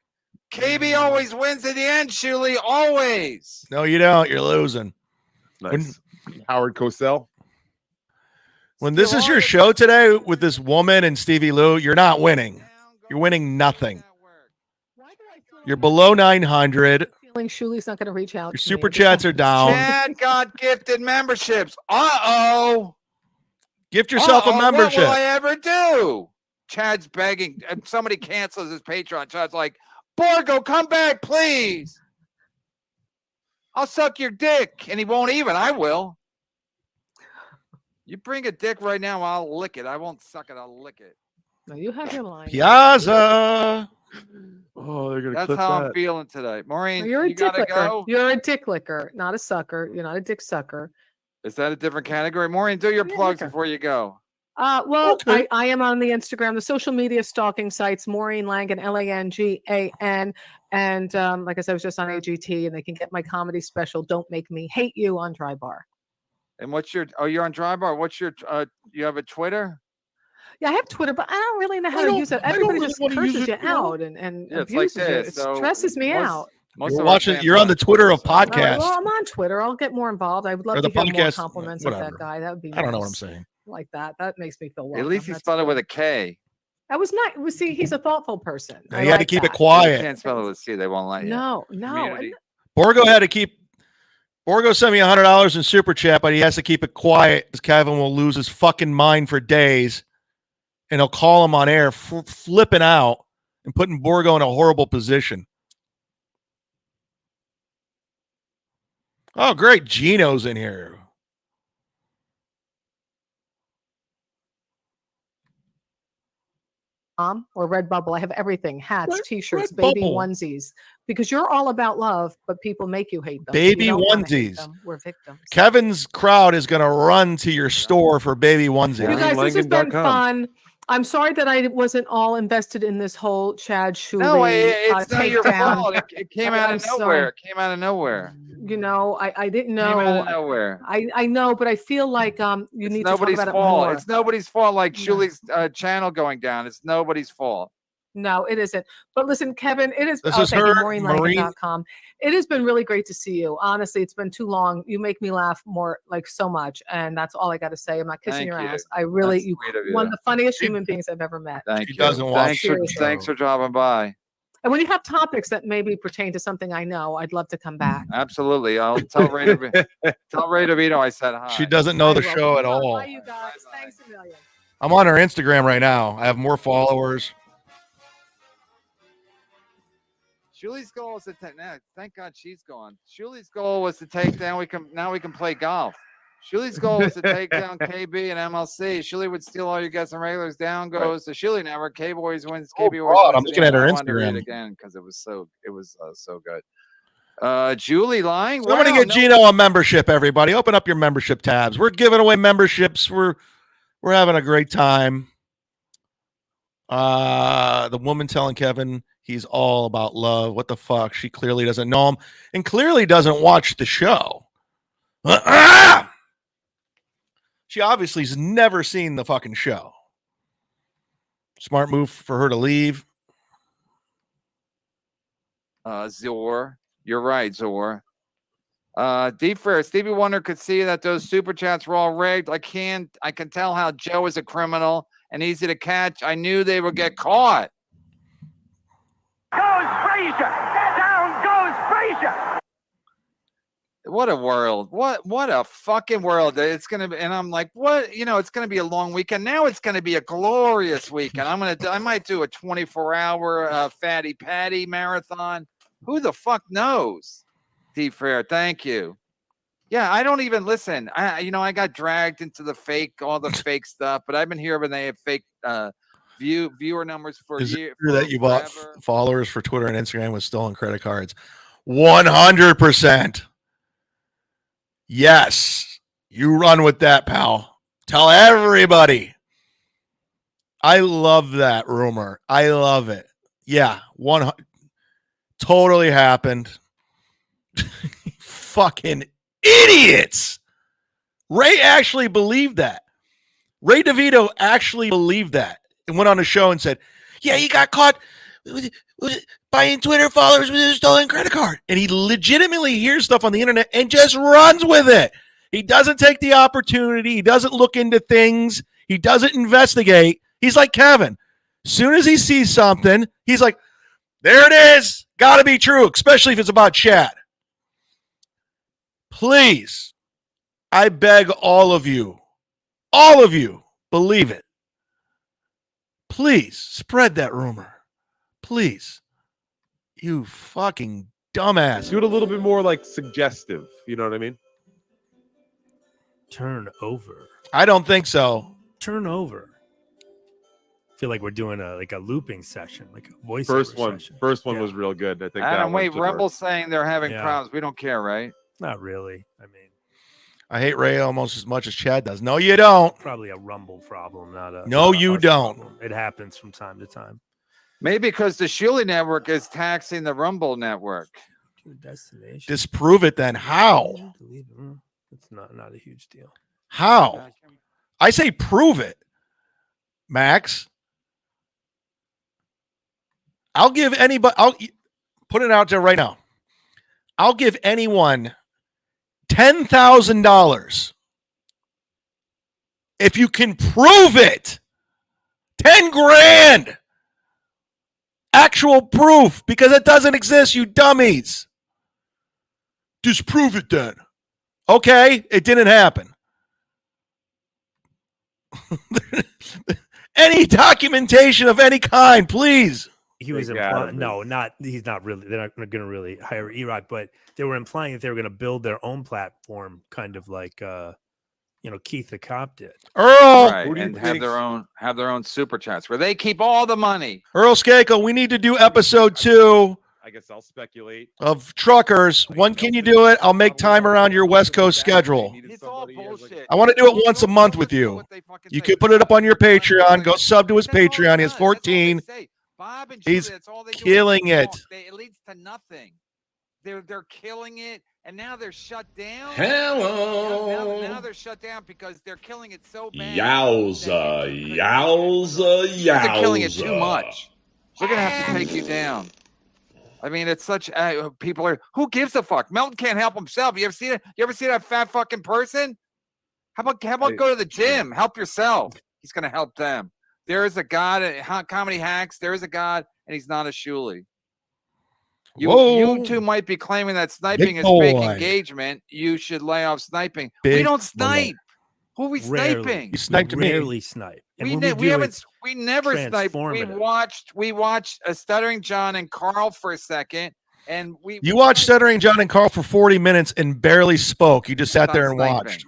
KB always wins in the end, Shuley. Always. No, you don't. You're losing. Nice. Howard Cosell. When this is your show today with this woman and Stevie Lou, you're not winning. You're winning nothing. You're below 900. Feeling Shuley's not going to reach out. Your super chats are down. Chad got gifted memberships. Uh-oh. Gift yourself a membership. What will I ever do? Chad's begging. If somebody cancels his Patreon. Chad's like, Borgo, come back, please. I'll suck your dick. And he won't even. I will. You bring a dick right now, I'll lick it. I won't suck it. I'll lick it. No, you have your line. Piazza. Oh, they're gonna That's clip how that. I'm feeling today. Maureen, You're a you dick gotta licker. go. You're a dick licker, not a sucker. You're not a dick sucker. Is that a different category? Maureen, do your plugs before you go. Well, I am on the Instagram, the social media stalking sites, Maureen Langan, Langan. And like I said, I was just on AGT, and they can get my comedy special, Don't Make Me Hate You, on Dry Bar. And what's your, you're on Dry Bar. What's your, you have a Twitter? Yeah, I have Twitter, but I don't really know how to use it. Everybody just curses you out and Yeah, it's like abuses you. this. It So stresses me out. You're watching. You're on the Twitter of All right, podcasts. well, I'm on Twitter. I'll get more involved. I would love Or to the hear more podcast, compliments of whatever. that guy. That would be I don't know what I'm nice. saying. Like that. That makes me feel At welcome. least he That's spelled it good. with a K. That was not. Well, see, he's a thoughtful person. Now I you had to like keep it that. You quiet. can't spell it with a C. They won't let you. No. Community. Borgo had to keep. Borgo sent me $100 in super chat, but he has to keep it quiet because Kevin will lose his fucking mind for days, and he'll call him on air, flipping out and putting Borgo in a horrible position. Oh, great! Gino's in here. Or Redbubble. I have everything: hats, T-shirts, baby Redbubble. onesies. Because you're all about love, but people make you hate them. Baby You don't wanna hate onesies. them. We're victims. Kevin's crowd is going to run to your store for baby onesies. You guys, this has been fun. I'm sorry that I wasn't all invested in this whole Chad Shuley No, it's not your takedown. fault. It came I- out I'm of sorry. nowhere. It came out of nowhere. You know, I didn't Came out know. of nowhere. I know, but I feel like you It's need to talk nobody's about it fault. more. It's nobody's fault. Like Shuley's channel going down. It's nobody's fault. No, it isn't. But listen, Kevin, it is. This oh, is thank you, her, MaureenLangan.com. It has been really great to see you. Honestly, it's been too long. You make me laugh more, like so much, and that's all I got to say. I'm not kissing Thank your you. ass. I really, That's you sweet of you. one of the funniest human beings I've ever met. Thank She you. doesn't watch the Thanks for dropping by. And when you have topics that maybe pertain to something I know, I'd love to come back. Absolutely. I'll tell Ray DeVito I said hi. She doesn't know the I will. show at Bye, all. Bye, you guys. Thanks a million. I'm on her Instagram right now. I have more followers. Shuley's goal was to thank God she's gone. Shuley's goal was to take down. Now we can play golf. Shuley's goal was to take down KB and MLC. Shuley would steal all your guests and regulars. Down goes the Shuley Network. KB always wins. KB always God, wins. I'm looking at her I wanted to read Instagram. it again because it was so good. Julie lying. Somebody get Gino a membership, everybody. Open up your membership tabs. We're giving away memberships. We're having a great time. The woman telling Kevin he's all about love. What the fuck? She clearly doesn't know him and clearly doesn't watch the show. She obviously has never seen the fucking show. Smart move for her to leave. Zor. You're right, Zor. Deep Fair, Stevie Wonder could see that those super chats were all rigged. I can tell how Joe is a criminal and easy to catch. I knew they would get caught. Goes Frazier! Down goes Frazier! What a world. What a fucking world. It's gonna be, and I'm like, what? You know, it's gonna be a long weekend. Now it's gonna be a glorious weekend. I might do a 24-hour Fatty Patty marathon. Who the fuck knows? Deep Fair, thank you. Yeah, I don't even listen. I got dragged into all the fake stuff, but I've been here when they have fake viewer numbers for Is years. it true that you bought followers for Twitter and Instagram with stolen credit cards? 100%. Yes. You run with that, pal. Tell everybody. I love that rumor. I love it. Yeah, totally happened. Fucking idiots. Ray actually believed that. Ray DeVito actually believed that and went on a show and said, yeah, he got caught buying Twitter followers with his stolen credit card. And he legitimately hears stuff on the internet and just runs with it. He doesn't take the opportunity. He doesn't look into things. He doesn't investigate. He's like Kevin. As soon as he sees something, he's like, there it is. Got to be true, especially if it's about Chad. Please, I beg all of you, believe it. Please spread that rumor. Please. You fucking dumbass. Do it a little bit more like suggestive. You know what I mean? Turn over. I don't think so. Turn over. I feel like we're doing a looping session, like a voice. First one was real good. I think. Adam, wait, should Rebel's work. saying they're having Yeah. problems. We don't care, right? Not really. I mean, I hate Ray almost as much as Chad does. No, you don't. probably a Rumble problem, not a. No, not a you us don't. problem. It happens from time to time. Maybe because the Shuli network is taxing the Rumble network. Destination. Disprove it then. How? It's not a huge deal. How? I say prove it, Max. I'll give anybody, I'll put it out there right now. I'll give anyone $10,000 if you can prove it. 10 grand. Actual proof, because it doesn't exist, you dummies. Just prove it then. Okay, it didn't happen. Any documentation of any kind, please. He was implying, he's not really, they're not going to really hire E-Rock, but they were implying that they were going to build their own platform, kind of like, Keith the Cop did. Earl, Right, and have their own super chats where they keep all the money. Earl Skakel, we need to do episode 2 I guess I'll speculate. of Truckers. When can you do it? I'll make time around your West Coast schedule. It's all bullshit. I want to do it once a month with you. You can put it up on your Patreon. Go sub to his Patreon. He has 14. Bob and He's Julie, that's all they do is killing it. talk. It leads to nothing. They're killing it, and now they're shut down. Hello. Now they're shut down because they're killing it so bad. Yowza, yowza, yowza. They're killing it too much. We're gonna have to take you down. I mean, it's such people are. Who gives a fuck? Melton can't help himself. You ever see it? You ever see that fat fucking person? How about go to the gym? Help yourself. He's gonna help them. There is a God at Comedy Hacks. There is a God, and he's not a Shuli. You two might be claiming that sniping is fake engagement. You should lay off sniping. We don't snipe. Who are we sniping? You sniped me. Rarely snipe. And We never sniped. We watched a Stuttering John and Carl for a second, and You watched Stuttering John and Carl for 40 minutes and barely spoke. You just sat there and watched.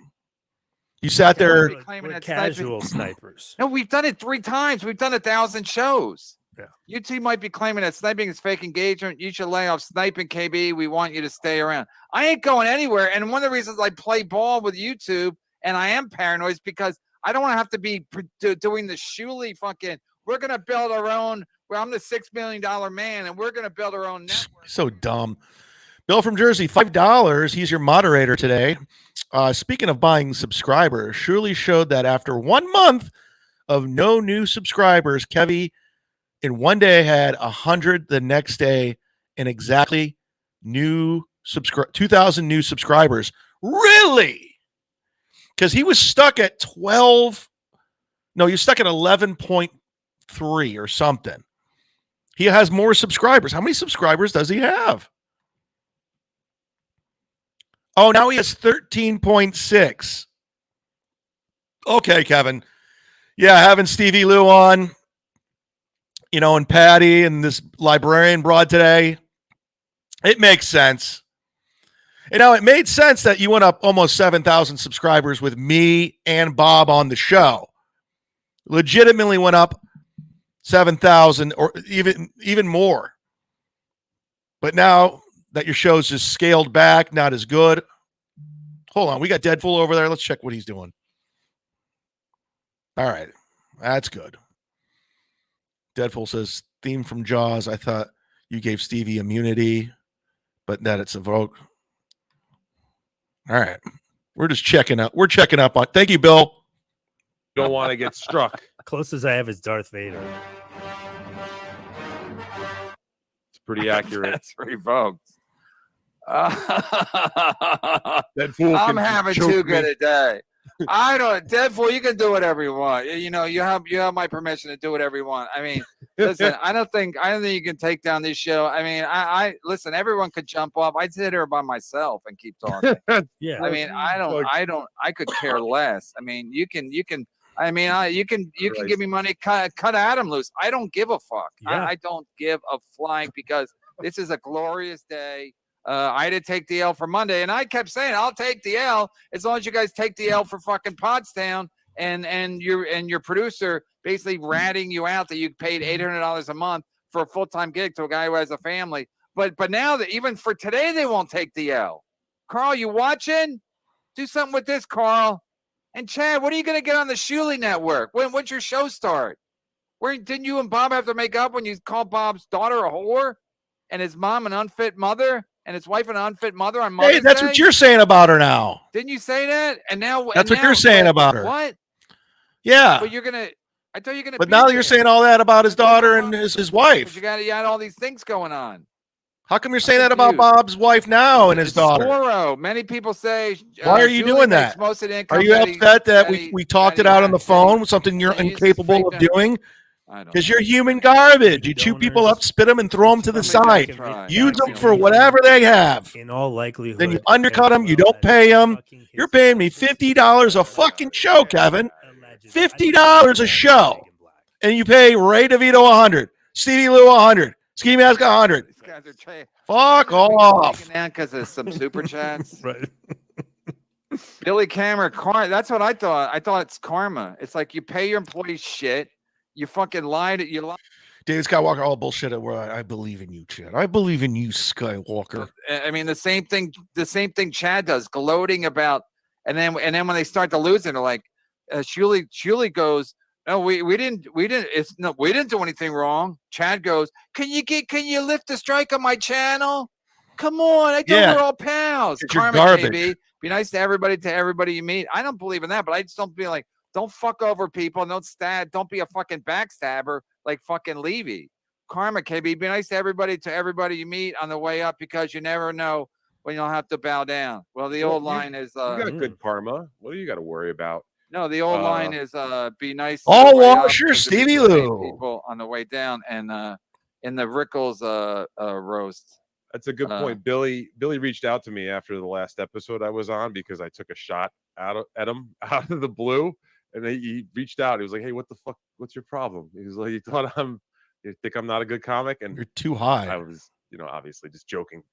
You sat there. We're casual snipers. No, we've done it 3 times. We've done 1,000 shows. Yeah. You two might be claiming that sniping is fake engagement. You should lay off sniping, KB. We want you to stay around. I ain't going anywhere. And one of the reasons I play ball with YouTube and I am paranoid is because I don't want to have to be doing the Shuli fucking. We're gonna build our own. Well, I'm the $6 million man, and we're gonna build our own network. So dumb. Bill from Jersey, $5. He's your moderator today. Speaking of buying subscribers, Shuli showed that after 1 month of no new subscribers, Kevy in one day had 100 the next day and exactly 2,000 new subscribers. Really? Because he was stuck at 12. No, he was stuck at 11.3 or something. He has more subscribers. How many subscribers does he have? Oh, now he has 13.6. Okay, Kevin. Yeah, having Stevie Lou on, and Patty and this librarian broad today, it makes sense. It made sense that you went up almost 7,000 subscribers with me and Bob on the show. Legitimately went up 7,000 or even more. But now that your show's just scaled back, not as good, Hold on. We got Deadpool over there. Let's check what he's doing. All right. That's good. Deadpool says, theme from Jaws. I thought you gave Stevie immunity, but that it's evoked. All right. We're just checking up. We're checking up on. Thank you, Bill. Don't want to get struck. Closest I have is Darth Vader. It's pretty accurate. That's revoked. Deadpool I'm can having choke too good me. a day. I don't, Deadpool. You can do whatever you want. You know, you have my permission to do whatever you want. I mean, listen, I don't think you can take down this show. I mean, I listen. Everyone could jump off. I'd sit here by myself and keep talking. Yeah. I mean, I could care less. I mean, you can. I mean, you can give me money. Cut Adam loose. I don't give a fuck. Yeah. I don't give a flying because this is a glorious day. I had to take the L for Monday, and I kept saying I'll take the L as long as you guys take the L for fucking Pottstown and your producer basically ratting you out that you paid $800 a month for a full-time gig to a guy who has a family. But now that even for today they won't take the L. Carl, you watching? Do something with this, Carl. And Chad, what are you gonna get on the Shuley Network? When's your show start? Where didn't you and Bob have to make up when you called Bob's daughter a whore and his mom an unfit mother? And his wife an unfit mother on Mother's Hey, that's Day? what you're saying about her now. Didn't you say that? And now That's what you're saying about her. What? Yeah. But you're gonna. I thought you're gonna. But now you're saying all that about his daughter and his wife. You got all these things going on. How come you're saying that about Bob's wife now and his daughter? Zorro. Many people say. Why are you Julie doing makes that? Most of the income Are you upset that we talked it out on the phone? Something you're incapable of doing? Because you're human garbage. You chew people up, spit them, and throw them to the side. Use them for whatever they have. In all likelihood. Then you undercut them. You don't pay them. You're paying me $50 a fucking show, Kevin. $50 a show. And you pay Ray DeVito $100. Stevie Lou $100. Ski Mask $100. These guys are Fuck off. Because of some super chats. Right. Billy Cameron, that's what I thought. I thought it's karma. It's like you pay your employees shit. You fucking lied. You lied. David Skywalker, all bullshit. I believe in you, Chad. I believe in you, Skywalker. I mean, the same thing Chad does, gloating about, and then when they start to lose it, they're like, Shuley goes, no, we didn't do anything wrong. Chad goes, can you lift the strike on my channel? Come on, I thought we're all pals. You're garbage. KB. Be nice to everybody you meet. I don't believe in that, but I just don't feel like, don't fuck over people. Don't be a fucking backstabber like fucking Levy. Karma, KB. Be nice to everybody you meet on the way up because you never know when you'll have to bow down. Well, the old line is you got good karma. What do you got to worry about? No, the old line is be nice. All washer Stevie Lou. People on the way down and in the Rickles roast. That's a good point. Billy reached out to me after the last episode I was on because I took a shot at him out of the blue. And he reached out. He was like, "Hey, what the fuck? What's your problem?" He was like, "You think I'm not a good comic?" And you're too high. I was, obviously just joking.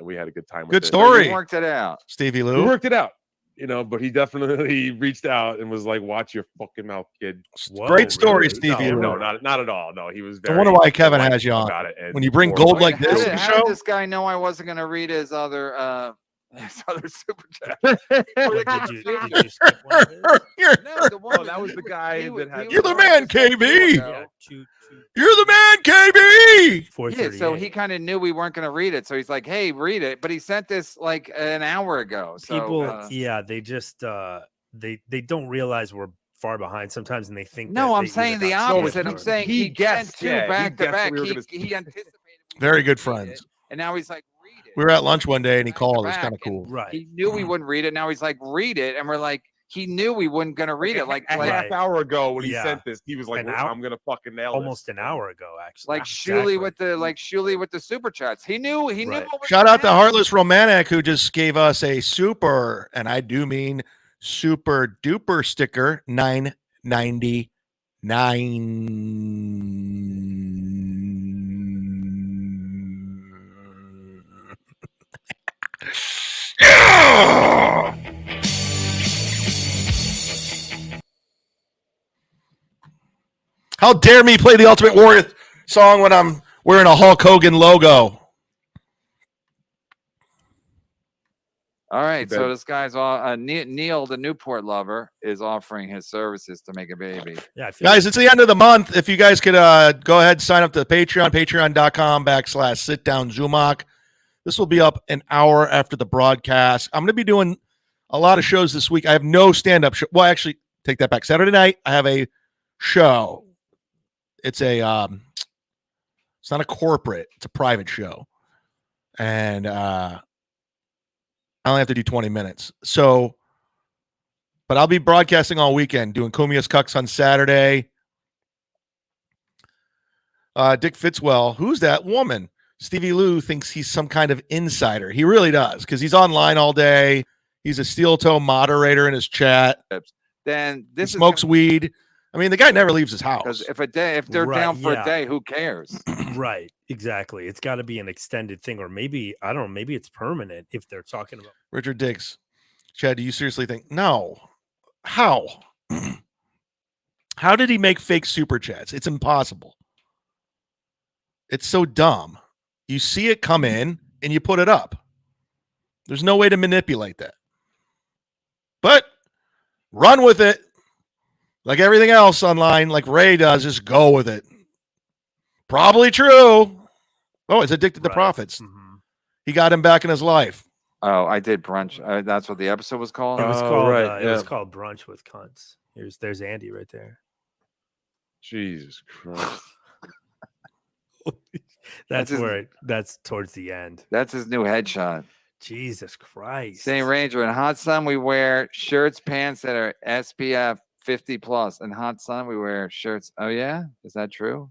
We had a good time. Good story. We worked it out, Stevie Lou. We worked it out. But he definitely reached out and was like, "Watch your fucking mouth, kid." Whoa, great story, really? Stevie. No, not at all. No, he was very. I wonder why Kevin has you on. When you bring gold like this to the show, how did this guy know I wasn't going to read his other super chat? Did you skip one of his? That was the guy that had. You're the man, KB. You're the man, KB. Yeah, so he kind of knew we weren't going to read it, so he's like, "Hey, read it." But he sent this like an hour ago. So, people, they just they don't realize we're far behind sometimes, and they think. No, I'm saying the opposite. I'm saying he guessed two back to back. He anticipated. Very good friends. And now he's like, read it. We were at lunch one day and he called. It was kind of cool. Right. He knew we wouldn't read it. Now he's like, read it. And we're like, he knew we weren't going to read it. Like a half hour ago when he Yeah. sent this, he was like, I'm going to fucking nail almost this. an hour ago, actually. Like Shuley with the super chats. He knew what was Shout out to Heartless Romantic who just gave us a super, and I do mean super duper sticker, $9.99. How dare me play the Ultimate Warrior song when I'm wearing a Hulk Hogan logo? All right, Too so bad. this guy's all Neil, the Newport lover, is offering his services to make a baby. Yeah, Guys, it's the end of the month. If you guys could go ahead and sign up to Patreon, patreon.com/sitdown Zumock. This will be up an hour after the broadcast. I'm going to be doing a lot of shows this week. I have no stand-up show. Well, actually, take that back. Saturday night, I have a show. It's a it's not a corporate, it's a private show. And I only have to do 20 minutes. So, but I'll be broadcasting all weekend, doing Cumia's Cucks on Saturday. Dick Fitzwell, who's that woman? Stevie Lou thinks he's some kind of insider. He really does, because he's online all day. He's a steel toe moderator in his chat. Then He this smokes weed. I mean, the guy never leaves his house. because if they're Right, down for yeah. a day, who cares? Right, exactly. It's got to be an extended thing, or maybe I don't know. Maybe it's permanent if they're talking about. Richard Diggs, Chad, do you seriously think? No. How? How did he make fake super chats? It's impossible. It's so dumb. You see it come in and you put it up. There's no way to manipulate that. But run with it. Like everything else online, like Ray does, just go with it. Probably true. Oh, it's addicted to profits. He got him back in his life. Oh, I did brunch. That's what the episode was called. It was called. It was called Brunch with Cunts. There's Andy right there. Jesus Christ. That's his- where that's towards the end. That's his new headshot. Jesus Christ. St. Ranger, in hot sun, we wear shirts, pants that are SPF 50 plus. In hot sun, we wear shirts. Oh, yeah? Is that true?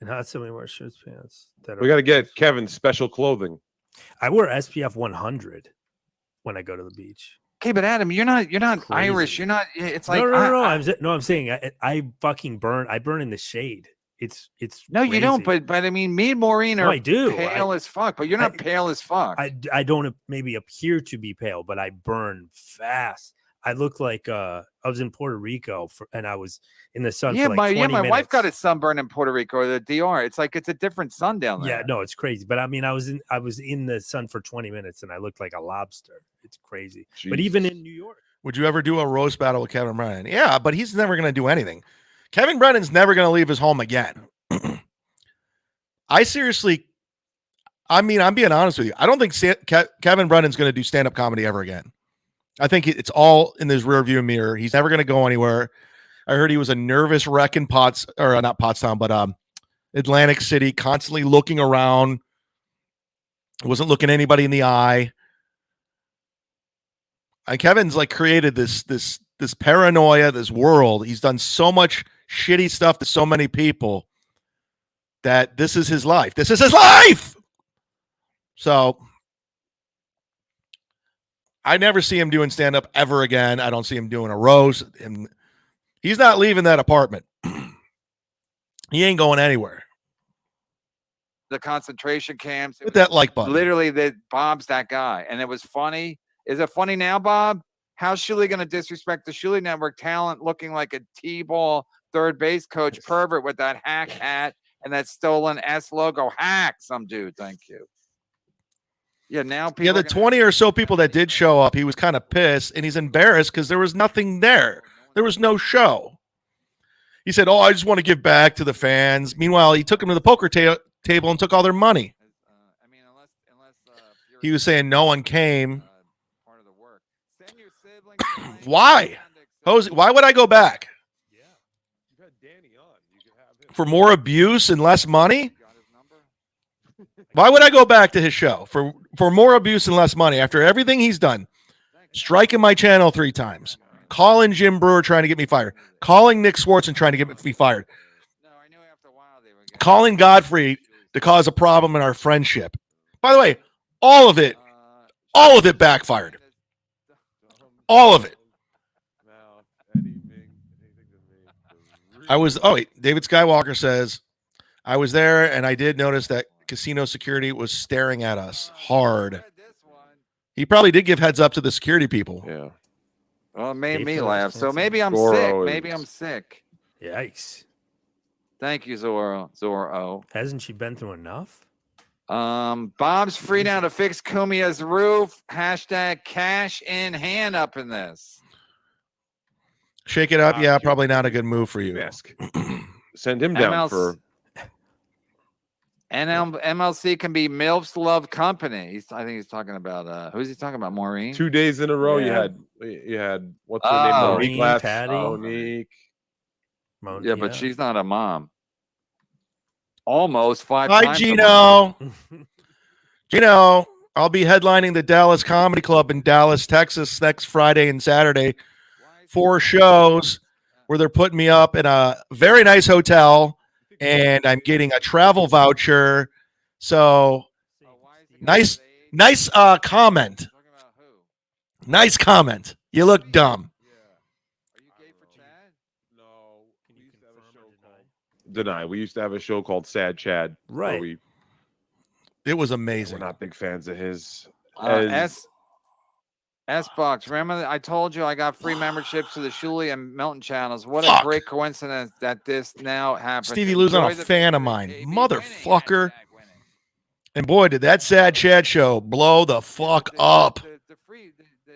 And hot sun, we wear shirts, pants. That We are- got to get Kevin special clothing. I wear SPF 100 when I go to the beach. Okay, but Adam, you're not Crazy. Irish. You're not. It's like no. I'm saying I fucking burn. I burn in the shade. It's no, you don't. crazy. But I mean, me and Maureen No, are I do. pale as fuck. But you're not pale as fuck. I don't maybe appear to be pale, but I burn fast. I look like I was in Puerto Rico and I was in the sun. yeah, for like 20 my minutes. wife got a sunburn in Puerto Rico or the DR. It's like it's a different sun down there. Yeah, no, it's crazy. But I mean, I was in the sun for 20 minutes and I looked like a lobster. It's crazy. But even in New York. Would you ever do a roast battle with Kevin Brennan? Yeah, but he's never going to do anything. Kevin Brennan's never going to leave his home again. I mean, I'm being honest with you. I don't think Kevin Brennan's going to do stand-up comedy ever again. I think it's all in his rearview mirror. He's never going to go anywhere. I heard he was a nervous wreck in not Pottstown, but Atlantic City, constantly looking around. Wasn't looking anybody in the eye. And Kevin's like created this paranoia, this world. He's done so much shitty stuff to so many people that this is his life. This is his life. So I never see him doing stand-up ever again. I don't see him doing a roast. And he's not leaving that apartment. He ain't going anywhere. The concentration camps. Hit that like button. Literally, that Bob's that guy, and it was funny. Is it funny now, Bob? How's Shuley going to disrespect the Shuley Network talent, looking like a T-ball third base coach pervert with that hack hat and that stolen S logo? Hack, some dude. Thank you. Yeah, now people. Yeah, the 20 or so people that did show up, he was kind of pissed and he's embarrassed because there was nothing there. There was no show. He said, "Oh, I just want to give back to the fans." Meanwhile, he took them to the poker table and took all their money. He was saying no one came. Why? Jose, why would I go back? For more abuse and less money? Why would I go back to his show for more abuse and less money after everything he's done? Striking my channel 3 times, calling Jim Brewer trying to get me fired, calling Nick Swartzen trying to get me fired, calling Godfrey to cause a problem in our friendship. By the way, all of it backfired. All of it. David Skywalker says, I was there and I did notice that casino security was staring at us hard. He probably did give heads up to the security people. Yeah. Well, it made me laugh. So maybe I'm Zorro sick. is- Maybe I'm sick. Yikes. Thank you, Zorro. Hasn't she been through enough? Bob's free now to fix Cumia's roof. Hashtag cash in hand up in this. Shake it up. Yeah, probably not a good move for you. Send him down for. MLC can be MILF's Love Company. I think he's talking about who's he talking about? Maureen. 2 days in a row, you had what's her name? Monique Maureen, last. Patty. Monique. Yeah, but she's not a mom. Almost 5 Hi, times. Gino. Gino, I'll be headlining the Dallas Comedy Club in Dallas, Texas next Friday and Saturday. 4 shows where they're putting me up in a very nice hotel, and I'm getting a travel voucher. So nice comment. Nice comment. You look dumb. Deny. We used to have a show called Sad Chad. Right. It was amazing. We're not big fans of his. S-Box, remember I told you I got free memberships to the Shuley and Milton channels. What a great coincidence that this now happens. Stevie Lou's not a fan of mine. Motherfucker. And boy, did that Sad Chad show blow the fuck up.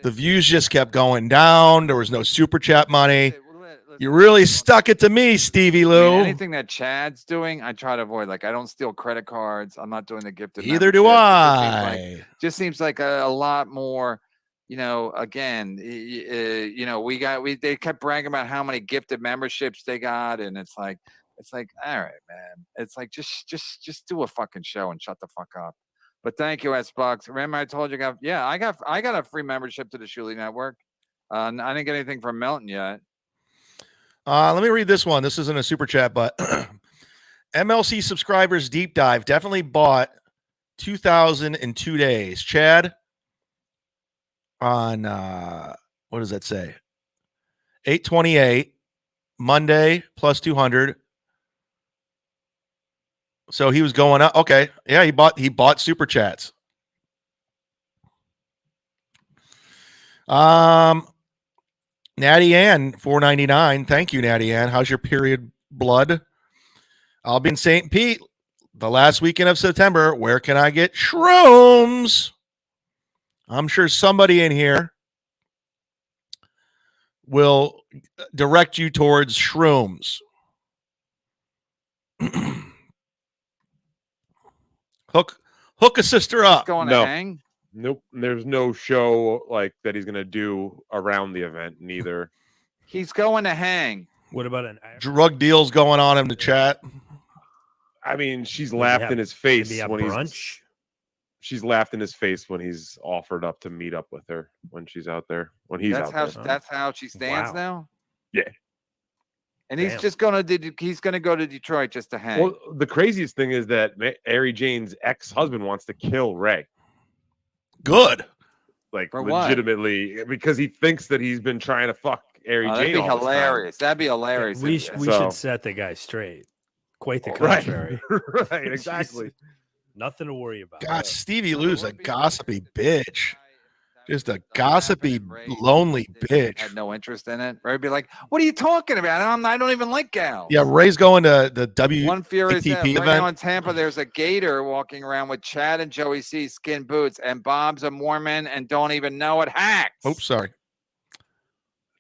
The views just kept going down. There was no super chat money. You really stuck it to me, Stevie Lou. Anything that Chad's doing, I try to avoid. Like, I don't steal credit cards. I'm not doing the gifted. Either do I. Just seems like a lot more. You know, again, you know, they kept bragging about how many gifted memberships they got, and it's like, all right, man. It's like just do a fucking show and shut the fuck up. But thank you, S-Bucks. Remember, I told you, I got a free membership to the Shuley Network. I didn't get anything from Melton yet. Let me read this one. This isn't a super chat, but MLC subscribers deep dive definitely bought 2,000 in 2 days. Chad on what does that say? 828 Monday plus 200. So he was going up. Okay, yeah, he bought super chats. Natty Ann, $4.99. Thank you, Natty Ann. How's your period blood? I'll be in St. Pete the last weekend of September. Where can I get shrooms? I'm sure somebody in here will direct you towards shrooms. Hook a sister up. Going to hang? Nope. There's no show like that he's gonna do around the event. Neither. He's going to hang. What about an drug deals going on in the chat? I mean, she's laughed in his face when she's laughed in his face when he's offered up to meet up with her when she's out there. When he's out there. That's how she stands now. Yeah. And he's just gonna go to Detroit just to hang. Well, the craziest thing is that Ari Jane's ex-husband wants to kill Ray. Good. Like For what? legitimately, because he thinks that he's been trying to fuck Ari Jane. That'd be all this time. hilarious. That'd be hilarious. We should set the guy straight. Quite the contrary. Right, exactly. Nothing to worry about. God, Stevie Lou's a gossipy bitch. Just a gossipy, lonely bitch. Had no interest in it. Ray'd be like, "What are you talking about? I don't even like gals." Yeah, Ray's going to the One furious WATP right now event. in Tampa. There's a gator walking around with Chad and Joey C skin boots, and Bob's a Mormon and don't even know it. Hacks. Oops, sorry.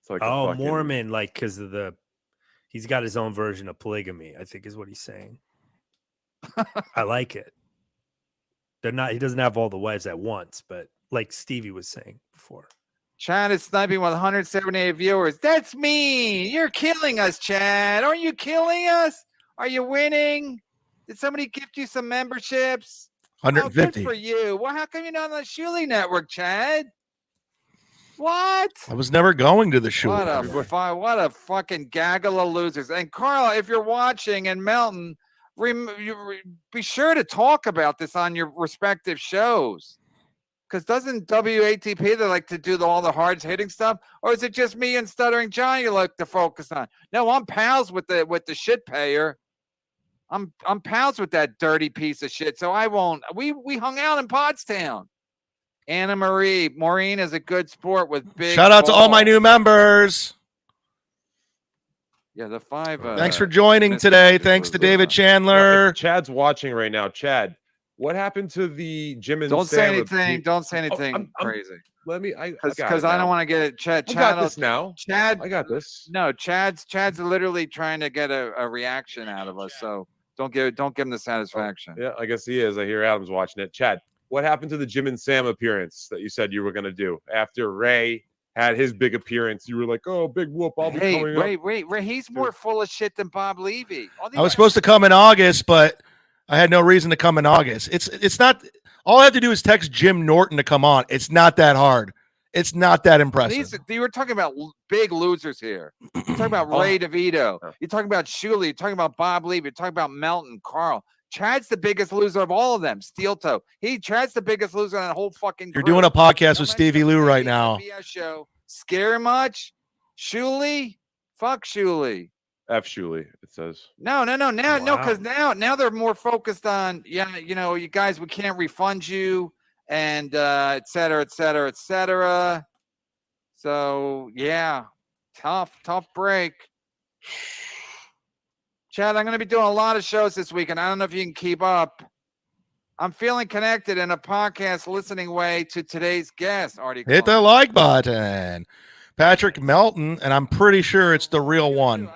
It's like Mormon, like because of he's got his own version of polygamy. I think is what he's saying. I like it. He doesn't have all the wives at once, but like Stevie was saying before. Chad is sniping with 178 viewers. That's mean. You're killing us, Chad. Aren't you killing us? Are you winning? Did somebody gift you some memberships? 150. Oh, good for you. Well, how come you're not on the Shuley Network, Chad? What? I was never going to the show. What a fucking gaggle of losers. And Carl, if you're watching and Melton, be sure to talk about this on your respective shows. Because doesn't WATP they like to do all the hard hitting stuff, or is it just me and Stuttering John you like to focus on? No, I'm pals with the shit payer. I'm pals with that dirty piece of shit. So I won't. We hung out in Pottstown. Anna Maureen is a good sport with big. Shout out to all my new members. Yeah, the 5. Thanks for joining today. Thanks to David Chandler. If Chad's watching right now. Chad, What happened to the Jim and Don't say Sam anything. Don't say Oh, anything I'm- crazy. Let me. I Because I don't want to get it. Chad, I got this now. Chad, I got this. No, Chad's literally trying to get a reaction out of us. So don't give him the satisfaction. Yeah, I guess he is. I hear Adam's watching it. Chad, what happened to the Jim and Sam appearance that you said you were going to do after Ray had his big appearance? You were like, "Oh, big whoop! I'll be coming up." Ray, he's more full of shit than Bob Levy. I was supposed to come in August, but I had no reason to come in August. It's not. All I have to do is text Jim Norton to come on. It's not that hard. It's not that impressive. You were talking about big losers here. You're talking about Ray DeVito. You're talking about Shuley. You're talking about Bob Levy. You're talking about Melton, Carl. Chad's the biggest loser of all of them. Steel toe. Chad's the biggest loser on that whole fucking. You're doing a podcast with Stevie Lou right now. BS show. Scary much? Shuley? Fuck Shuley. F Shuley, it says. No, because now they're more focused on, you guys, we can't refund you, and et cetera, et cetera, et cetera. So yeah, tough break. Chad, I'm going to be doing a lot of shows this week, and I don't know if you can keep up. I'm feeling connected in a podcast listening way to today's guest. Artie, Hit the like button. Patrick Melton, and I'm pretty sure it's the real one.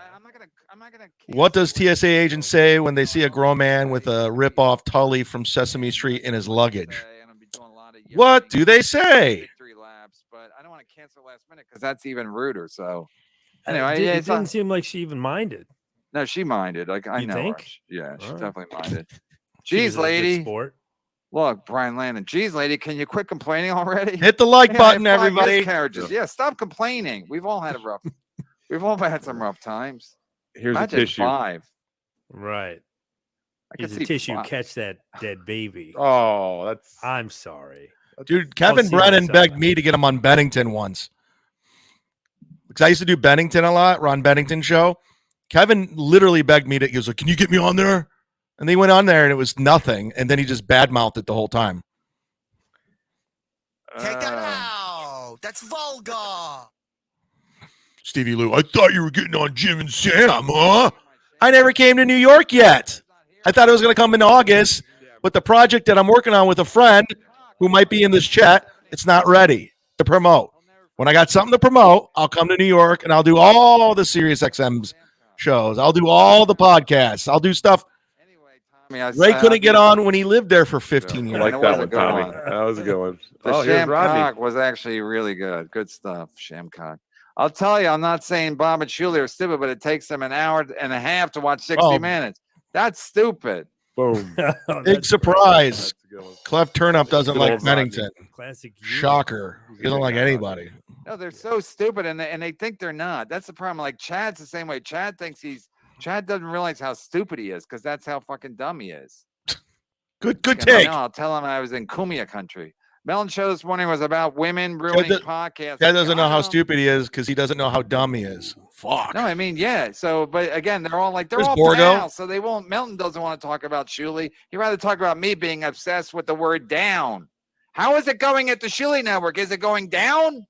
What does TSA agents say when they see a grown man with a rip-off Tully from Sesame Street in his luggage? What do they say? But I don't want to cancel last minute because that's even ruder. So anyway, it didn't seem like she even minded. No, she minded. Like I You know think? her. Yeah, she Oh. definitely minded. She was Jeez, a good lady. sport. Look, Brian Landon. Jeez, lady, can you quit complaining already? Hit the like Yeah, button, I have 5 everybody. miscarriages. Yeah, stop complaining. We've all had we've all had some rough times. Here's Imagine a tissue. 5. Right. I could Here's a see tissue. 5. Catch that dead baby. Oh, that's. I'm sorry. Dude, Kevin see Brennan myself. begged me to get him on Bennington once. Because I used to do Bennington a lot, Ron Bennington show. Kevin literally begged me to, he was like, "Can you get me on there?" And they went on there and it was nothing. And then he just badmouthed it the whole time. Take that out. That's vulgar. Stevie Lou, I thought you were getting on Jim and Sam, huh? I never came to New York yet. I thought it was going to come in August, but the project that I'm working on with a friend who might be in this chat, it's not ready to promote. When I got something to promote, I'll come to New York and I'll do all the Sirius XM's shows. I'll do all the podcasts. I'll do stuff. Ray couldn't get on when he lived there for 15 years. I like that one, Tommy. That was a good one. The Oh, here's Rodney. Shamcock was actually really good. Good stuff, Shamcock. I'll tell you, I'm not saying Bob and Shuley are stupid, but it takes them an hour and a half to watch 60 Oh. minutes. That's stupid. Boom. Big surprise. Clef Turnup doesn't Good like old Bennington. Classic. Shocker. He doesn't like anybody. No, they're so stupid, and they think they're not. That's the problem. Like Chad's the same way. Chad doesn't realize how stupid he is because that's how fucking dumb he is. Good No, take. I'll tell him I was in Cumia country. Melon show this morning was about women ruining podcasts. That doesn't know how I don't- stupid he is because he doesn't know how dumb he is. Fuck. No, I mean, yeah. So, but again, they're all Where's all Borgo? pals, so they won't. Melton doesn't want to talk about Shuley. He'd rather talk about me being obsessed with the word down. How is it going at the Shuley network? Is it going down?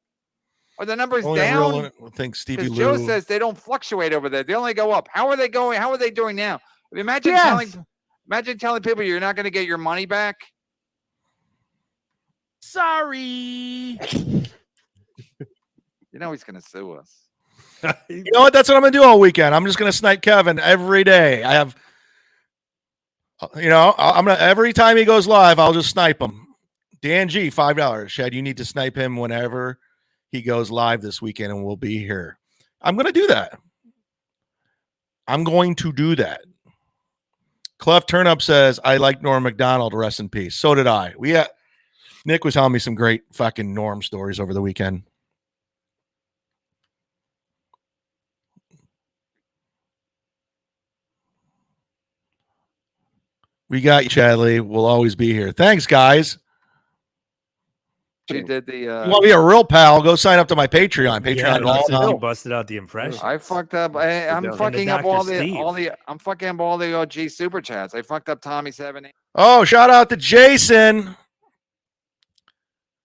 Are the numbers Only down? real one thinks Stevie Because Joe Lou. says they don't fluctuate over there. They only go up. How are they going? How are they doing now? Imagine Yes. telling people you're not going to get your money back. Sorry. You know he's going to sue us. You know what? That's what I'm gonna do all weekend. I'm just gonna snipe Kevin every day. I have, I'm gonna every time he goes live, I'll just snipe him. Dan G, $5. Shad, you need to snipe him whenever he goes live this weekend, and we'll be here. I'm gonna do that. I'm going to do that. Clef Turnup says, "I like Norm Macdonald. Rest in peace." So did I. Nick was telling me some great fucking Norm stories over the weekend. We got you, Chadley. We'll always be here. Thanks, guys. She did the. You want to be a real pal? Go sign up to my Patreon. Patreon.com. You busted out the impression. I fucked up. I'm And the fucking up Dr. Steve. I'm fucking up all the OG super chats. I fucked up Tommy 7. Oh, shout out to Jason.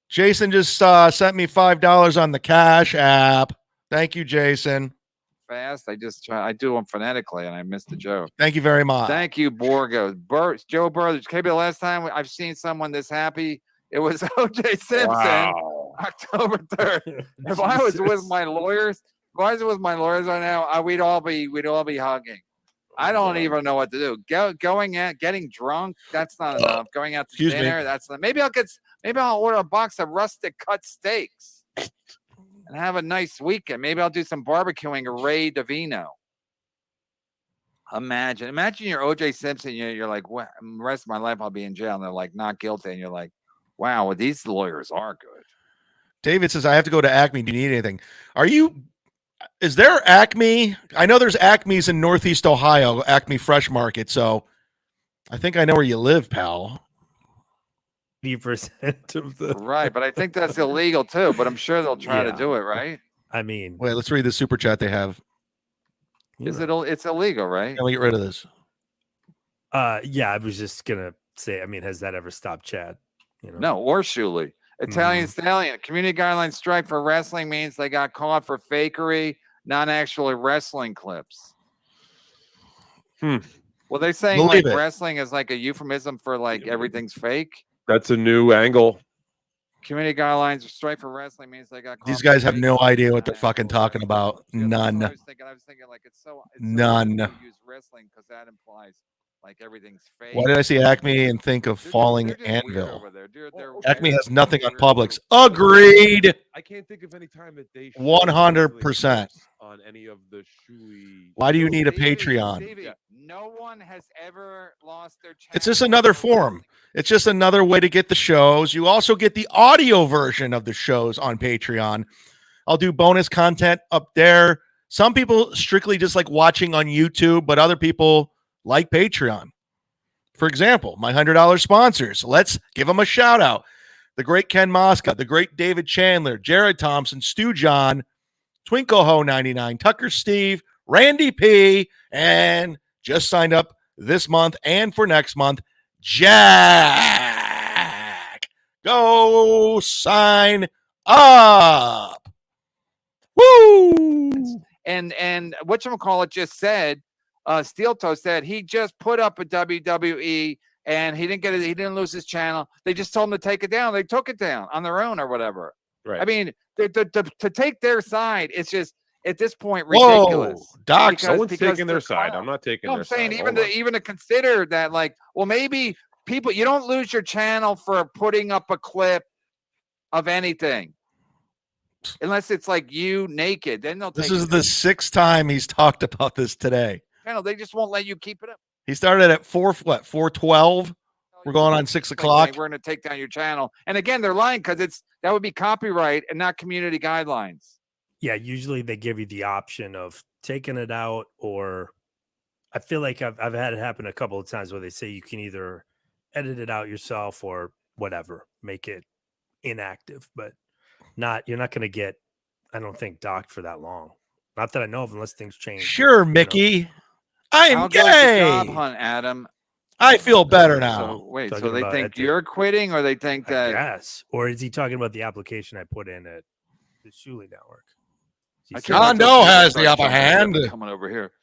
Jason just sent me $5 on the Cash app. Thank you, Jason. fast. I do them phonetically, and I missed the joke. Thank you very much. Thank you, Borgo. Joe Burrows. KB, the last time I've seen someone this happy, it was O.J. Simpson, Wow. October 3rd. If I was with my lawyers, right now, we'd all be hugging. I don't even know what to do. Getting drunk, that's not enough. Going out to Excuse dinner, me. that's not. Maybe I'll order a box of rustic cut steaks and have a nice weekend. Maybe I'll do some barbecuing at Ray DeVino. Imagine you're O.J. Simpson. You're like, what? The rest of my life I'll be in jail, and they're like, not guilty, and you're like, wow, well, these lawyers are good. David says, I have to go to Acme. Do you need anything? Is there Acme? I know there's Acme's in Northeast Ohio, Acme Fresh Market. So I think I know where you live, pal. 80% of the Right, but I think that's illegal too. But I'm sure they'll try to do it, right? I mean, wait, let's read the super chat they have. It's illegal, right? Can we get rid of this? Yeah, I was just gonna say, I mean, has that ever stopped Chad? No, or Shuley. Italian Stallion. Community guidelines strike for wrestling means they got caught for fakery, not actually wrestling clips. Well, they're saying Believe it. wrestling is like a euphemism for everything's fake. That's a new angle. Community guidelines strike for wrestling means they got caught. These guys have no idea what they're fucking talking about. None. I was thinking it's so None. weird to use wrestling because that implies everything's fake. Why did I see Acme and think of Falling Anvil? Acme has nothing on Publix. Agreed. I can't think of any time that they 100%. on any of the Shui. Why do you need a Patreon? Stevie, no one has ever lost their chance. It's just another form. It's just another way to get the shows. You also get the audio version of the shows on Patreon. I'll do bonus content up there. Some people strictly just like watching on YouTube, but other people like Patreon. For example, my $100 sponsors. Let's give them a shout out. The great Ken Mosca, the great David Chandler, Jared Thompson, Stu John, Twinkle Ho 99, Tucker Steve, Randy P, and just signed up this month and for next month, Jack. Go sign up. Woo! And whatchamacallit just said, Steel Toe said he just put up a WWE and he didn't get it. He didn't lose his channel. They just told him to take it down. They took it down on their own or whatever. Right. I mean, to take their side, it's just at this point ridiculous. Whoa, Doc, someone's taking their side. I'm not taking No, their I'm saying side. even to consider that, well, maybe people, you don't lose your channel for putting up a clip of anything. Unless it's like you naked, then they'll take This is the 6th time he's talked about this today. channel. They just won't let you keep it up. He started at 4:12. We're going on 6 o'clock. We're going to take down your channel. And again, they're lying because that would be copyright and not community guidelines. Yeah, usually they give you the option of taking it out, or I feel like I've had it happen a couple of times where they say you can either edit it out yourself or whatever, make it inactive, but you're not going to get, I don't think, docked for that long. Not that I know of, unless things change. Sure, Mickey. I'm How goes the gay. job hunt, Adam? I feel better now. So, wait, Talking so they about think at the- you're quitting, or they think that? Yes. Or is he talking about the application I put in at the Shuli Network? Hondo has the upper hand. Coming over here.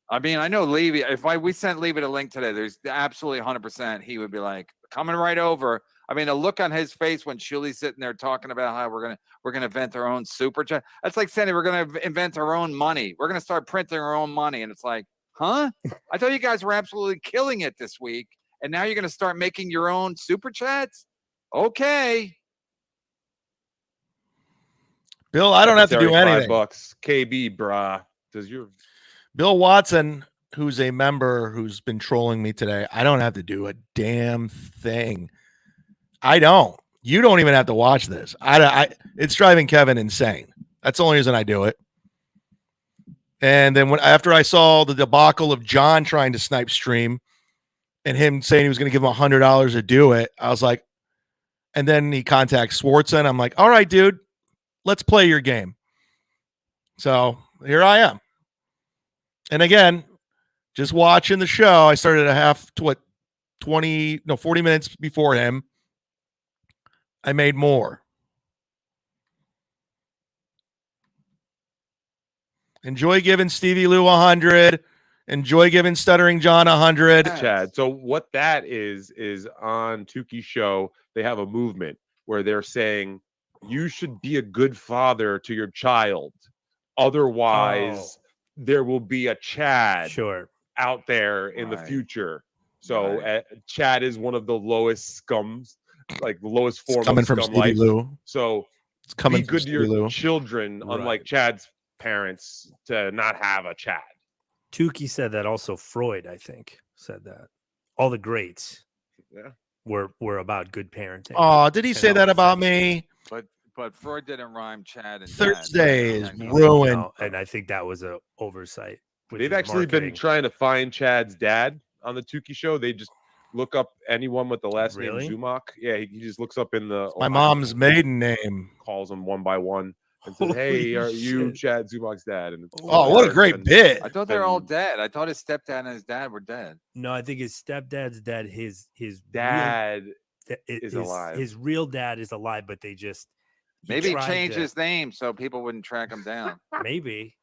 I mean, I know Levy. If we sent Levy a link today, there's absolutely 100%. He would be like coming right over. I mean, the look on his face when Shuli's sitting there talking about how we're gonna invent our own super chat. That's like saying we're gonna invent our own money. We're gonna start printing our own money, and it's like, huh? I thought you guys were absolutely killing it this week, and now you're gonna start making your own super chats. Okay. Bill, I don't have to do anything. $5. KB, brah. Does your Bill Watson, who's a member who's been trolling me today, I don't have to do a damn thing. I don't. You don't even have to watch this. It's driving Kevin insane. That's the only reason I do it. And then after I saw the debacle of John trying to snipe stream and him saying he was going to give him $100 to do it, I was like, and then he contacts Swartzen. I'm like, all right, dude, let's play your game. So here I am. And again, just watching the show, I started 40 minutes before him. I made more. Enjoy giving Stevie Lou 100. Enjoy giving Stuttering John 100. Chad. So what that is on Tuki's show, they have a movement where they're saying you should be a good father to your child. Otherwise, there will be a Chad out there in the future. So Chad is one of the lowest scums, like the lowest form coming of from scum Stevie life. Lou. So It's coming be from good to Stevie your Lou. children, unlike Chad's parents, to not have a Chad. Tukey said that also. Freud, I think, said that. All the greats were about good parenting. Oh, did he say that about me? But Freud didn't rhyme Chad and Thursday is Dad. ruined. No, and I think that was a oversight. with They've his actually been marketing. trying to find Chad's dad on the Tukey show. They just look up anyone with the last Really? name Zumock. Yeah, he just looks up in the My mom's maiden name. calls them one by one and says, "Hey, are you Chad Zumock's dad?" And Oh, what a great bit! I thought they were all dead. I thought his stepdad and his dad were dead. No, I think his stepdad's dead. His dad is alive. His real dad is alive, but they just Maybe tried change to- his name so people wouldn't track him down. Maybe.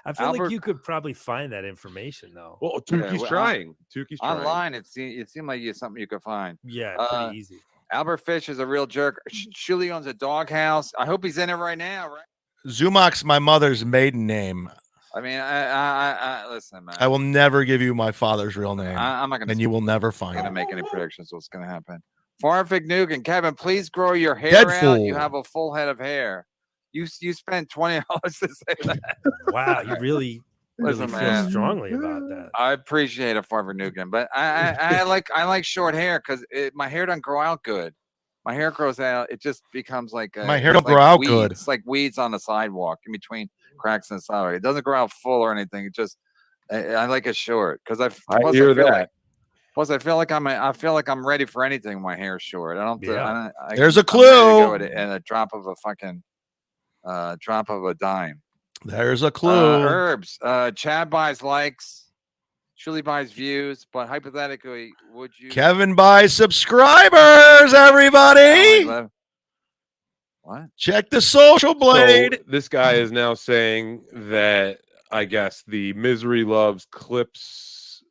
I feel like you could probably find that information though. Well, Tukey's trying. Tukey's trying. Online, it seemed like it's something you could find. Yeah, pretty easy. Albert Fish is a real jerk. Shuli owns a doghouse. I hope he's in it right now, right? Zumock's my mother's maiden name. I mean, I listen, man. I will never give you my father's real name. I'm not gonna. And you will never find gonna it. make any predictions. What's gonna happen? Farfig Nugan, Kevin, please grow your hair Dead out. fool. You have a full head of hair. You spent $20 to say that. Wow, you really Listen, feel man. strongly about that. I appreciate it, Farfig Nugan, but I like short hair because my hair doesn't grow out good. My hair grows out. It just becomes like My hair it's don't grow out weeds. good. It's like weeds on the sidewalk in between cracks in the sidewalk. It doesn't grow out full or anything. It just I like it short because I hear feel that. like. Plus, I feel like I'm ready for anything. When my hair's short. I don't. Yeah. I There's a I'm ready to clue. go at a drop of a fucking drop of a dime. There's a clue. Herbs. Chad buys likes. Shuli buys views. But hypothetically, would you? Kevin buys subscribers, everybody. What? Check the social blade. So this guy is now saying that I guess the Misery Loves Clips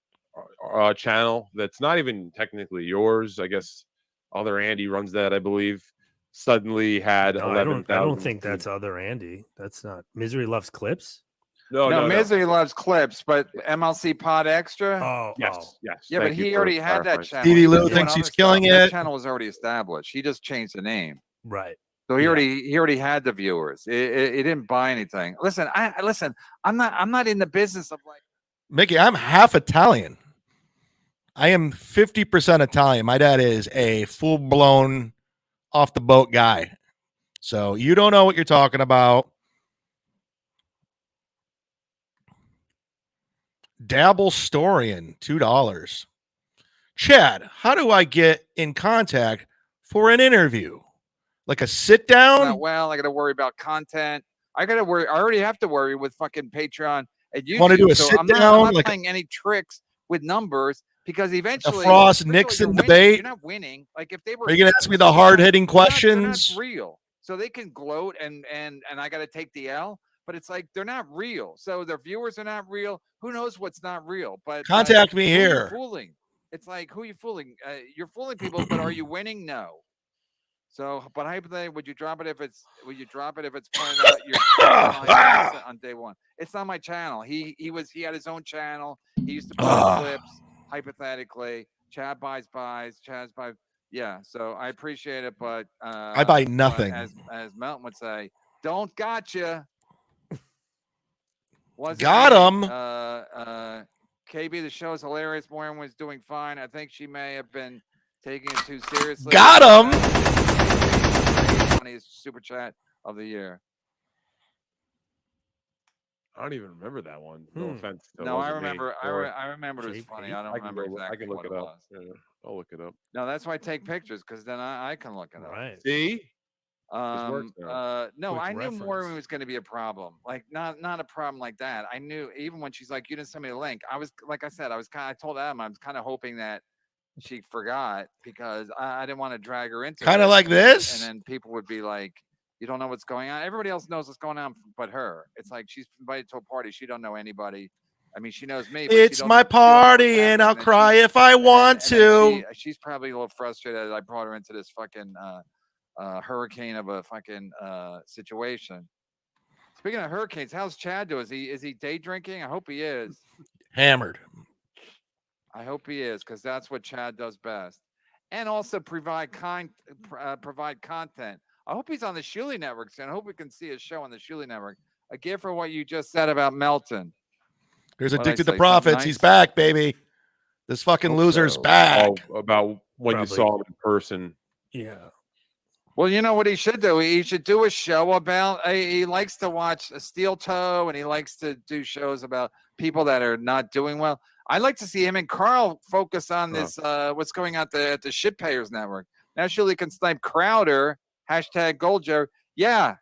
channel that's not even technically yours. I guess other Andy runs that, I believe. Suddenly had No, 11,000. I don't think that's other Andy. That's not Misery Loves Clips. No. Misery Loves Clips, but MLC Pod Extra. Oh, yes. Yeah, Thank but you he for already had that clarifying. channel. Stevie He was Lou doing thinks other he's killing stuff. That it. channel was already established. He just changed the name. Right. So he already had the viewers. It didn't buy anything. Listen, I'm not in the business of like. Mickey, I'm half Italian. I am 50% Italian. My dad is a full-blown off-the-boat guy. So you don't know what you're talking about. Dabble Storian, $2. Chad, how do I get in contact for an interview? Like a sit down? Well, I got to worry about content. I got to worry. I already have to worry with fucking Patreon and YouTube. Wanna do a so sit I'm down, not like playing any tricks with numbers because eventually Frost first of all, Nixon you're winning. debate? You're not winning. Like if they were, Are you going to ask me the hard-hitting they're not questions? real. So they can gloat and I got to take the L. But it's like they're not real. So their viewers are not real. Who knows what's not real? But Contact me who are you here. fooling. It's like who are you fooling? You're fooling people, but are you winning? No. So, but hypothetically, would you drop it if it's pointed out your on day one? It's not my channel. He had his own channel. He used to buy clips. Hypothetically, Chad buys. Chad's buy. Yeah. So I appreciate it, but I buy but nothing. as Melton would say, don't gotcha. Got him. KB, the show is hilarious. Moira was doing fine. I think she may have been taking it too seriously. Got him. Funniest super chat of the year. I don't even remember that one. No offense. No, I remember. I remember it was funny. I don't remember exactly I can look what it it up. was. Yeah, I'll look it up. No, that's why I take pictures because then I can look it up. Right. See? No, Quick I knew reference. Maureen was going to be a problem. Like not a problem like that. I knew even when she's like, "You didn't send me a link." I was like I said, I told Adam I was kind of hoping that she forgot because I didn't want to drag her into Kinda it. like this? and then people would be like, You don't know what's going on. Everybody else knows what's going on, but her. It's like she's invited to a party. She don't know anybody. I mean, she knows me. But It's she my doesn't- she don't know what's party, and I'll happening. cry if I want to. She's probably a little frustrated that I brought her into this fucking hurricane of a fucking situation. Speaking of hurricanes, how's Chad doing? Is he day drinking? I hope he is. Hammered. I hope he is, because that's what Chad does best. And also provide content. I hope he's on the Shuley Network soon. I hope we can see his show on the Shuley Network. A gift for what you just said about Melton. Here's What'd I Addicted to say, Profits. something He's nice? back, baby. This fucking Hope loser's so. back. Oh, about when you saw him in person. Yeah. Well, you know what he should do? He should do a show about. He likes to watch a Steel Toe, and he likes to do shows about people that are not doing well. I'd like to see him and Carl focus on this. What's going on at the Shit Payers Network. Now, surely can snipe Crowder. #Goldjo. Yeah.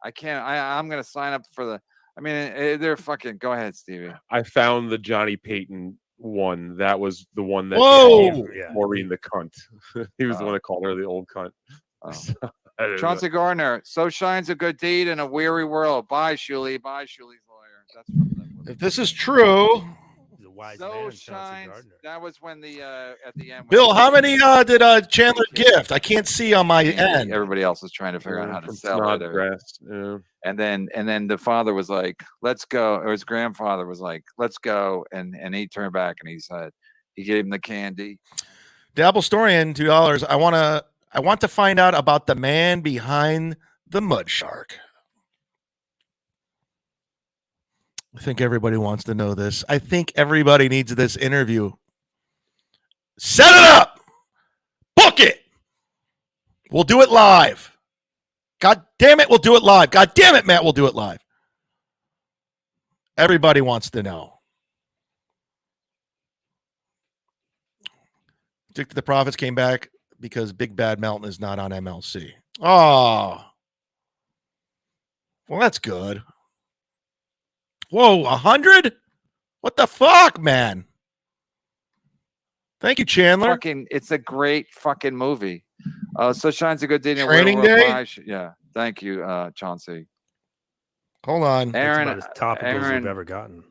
I can't. I'm gonna sign up for the. I mean, they're fucking. Go ahead, Stevie. I found the Johnny Payton one. That was the one that Whoa! called Maureen the cunt. He was the one that called her the old cunt. So, I don't know. Chauncey Gardner. So shines a good deed in a weary world. Bye, Shuley. Bye, Shuley's lawyer. That's from the. If this is true, He's a wise So man, Chauncey shines. Gardner. That was when the at the end. when Bill, the- how many did Chandler gift? I can't see on my end. Everybody else was trying to figure out how to From sell it. Snodgrass, yeah. And then the father was like, "Let's go," or his grandfather was like, "Let's go," and he turned back and he said, he gave him the candy. Dabble Storian, $2. I want to find out about the man behind the mud shark. I think everybody wants to know this. I think everybody needs this interview. Set it up. Book it. We'll do it live. God damn it, we'll do it live. God damn it, Matt, we'll do it live. Everybody wants to know. Addicted to the Profits came back because Big Bad Mountain is not on MLC. Oh. Well, that's good. Whoa, 100? What the fuck, man? Thank you, Chandler. It's a great fucking movie. So shines a good deed in a Training weary world. Day? Bye, yeah, thank you, Chauncey. Hold on. Aaron, That's about as topical as Aaron, we've ever gotten.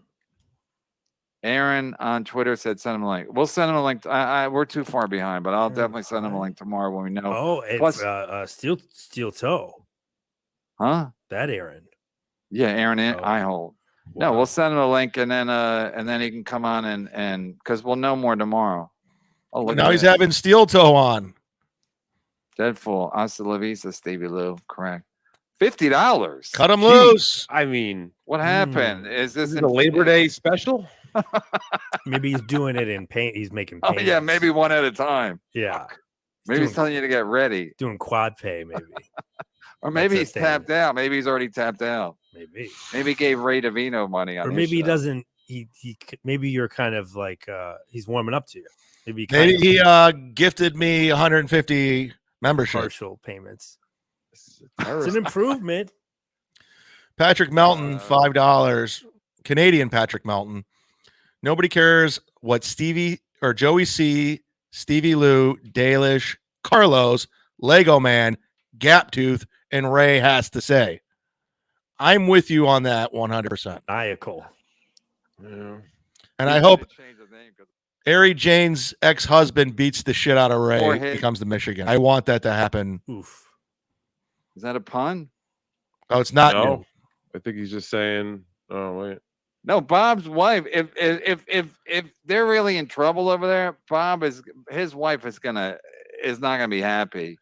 Aaron on Twitter said send him a link. We'll send him a link. We're too far behind, but I'll definitely send him a link tomorrow when we know. Oh, it's Plus, Steel Toe. huh? That Aaron. Yeah, Aaron Ihold. No, we'll send him a link and then he can come on and because we'll know more tomorrow. Oh, look Now at he's that. having Steel Toe on. Deadpool. Hasta la vista, Stevie Lou. Correct. $50. Cut him loose. I mean, What happened? Is this a Labor Day special? Maybe he's doing it in paint. He's making Oh paint. yeah, maybe one at a time. Yeah. Maybe he's doing- telling you to get ready. Doing quad pay, maybe. Or maybe That's he's a tapped out. Maybe he's already tapped out. Maybe. Maybe he gave Ray Davino money on Or his maybe he show. doesn't. Maybe you're kind of like he's warming up to you. Maybe Maybe he gifted me 150 membership. partial payments. It's an improvement. Patrick Melton, $5. Canadian Patrick Melton. Nobody cares what Stevie or Joey C, Stevie Lou, Dalish, Carlos, Lego Man, Gaptooth, and Ray has to say. I'm with you on that 100%. Maniacal. Yeah. And I hope Ari Jane's ex-husband beats the shit out of Ray, Forehead. becomes the Michigan. I want that to happen. Oof. Is that a pun? Oh, it's not No, new. I think he's just saying. Oh wait. No, Bob's wife. If they're really in trouble over there, his wife is not gonna be happy.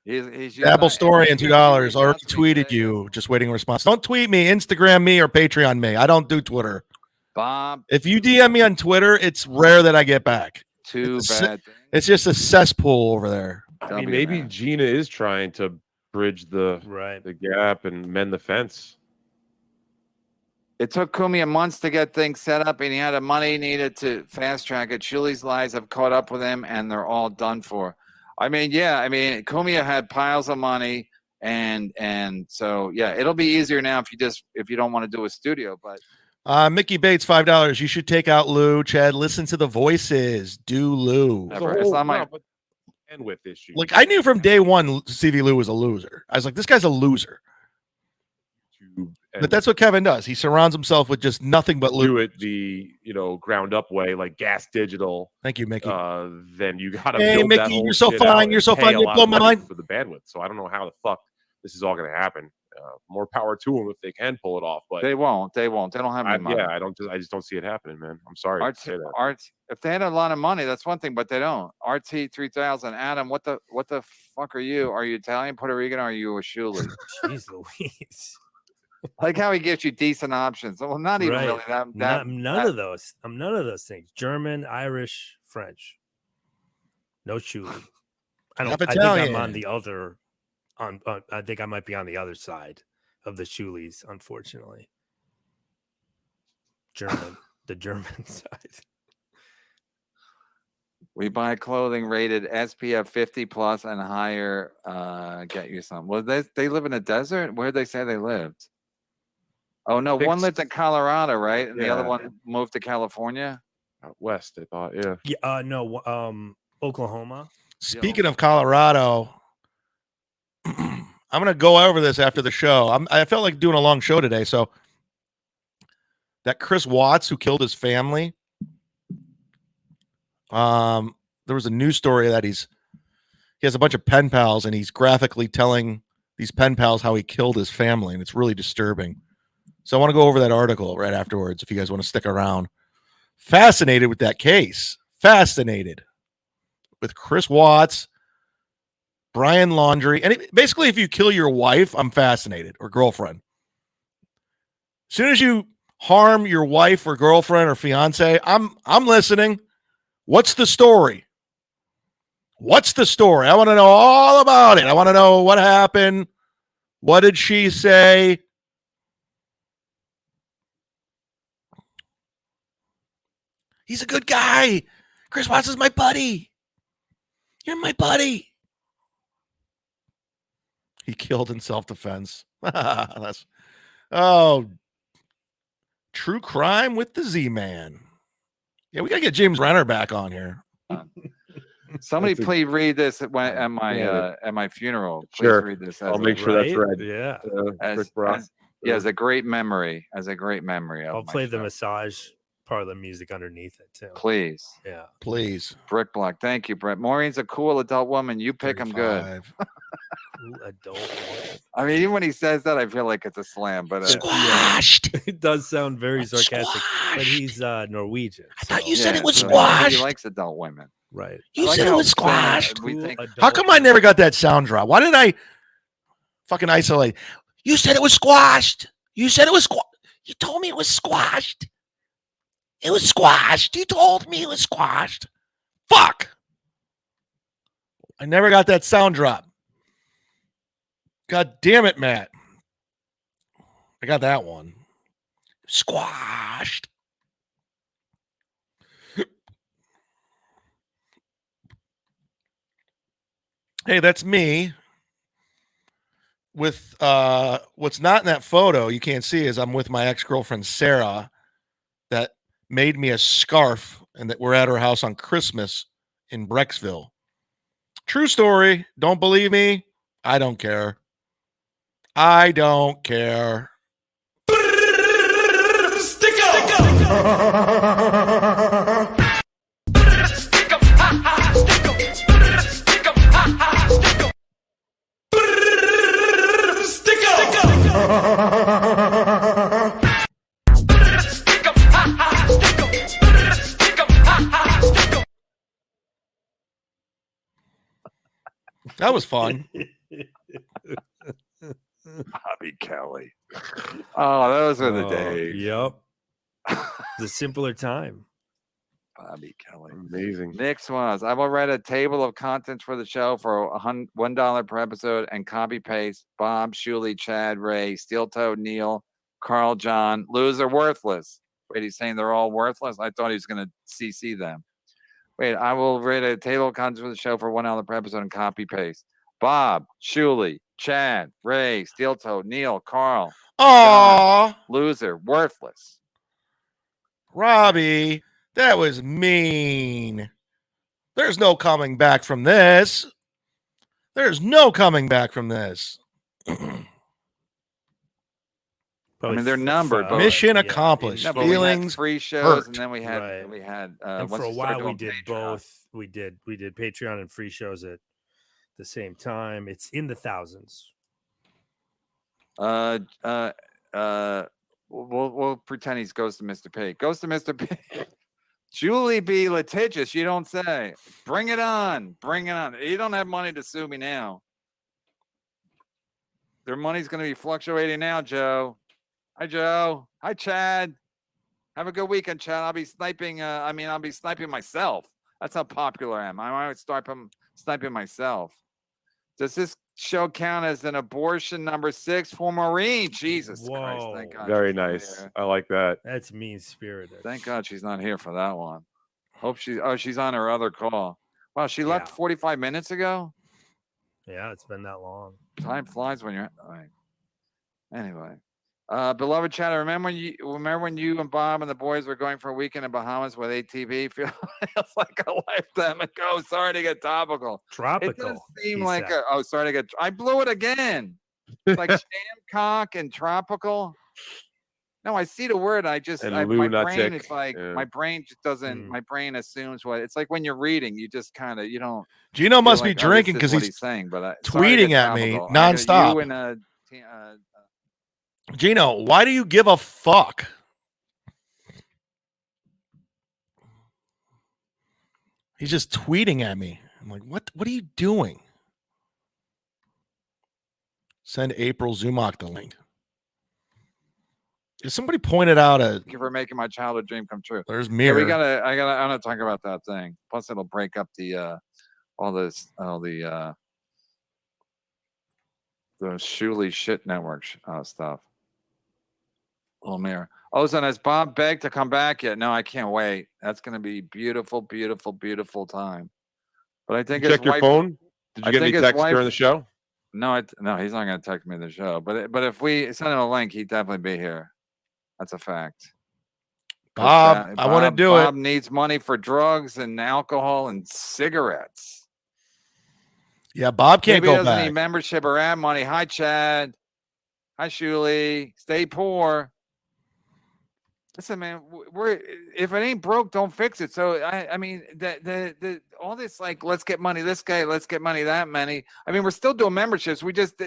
He's just Dabble not- Story and he's $2. gonna Already tweeted you. Just waiting a response. Don't tweet me. Instagram me or Patreon me. I don't do Twitter. Bob. If you DM me on Twitter, it's rare that I get back. Too It's, bad. it's just a cesspool over there. I mean, maybe Gina is trying to bridge the gap and mend the fence. It took Cumia months to get things set up, and he had the money needed to fast track it. Shuley's lies have caught up with him, and they're all done for. I mean, yeah. I mean, Cumia had piles of money, and so yeah, it'll be easier now if you don't want to do a studio. But Mickey Bates, $5. You should take out Lou. Chad, listen to the voices. Do Lou. never. It's not my. bandwidth issue. Like I knew from day one, CV Lou was a loser. I was like, this guy's a loser. But that's what Kevin does. He surrounds himself with just nothing but do it the ground up way, like Gas Digital. Thank you, Mickey. Then you got to Hey, build Mickey, that whole you're so shit fine. out You're and so pay fine. a You lot blow of my money mind. for the bandwidth. So I don't know how the fuck this is all going to happen. More power to them if they can pull it off, but They won't. They won't. They don't have any money. Yeah, I just don't see it happening, man. I'm sorry to say that. If they had a lot of money, that's one thing, but they don't. RT 3000, Adam, what the fuck are you? Are you Italian, Puerto Rican, or are you a Shuli? Jeez Louise. Like how he gives you decent options. Well, not even really that. None of those. I'm none of those things. German, Irish, French. No Shuli. I think I'm on the other. I think I might be on the other side of the Shulis, unfortunately. The German side. We buy clothing rated SPF 50 plus and higher. Get you some. Well, they live in a desert. Where did they say they lived? Oh no, one lived in Colorado, right? And the other one moved to California. Out west, I thought. Yeah. Yeah. No. Oklahoma. Speaking of Colorado, I'm gonna go over this after the show. I felt like doing a long show today, so that Chris Watts who killed his family. There was a news story that he has a bunch of pen pals and he's graphically telling these pen pals how he killed his family, and it's really disturbing. So I want to go over that article right afterwards if you guys want to stick around. Fascinated with that case. Fascinated with Chris Watts, Brian Laundrie. And basically, if you kill your wife, I'm fascinated, or girlfriend. As soon as you harm your wife or girlfriend or fiance, I'm listening. What's the story? What's the story? I want to know all about it. I want to know what happened. What did she say? He's a good guy. Chris Watts is my buddy. You're my buddy. He killed in self-defense. True crime with the Z-Man. Yeah, we got to get James Renner back on here. Somebody please read this at my funeral. Please read this. I'll make sure that's read. Yeah. As a great memory. I'll play the massage parlor music underneath it too. Please. Yeah. Please. Brick Block. Thank you, Brett. Maureen's a cool adult woman. You pick him good. Cool adult woman. I mean, even when he says that, I feel like it's a slam. But squashed. It does sound very sarcastic. But he's Norwegian. I thought you said it was squashed. He likes adult women. Right. You said it was squashed. Cool How come I never got that sound drop? Why did I fucking isolate? You said it was squashed. You said it was squashed. You told me it was squashed. It was squashed. You told me it was squashed. Fuck. I never got that sound drop. God damn it, Matt. I got that one. Squashed. Hey, that's me. With what's not in that photo, you can't see, is I'm with my ex-girlfriend Sarah that made me a scarf, and that we're at her house on Christmas in Brecksville. True story. Don't believe me? I don't care. I don't care. Stick up. That was fun. Bobby Kelly. Oh, those are the days. Yep. The simpler time. Bobby Kelly. Amazing. Next was I will write a table of contents for the show for $1 per episode and copy paste Bob, Shuli, Chad, Ray, Steel Toed, Neil, Carl, John. Loser, worthless. Wait, he's saying they're all worthless? I thought he was going to CC them. Wait, I will write a table of contents for the show for $1 per episode and copy paste Bob, Shuli, Chad, Ray, Steel Toed, Neil, Carl. Aww. John. Loser, worthless. Robbie, that was mean. There's no coming back from this. There's no coming back from this. I mean, they're numbered. But mission accomplished. No, but we had Feelings free shows, hurt. and then we had and once for a we started while we doing did Patreon. both. We did Patreon and free shows at the same time. It's in the thousands. We'll pretend he goes to Mr. P. Goes to Mr. P. Julie B. litigious. You don't say. Bring it on. Bring it on. You don't have money to sue me now. Their money's going to be fluctuating now, Joe. Hi, Joe. Hi, Chad. Have a good weekend, Chad. I'll be sniping. I'll be sniping myself. That's how popular I am. I might start sniping myself. Does this show count as an abortion number 6 for Maureen? Jesus Christ! Thank God. Very she's not nice. here. I like that. That's mean spirited. Thank God she's not here for that one. Hope she's on her other call. Wow, she left 45 minutes ago. Yeah, it's been that long. Time flies when you're. All right. Anyway, beloved chatter, remember when you and Bob and the boys were going for a weekend in Bahamas with ATV? Feels like a lifetime ago. Sorry to get topical. Tropical. It does seem like sorry to get. I blew it again. It's like Shamcock and tropical. No, I see the word. My brain is like my brain just doesn't. My brain assumes what it's like when you're reading. You just kind of you don't. Gino must be like, drinking because he's saying, but tweeting at me nonstop. Gino, why do you give a fuck? He's just tweeting at me. I'm like, what are you doing? Send April Zumock the link. If somebody pointed out Thank you for making my childhood dream come true. There's Yeah, mirror. I'm gonna talk about that thing. Plus, it'll break up the Shuley shit network stuff. Little mirror. Ozone, has Bob begged to come back yet? No, I can't wait. That's gonna be beautiful, beautiful, beautiful time. But I think Check your phone. Did you get any text during the show? No, no, he's not gonna text me the show. But if we send him a link, he'd definitely be here. That's a fact. Bob, I want to do Bob it. needs money for drugs and alcohol and cigarettes. Yeah, Bob can't Maybe go he doesn't back. need membership or ad money. Hi, Chad. Hi, Shuli. Stay poor. Listen, man, if it ain't broke, don't fix it. So I mean, the all this like, let's get money this guy, let's get money that many. I mean, we're still doing memberships.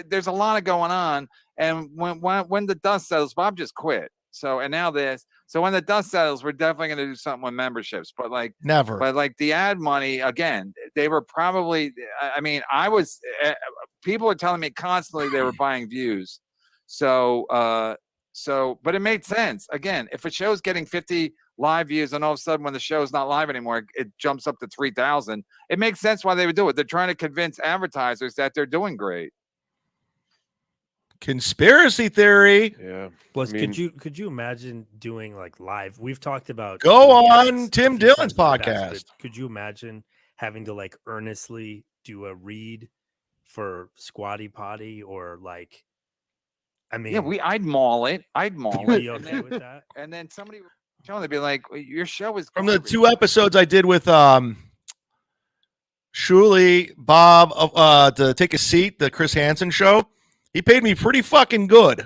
There's a lot of going on. And when the dust settles, Bob just quit. So and now this. So when the dust settles, we're definitely going to do something with memberships. But like never. But like the ad money again, they were probably. I mean, people are telling me constantly they were buying views. So, but it made sense. Again, if a show's getting 50 live views and all of a sudden when the show's not live anymore, it jumps up to 3,000, it makes sense why they would do it. They're trying to convince advertisers that they're doing great. Conspiracy theory. Yeah. Plus, could you imagine doing like live? We've talked about go on Tim Dillon's podcast. Past, could you imagine having to like earnestly do a read for Squatty Potty or like? I mean, yeah, I'd maul it. I'd maul it. You okay with that? And then somebody would be like, "Your show is from the 2 episodes I did with Shuli, Bob, to take a seat, the Chris Hansen show. He paid me pretty fucking good,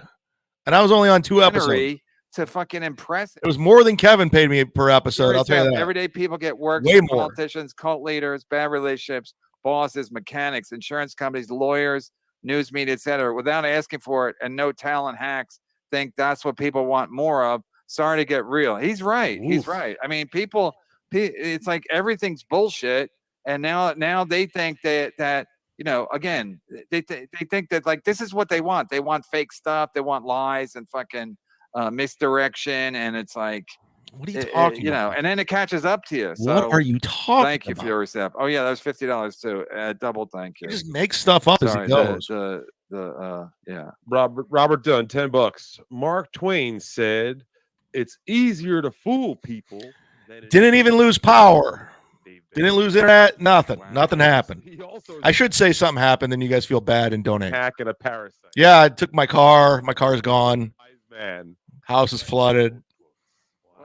and I was only on 2 episodes. To fucking impress. It was more than Kevin paid me per episode. I'll tell you that. Everyday people get work. Way more. Politicians, cult leaders, bad relationships, bosses, mechanics, insurance companies, lawyers, news media, etc., without asking for it, and no talent hacks think that's what people want more of. Sorry to get real. He's right. Oof. He's right. I mean, it's like everything's bullshit, and now they think that again, they think that like this is what they want. They want fake stuff. They want lies and fucking misdirection, and it's like. What are you talking about? And then it catches up to you. So what are you talking about? Thank you for your receipt. Oh, yeah, that was $50 too. Double thank you. You just make stuff up as it goes. Yeah. Robert Dunn, $10. Mark Twain said, "It's easier to fool people." Didn't even lose power. Didn't lose internet. Nothing. Nothing happened. I should say something happened, then you guys feel bad and donate. Hack and a parasite. Yeah, I took my car. My car's gone. Man. House is flooded.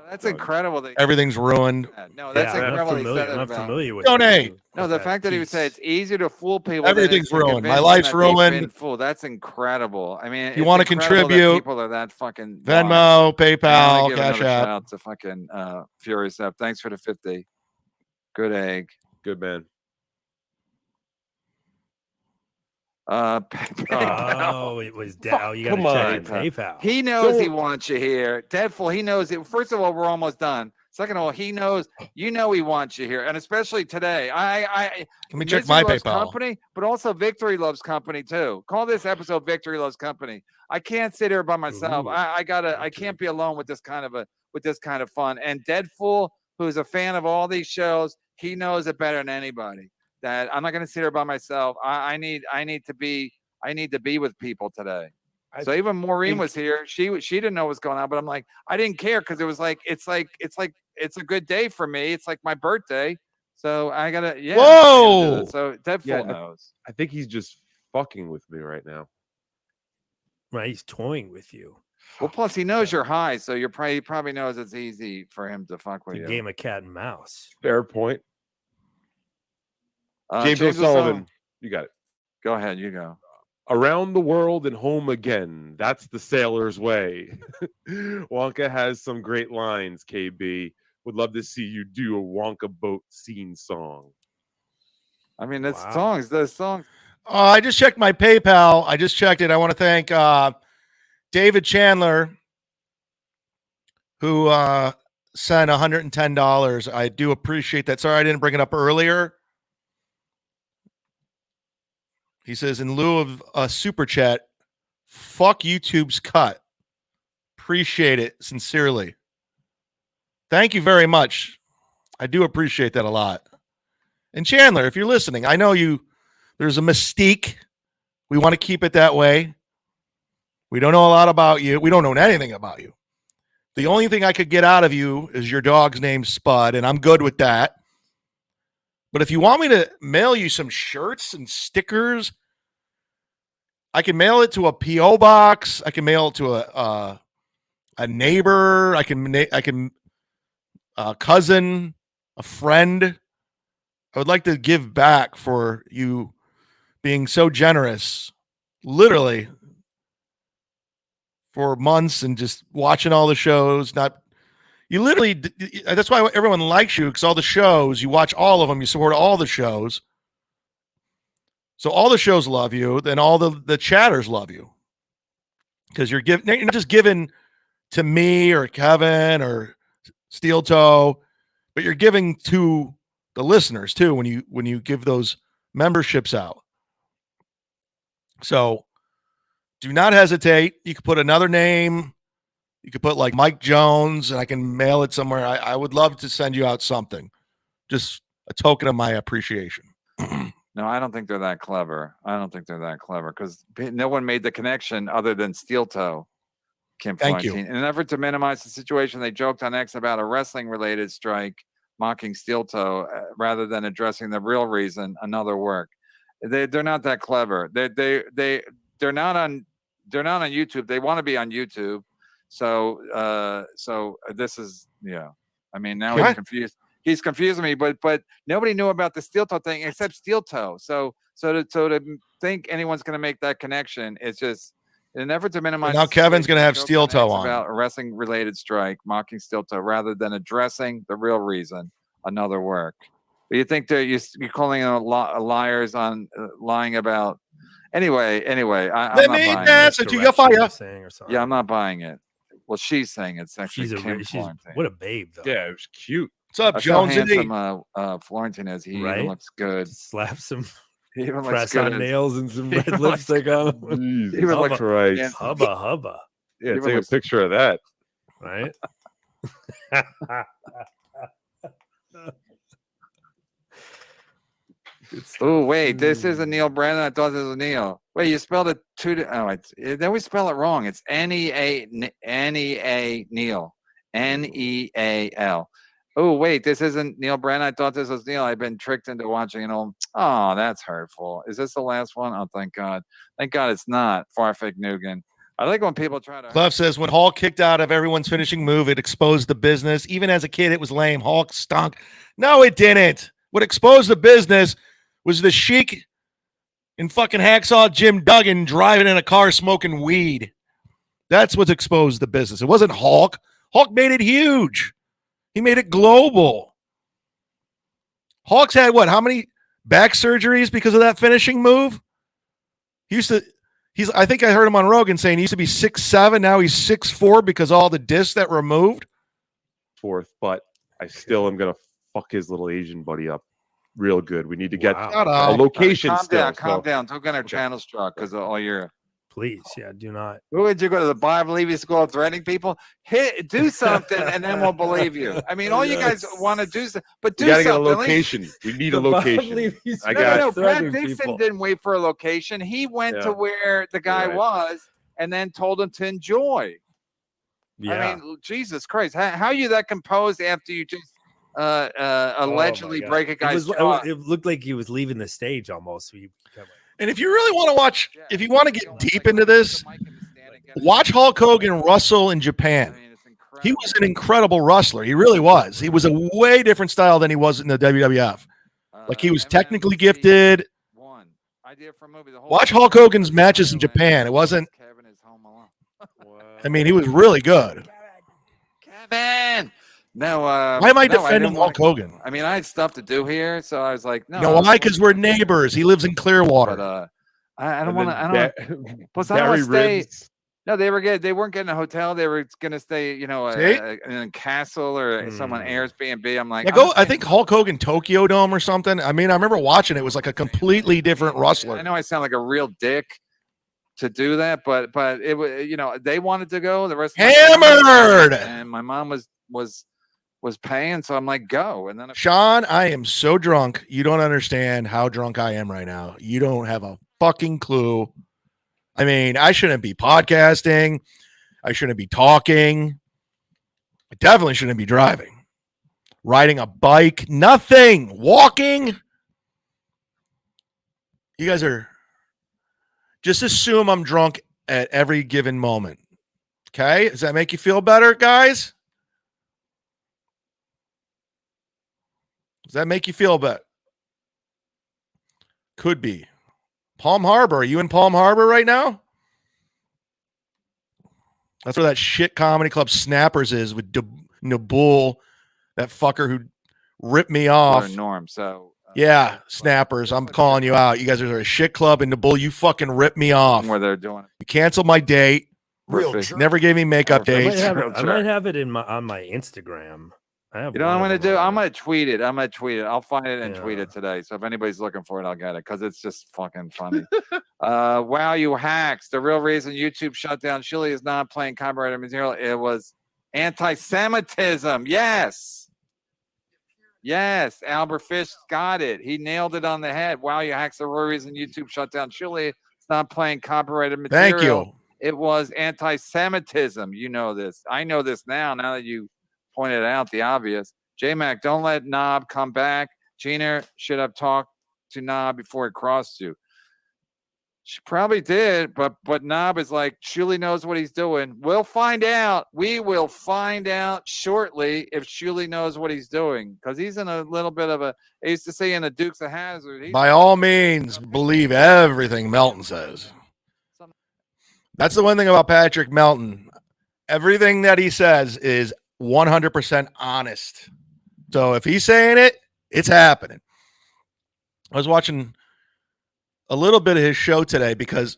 That's incredible. Everything's ruined. No, that's I'm not incredible. he familiar. said I'm it not about. familiar with Donate. No, the fact that he would say it's easier to fool people. Everything's than it is to ruined. My convince them life's that they've ruined. been fooled. That's incredible. I mean, You it's want to incredible that contribute? people are that fucking Venmo, blind. And I'm PayPal, gonna give Cash another shout App. out to fucking Furious Up. Thanks for the 50. Good egg. Good man. PayPal. Oh, it was down. You got to Come check on. your PayPal. He knows he wants you here. Deadpool, he knows it. First of all, we're almost done. Second of all, he knows he wants you here, and especially today. I Let me check Misery my loves PayPal. company, but also Victory loves company too. Call this episode "Victory Loves Company." I can't sit here by myself. I can't be alone with this kind of fun. And Deadpool, who's a fan of all these shows, he knows it better than anybody. That I'm not going to sit here by myself. I need to be with people today. So even Maureen was here. She didn't know what's going on, but I'm like, I didn't care because it was like it's a good day for me. It's like my birthday. So I gotta I gotta do that. So Deadpool knows. I think he's just fucking with me right now. Right, he's toying with you. Well, plus he knows you're high, so he probably knows it's easy for him to fuck with The you. game of cat and mouse. Fair point. James O'Sullivan, you got it. Go ahead, you go. Around the world and home again. That's the sailor's way. Wonka has some great lines, KB. Would love to see you do a Wonka boat scene song. I mean, that's songs. Those songs. I just checked my PayPal. I just checked it. I want to thank David Chandler, who sent $110. I do appreciate that. Sorry I didn't bring it up earlier. He says, in lieu of a super chat, fuck YouTube's cut. Appreciate it sincerely. Thank you very much. I do appreciate that a lot. And Chandler, if you're listening, I know there's a mystique. We want to keep it that way. We don't know a lot about you. We don't know anything about you. The only thing I could get out of you is your dog's name, Spud, and I'm good with that. But if you want me to mail you some shirts and stickers, I can mail it to a P.O. box. I can mail it to a neighbor. I can a cousin, a friend. I would like to give back for you being so generous, literally, for months and just watching all the shows. That's why everyone likes you, because all the shows, you watch all of them, you support all the shows. So all the shows love you, then all the chatters love you. Because you're not just giving to me or Kevin or Steel Toe, but you're giving to the listeners too when you give those memberships out. So do not hesitate. You could put another name. You could put like Mike Jones, and I can mail it somewhere. I would love to send you out something. Just a token of my appreciation. No, I don't think they're that clever. Because no one made the connection other than Steel Toe. Kim Thank you. Florentine. In an effort to minimize the situation, they joked on X about a wrestling-related strike, mocking Steel Toe rather than addressing the real reason, another work. They're not that clever. They're not on YouTube. They want to be on YouTube. So this is I mean, now he's confused. He's confusing me, but nobody knew about the Steel Toe thing except Steel Toe. So to think anyone's going to make that connection, it's just in an effort to minimize. Now Kevin's going to have Steel Toe on about a wrestling-related strike, mocking Steel Toe rather than addressing the real reason, another work. But you think that you're calling them liars on lying about? Anyway, I'm not buying it. Yeah, I'm not buying it. Well, she's saying it's actually Kim Florentine. What a babe, though. Yeah, it was cute. What's up, That's Jones? how handsome Florentine is. He even looks good. Slap some he even press looks good on nails and some red lipstick on him. Even Hubba, looks Christ. Hubba. Yeah, Even take looks- a picture of that. Right? Oh, wait, this is a Neil Brennan. I thought this was Neil. Wait, you spelled it then we spell it wrong. It's N-E-A Neil. N-E-A-L. Oh, wait, this isn't Neil Brennan. I thought this was Neil. I've been tricked into watching an old. Oh, that's hurtful. Is this the last one? Oh, thank God. Thank God it's not. Farfig Nugan. I like when people try to. Clef says when Hulk kicked out of everyone's finishing move, it exposed the business. Even as a kid, it was lame. Hulk stunk. No, it didn't. What exposed the business was the Sheik and fucking Hacksaw Jim Duggan driving in a car smoking weed. That's what exposed the business. It wasn't Hulk. Hulk made it huge. He made it global. Hulk's had what? How many back surgeries because of that finishing move? I think I heard him on Rogan saying he used to be 6'7", now he's 6'4" because all the discs that were removed. Fourth, but I still am gonna fuck his little Asian buddy up real good. We need to get a location Calm still. down, calm so- down. Don't get our channel struck because of all your. Please, yeah, do not. Who would you go to the Bible Levy school threatening people? Do something, and then we'll believe you. I mean, all you guys want to do, but do We gotta something. get a At least- location. We need a location. I No, got no, it. Pat Dixon didn't wait for a location. He went to where the guy Right. was, and then told him to enjoy. Yeah. I mean, Jesus Christ, how are you that composed after you just allegedly Oh my God. break a guy's it jaw? it looked like he was leaving the stage almost. And if you really want to watch, if you want to get deep into this, watch Hulk Hogan wrestle in Japan. He was an incredible wrestler. He really was. He was a way different style than he was in the WWF. Like he was technically gifted. Watch Hulk Hogan's matches in Japan. It wasn't. I mean, he was really good. Kevin. No. Why am I defending Hulk Hogan? I mean, I had stuff to do here, so I was like, no. You know why? Because we're neighbors. He lives in Clearwater. But I don't And want to. then I don't. Plus, I don't Barry want to stay. Ribs. No, they were good. They weren't getting a hotel. They were going to stay, in a castle or someone Airbnb. I'm like, I think Hulk Hogan Tokyo Dome or something. I mean, I remember watching it. It was like a completely different wrestler. I know I sound like a real dick to do that, but it was, they wanted to go. The rest of my Hammered! and my mom was paying, so I'm like, go. And then Sean, I am so drunk. You don't understand how drunk I am right now. You don't have a fucking clue. I mean, I shouldn't be podcasting. I shouldn't be talking. I definitely shouldn't be driving. Riding a bike, nothing. Walking. You guys are just assume I'm drunk at every given moment. Okay? Does that make you feel better, guys? Does that make you feel better? Could be. Palm Harbor. Are you in Palm Harbor right now? That's where that shit comedy club Snappers is with Nabul, that fucker who ripped me off. Norm. So yeah, Snappers. I'm calling you out. You guys are a shit club in Nabul. You fucking ripped me off. where they're doing it. You canceled my date. Never gave me makeup dates. I might have it on my Instagram. I have You know what I'm one going of to them do? on I'm going to tweet it. I'll find it and tweet Yeah. it today. So if anybody's looking for it, I'll get it because it's just fucking funny. Wow, you hacks. The real reason YouTube shut down Chile is not playing copyrighted material. It was anti-Semitism. Yes. Yes. Albert Fish got it. He nailed it on the head. Wow, you hacks. The real reason YouTube shut down Chile is not playing copyrighted material. Thank you. It was anti-Semitism. You know this. I know this now that you pointed out the obvious. J-Mac, don't let Knob come back. Gina should have talked to Knob before he crossed you. She probably did, but Knob is like, Shuli knows what he's doing. We'll find out. We will find out shortly if Shuli knows what he's doing because he's in a little bit of a, I used to say in the Dukes of Hazzard. By all means, believe everything Melton says. That's the one thing about Patrick Melton. Everything that he says is 100% honest. So if he's saying it, it's happening. I was watching a little bit of his show today because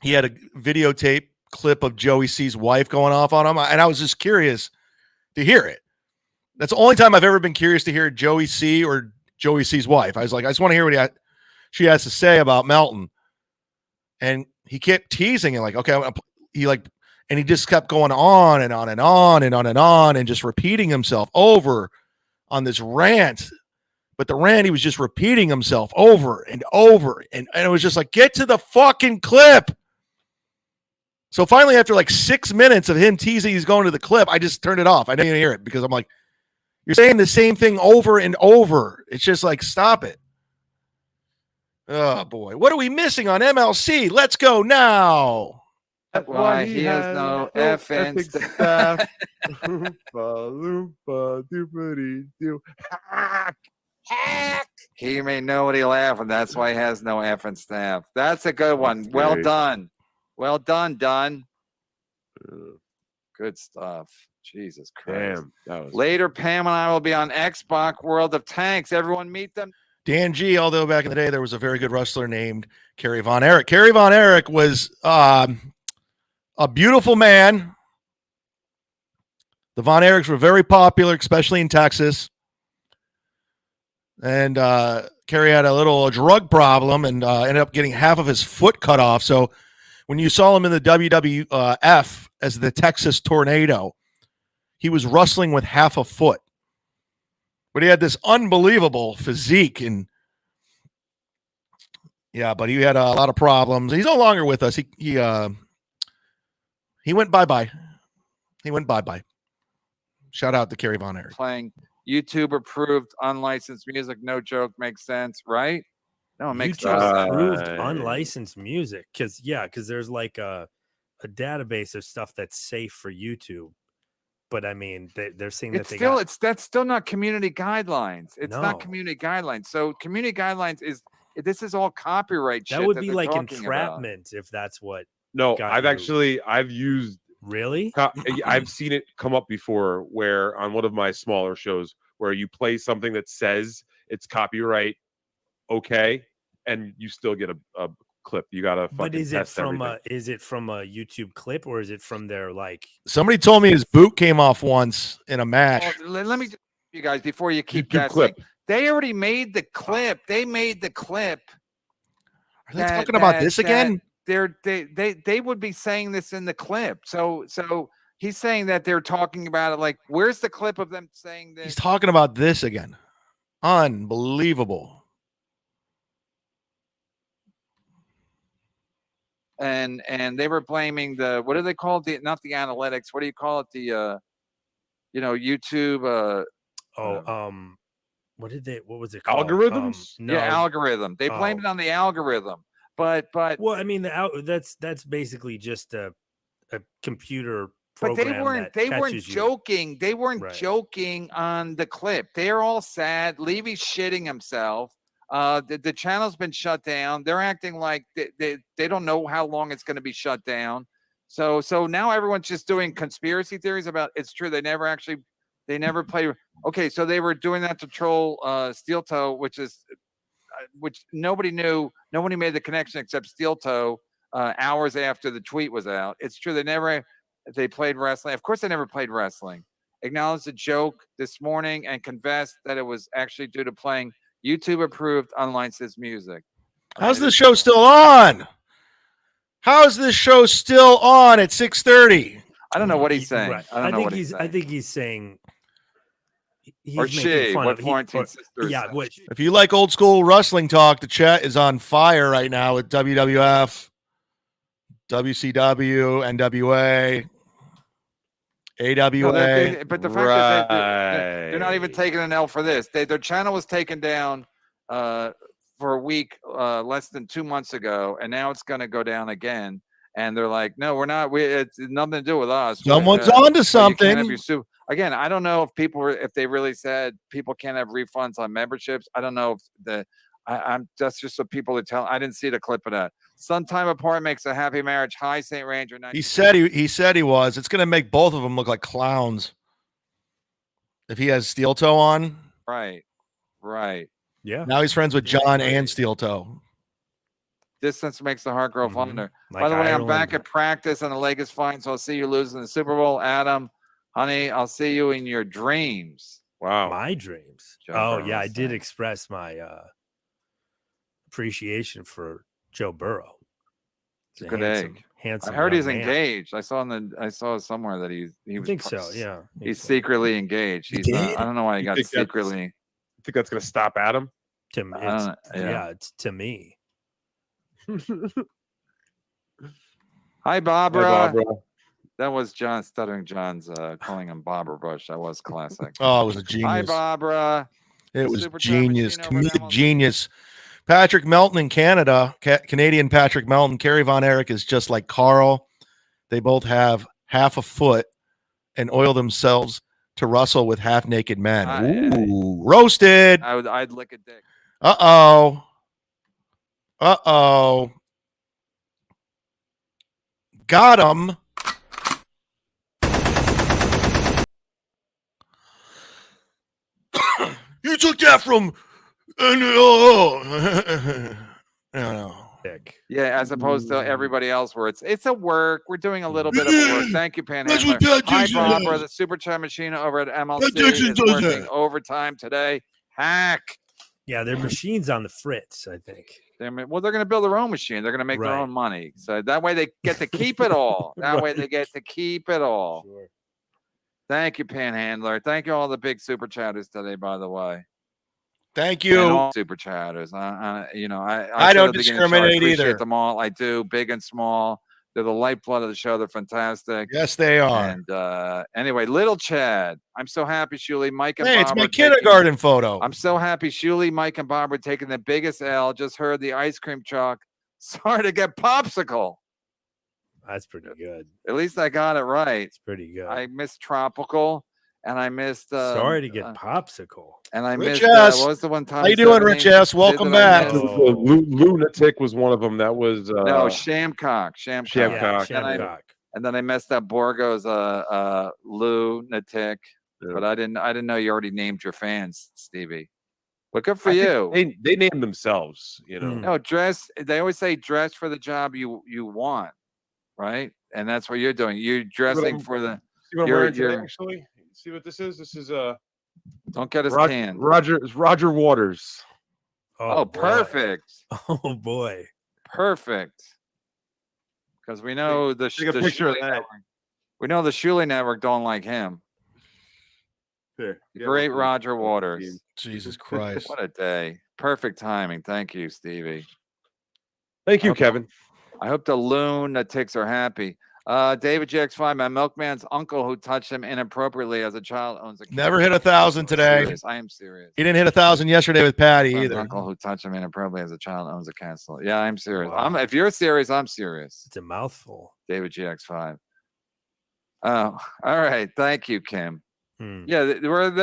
he had a videotape clip of Joey C's wife going off on him, and I was just curious to hear it. That's the only time I've ever been curious to hear Joey C or Joey C's wife. I was like, I just want to hear what she has to say about Melton. And he kept teasing it, like, okay, and he just kept going on and on and on and on and on and just repeating himself over on this rant. But the rant, he was just repeating himself over and over. And it was just like, get to the fucking clip. So finally, after like 6 minutes of him teasing he's going to the clip, I just turned it off. I didn't even hear it because I'm like, you're saying the same thing over and over. It's just like, stop it. Oh, boy. What are we missing on MLC? Let's go now. why he has no effing staff. Oompa loompa doopity doo. He made nobody laugh, and that's why he has no effing staff. That's a good one. That's Well great. done. Well done, Dunn. Good stuff. Jesus Christ. Damn, that was Later, Pam and I will be on Xbox World of Tanks. Everyone meet them. Dan G, although back in the day there was a very good wrestler named Kerry Von Erich. Kerry Von Erich was a beautiful man. The Von Erichs were very popular, especially in Texas. And Kerry had a little drug problem and ended up getting half of his foot cut off. So when you saw him in the WWF as the Texas Tornado, he was wrestling with half a foot. But he had this unbelievable physique, and yeah, but he had a lot of problems. He's no longer with us. He went bye-bye. He went bye-bye. Shout out to Kerry Von Erich. Playing YouTube approved unlicensed music. No joke. Makes sense, right? No, it makes YouTube sense. approved unlicensed music because there's like a database of stuff that's safe for YouTube. But I mean, they're saying It's that still that's still not community guidelines. It's No. not community guidelines. So community guidelines this is all copyright shit. that would be they're like talking about. entrapment if that's what. No, got I've used really. I've seen it come up before where on one of my smaller shows where you play something that says it's copyright okay, and you still get a clip. You gotta fucking But is it test from everything. a YouTube clip or is it from their like? Somebody told me his boot came off once in a match. Oh, let me you guys before you keep YouTube that clip. they already made the clip. They made the clip. Are they talking about this again? They would be saying this in the clip. So he's saying that they're talking about it. Like, where's the clip of them saying this? He's talking about this again. Unbelievable. And they were blaming the what do they call it? Not the analytics. What do you call it? The YouTube. What was it called? Algorithms? No. Yeah, algorithm. They blamed it on the algorithm. But well, I mean, that's basically just a computer but program. they weren't catches you. joking. They weren't Right. joking on the clip. They're all sad. Levy's shitting himself. The channel's been shut down. They're acting like they don't know how long it's going to be shut down. So now everyone's just doing conspiracy theories about it's true. They never played. Okay, so they were doing that to troll Steel Toe, which nobody knew. Nobody made the connection except Steel Toe hours after the tweet was out. It's true. They played wrestling. Of course, they never played wrestling. Acknowledged a joke this morning and confessed that it was actually due to playing YouTube approved unlicensed music. How's this show still on? How's this show still on at 6:30? I don't know what he's saying. Right. I don't know what he's saying. I think he's saying. He's Or making she, fun what of Florentine sister yeah, said. which If you like old school wrestling talk, the chat is on fire right now with WWF, WCW, NWA, AWA. No, but the fact that they're not even taking an L for this. Their channel was taken down for a week less than 2 months ago, and now it's going to go down again. And they're like, no, we're not. It's nothing to do with us. Someone's onto You can't have something. your again, I don't know if they really said people can't have refunds on memberships. I don't know if I'm that's just what people are telling. I didn't see the clip of that. Sometime apart makes a happy marriage. Hi, St. Ranger. He said he was. It's going to make both of them look like clowns. If he has Steel Toe on. Right. Yeah. Now he's friends with John and Steel Toe. Distance makes the heart grow fonder. Like By the way, I'm Ireland. back at practice and the leg is fine, so I'll see you lose in the Super Bowl. Adam, honey, I'll see you in your dreams. Wow. My dreams. Joe Oh Burrow yeah, I said. did express my appreciation for Joe Burrow. It's a good egg. Handsome. I heard he's young man. engaged. I saw somewhere that he was. think so, yeah. He's secretly engaged. He's not, I don't know why he got think that's- secretly. I think that's going to stop Adam. To I don't know, yeah, it's to me. Hi, Barbara. Hi, Barbara. That was John Stuttering John's calling him Barbara Bush. That was classic. Oh, it was a Hi, genius. Barbara. It was Super genius. Frappuccino over Comedic genius. Patrick Melton in Canada, Canadian Patrick Melton. Kerry Von Erich is just like Carl. They both have half a foot and oil themselves to wrestle with half-naked men. Ooh, roasted. I'd lick a dick. Uh-oh. Uh-oh. Got him. You took that from Yeah, as opposed to everybody else where it's a work. We're doing a little bit of a work. Thank you, Panhandler. Hi, Barbara. The super chat machine over at MLC is working overtime today. Hack. Yeah, their machine's on the fritz, I think. They're going to build their own machine. They're going to make their own money. So that way they get to keep it all. That way they get to keep it all. Sure. Thank you, Panhandler. Thank you all the big super chatters today, by the way. Thank you. And all super chatters. I I don't discriminate appreciate either. them all. I do, big and small. They're the lifeblood of the show. They're fantastic. Yes, they are. And anyway, little Chad, I'm so happy, Shuli, Mike, and Hey, Bob it's my are taking- kindergarten photo. I'm so happy, Shuli, Mike, and Bob are taking the biggest L. Just heard the ice cream truck. Sorry to get popsicle. That's pretty good. At least I got it right. It's pretty good. I missed tropical, and I missed. Sorry to get popsicle. And I Rich missed. S. What was the one time? How you doing, Rich S? Welcome back. Lunatic was one of them. That was No, Shamcock. Shamcock. And then I messed up Borgo's lunatic. But I didn't know you already named your fans, Stevie. But good for I you. think They named themselves, you know. No, dress. They always say dress for the job you want, right? And that's what you're doing. You're dressing for the. See what I'm wearing today, actually? See what this is? This is Don't get us canned. Roger Waters. Oh, boy. perfect. Oh boy. Perfect. Because we know the Take a picture of Shuli that. Network. We know the Shuli Network don't like him. There. Great Roger Waters. Jesus Christ. What a day. Perfect timing. Thank you, Stevie. Thank you, Kevin. I hope the lunatics are happy. David GX5, my milkman's uncle who touched him inappropriately as a child owns a Never hit 1,000 today. Serious. I am serious. He didn't hit 1,000 yesterday with Patty My either. uncle who touched him inappropriately as a child owns a castle. Yeah, I'm serious. If you're serious, I'm serious. It's a mouthful. David GX5. Oh, all right. Thank you, Kim. Yeah, they're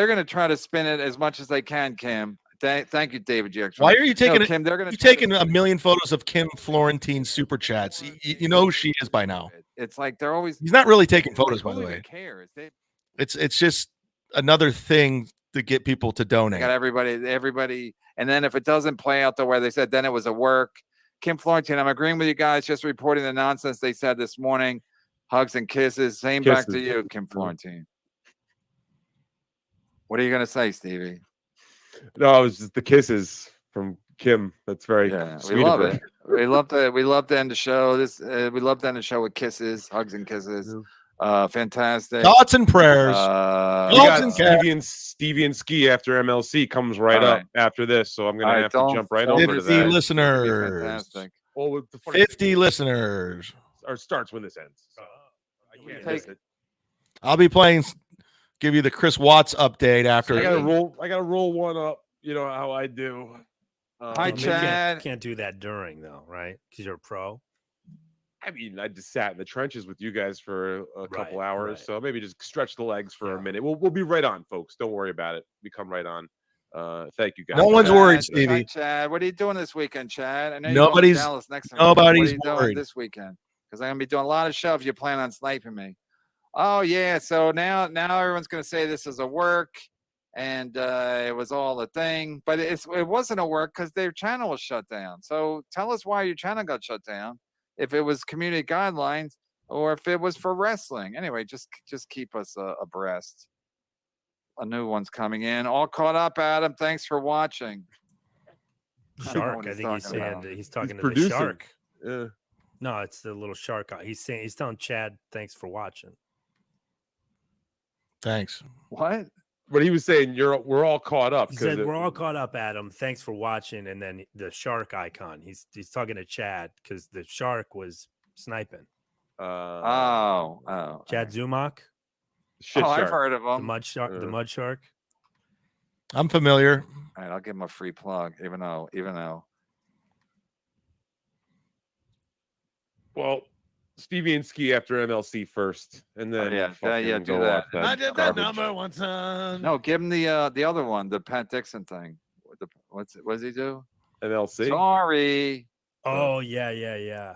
going to try to spin it as much as they can, Kim. Thank you, David GX5. Why are you taking Kim? They're going to taking a million photos of Kim Florentine super chats? You know who she is by now. It's like they're always. He's not really taking photos, by Who the even way. cares? They It's just another thing to get people to donate. got everybody, and then if it doesn't play out the way they said, then it was a work. Kim Florentine, I'm agreeing with you guys. Just reporting the nonsense they said this morning. Hugs and kisses. Same back to you, Kim Florentine. What are you going to say, Stevie? No, it was just the kisses from Kim. That's very We love it. We love to end the show. We love to end the show with kisses, hugs and kisses. Fantastic. Thoughts and prayers. We got Stevie and Ski after MLC comes right up after this, so I'm gonna have to jump right over to 50 that. listeners. Fantastic. Well, 50 listeners. Or starts when this ends. So I can't miss it. I'll be playing. Give you the Chris Watts update after. I gotta roll one up. You know how I do. Hi, Chad. Can't do that during though, right? Because you're a pro. I mean, I just sat in the trenches with you guys for a couple hours, so maybe just stretch the legs for a minute. We'll be right on, folks. Don't worry about it. We come right on. Thank you, guys. No one's worried, Hi, Stevie. Chad, what are you doing this weekend, Chad? I know Nobody's- you're going to Dallas next time. nobody's What are you doing worried. this weekend? Because I'm gonna be doing a lot of shows. You plan on sniping me? Oh yeah. So now everyone's gonna say this is a work, and it was all a thing, but it wasn't a work because their channel was shut down. So tell us why your channel got shut down. If it was community guidelines or if it was for wrestling. Anyway, just keep us abreast. A new one's coming in. All caught up, Adam. Thanks for watching. Shark. I think he's saying that he's talking to the shark. Yeah. No, it's the little shark. He's telling Chad, thanks for watching. Thanks. What? But he was saying we're all caught up. He said we're all caught up, Adam. Thanks for watching. And then the shark icon. He's talking to Chad because the shark was sniping. Chad Zumock. I've heard of him. The mud shark. The mud shark. I'm familiar. All right, I'll give him a free plug, even though. Well, Stevie and Ski after MLC first, and then yeah, fucking do go that. watch I did that garbage. number one time. No, give him the other one, the Pat Dixon thing. What does he do? MLC. Sorry. Oh yeah. I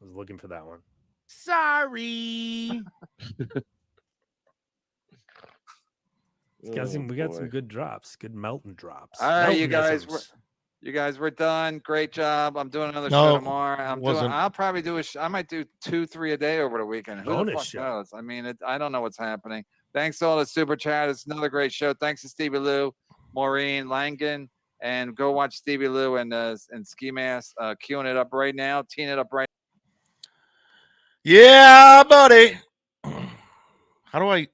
was looking for that one. Sorry. We got some good drops, good melting drops. All right, Meltonisms. you guys, we're done. Great job. I'm doing another No, show tomorrow. I'll probably do I might do 2-3 a day over the weekend. Who the Bonus fuck show. knows? I mean, I don't know what's happening. Thanks to all the super chat. It's another great show. Thanks to Stevie Lou, Maureen Langan, and go watch Stevie Lou and Ski Mask queuing it up right now, teeing it up right. Yeah, buddy. How do I?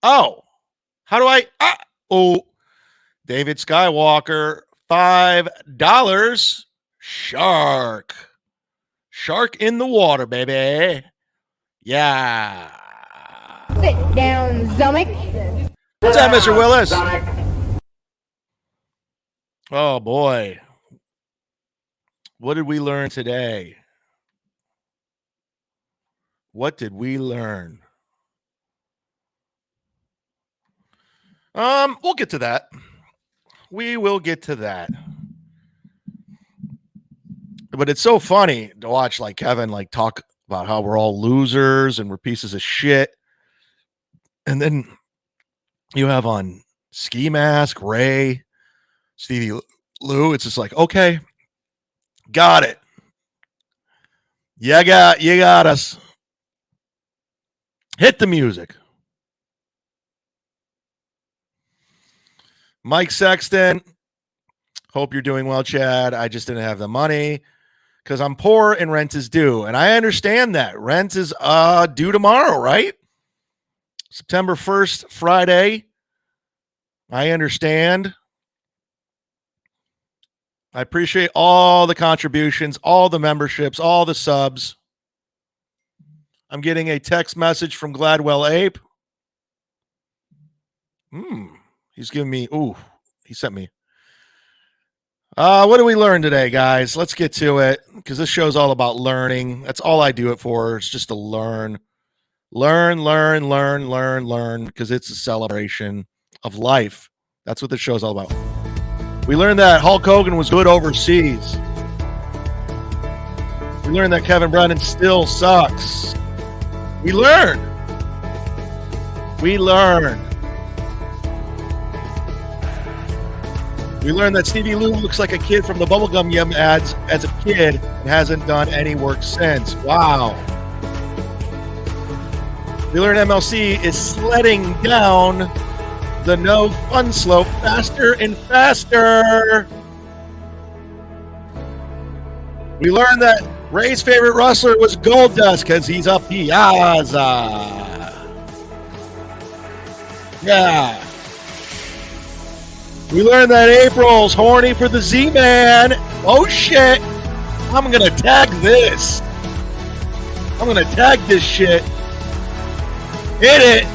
How do I? David Skywalker, $5. Shark in the water, baby. Yeah. Sit down, Zumock. What's that, Mr. Willis? Oh boy. What did we learn today? What did we learn? We'll get to that. We will get to that. But it's so funny to watch like Kevin like talk about how we're all losers and we're pieces of shit. And then you have on Ski Mask, Ray, Stevie Lou. It's just like, okay, got it. You got us. Hit the music. Mike Sexton. Hope you're doing well, Chad. I just didn't have the money because I'm poor and rent is due. And I understand that. Rent is due tomorrow, right? September 1st, Friday. I understand. I appreciate all the contributions, all the memberships, all the subs. I'm getting a text message from Gladwell Ape. He's giving me, he sent me. What did we learn today, guys? Let's get to it because this show's all about learning. That's all I do it for. It's just to learn. Learn because it's a celebration of life. That's what this show's all about. We learned that Hulk Hogan was good overseas. We learned that Kevin Brennan still sucks. We learned. We learned that Stevie Lou looks like a kid from the Bubblegum Yum ads as a kid and hasn't done any work since. Wow. We learned MLC is sledding down the no fun slope faster and faster. We learned that Ray's favorite wrestler was Goldust because he's a Piazza. Yeah. We learned that April's horny for the Z-Man. Oh, shit. I'm going to tag this. I'm going to tag this shit. Hit it.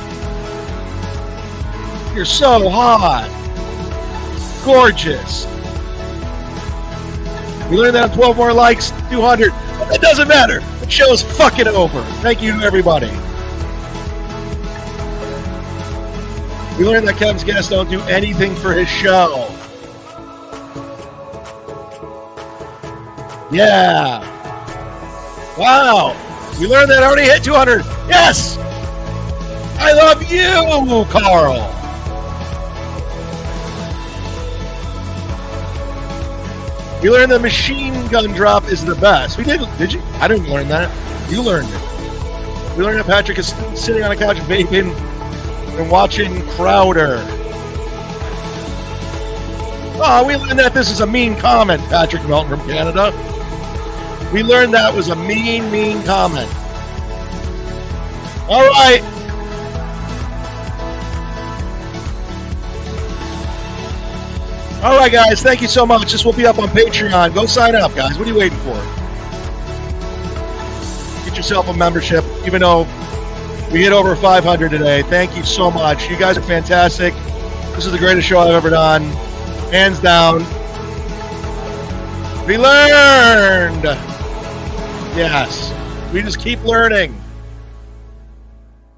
You're so hot. Gorgeous. We learned that 12 more likes, 200. But it doesn't matter. The show's fucking over. Thank you, everybody. We learned that Kevin's guests don't do anything for his show. Yeah. Wow. We learned that I already hit 200. Yes. I love you, Carl. We learned the machine gun drop is the best. We did you? I didn't learn that. You learned it. We learned that Patrick is sitting on a couch vaping and watching Crowder. Oh, we learned that this is a mean comment, Patrick Melton from Canada. We learned that was a mean comment. All right. All right, guys. Thank you so much. This will be up on Patreon. Go sign up, guys. What are you waiting for? Get yourself a membership, even though we hit over 500 today. Thank you so much. You guys are fantastic. This is the greatest show I've ever done. Hands down. We learned. Yes. We just keep learning.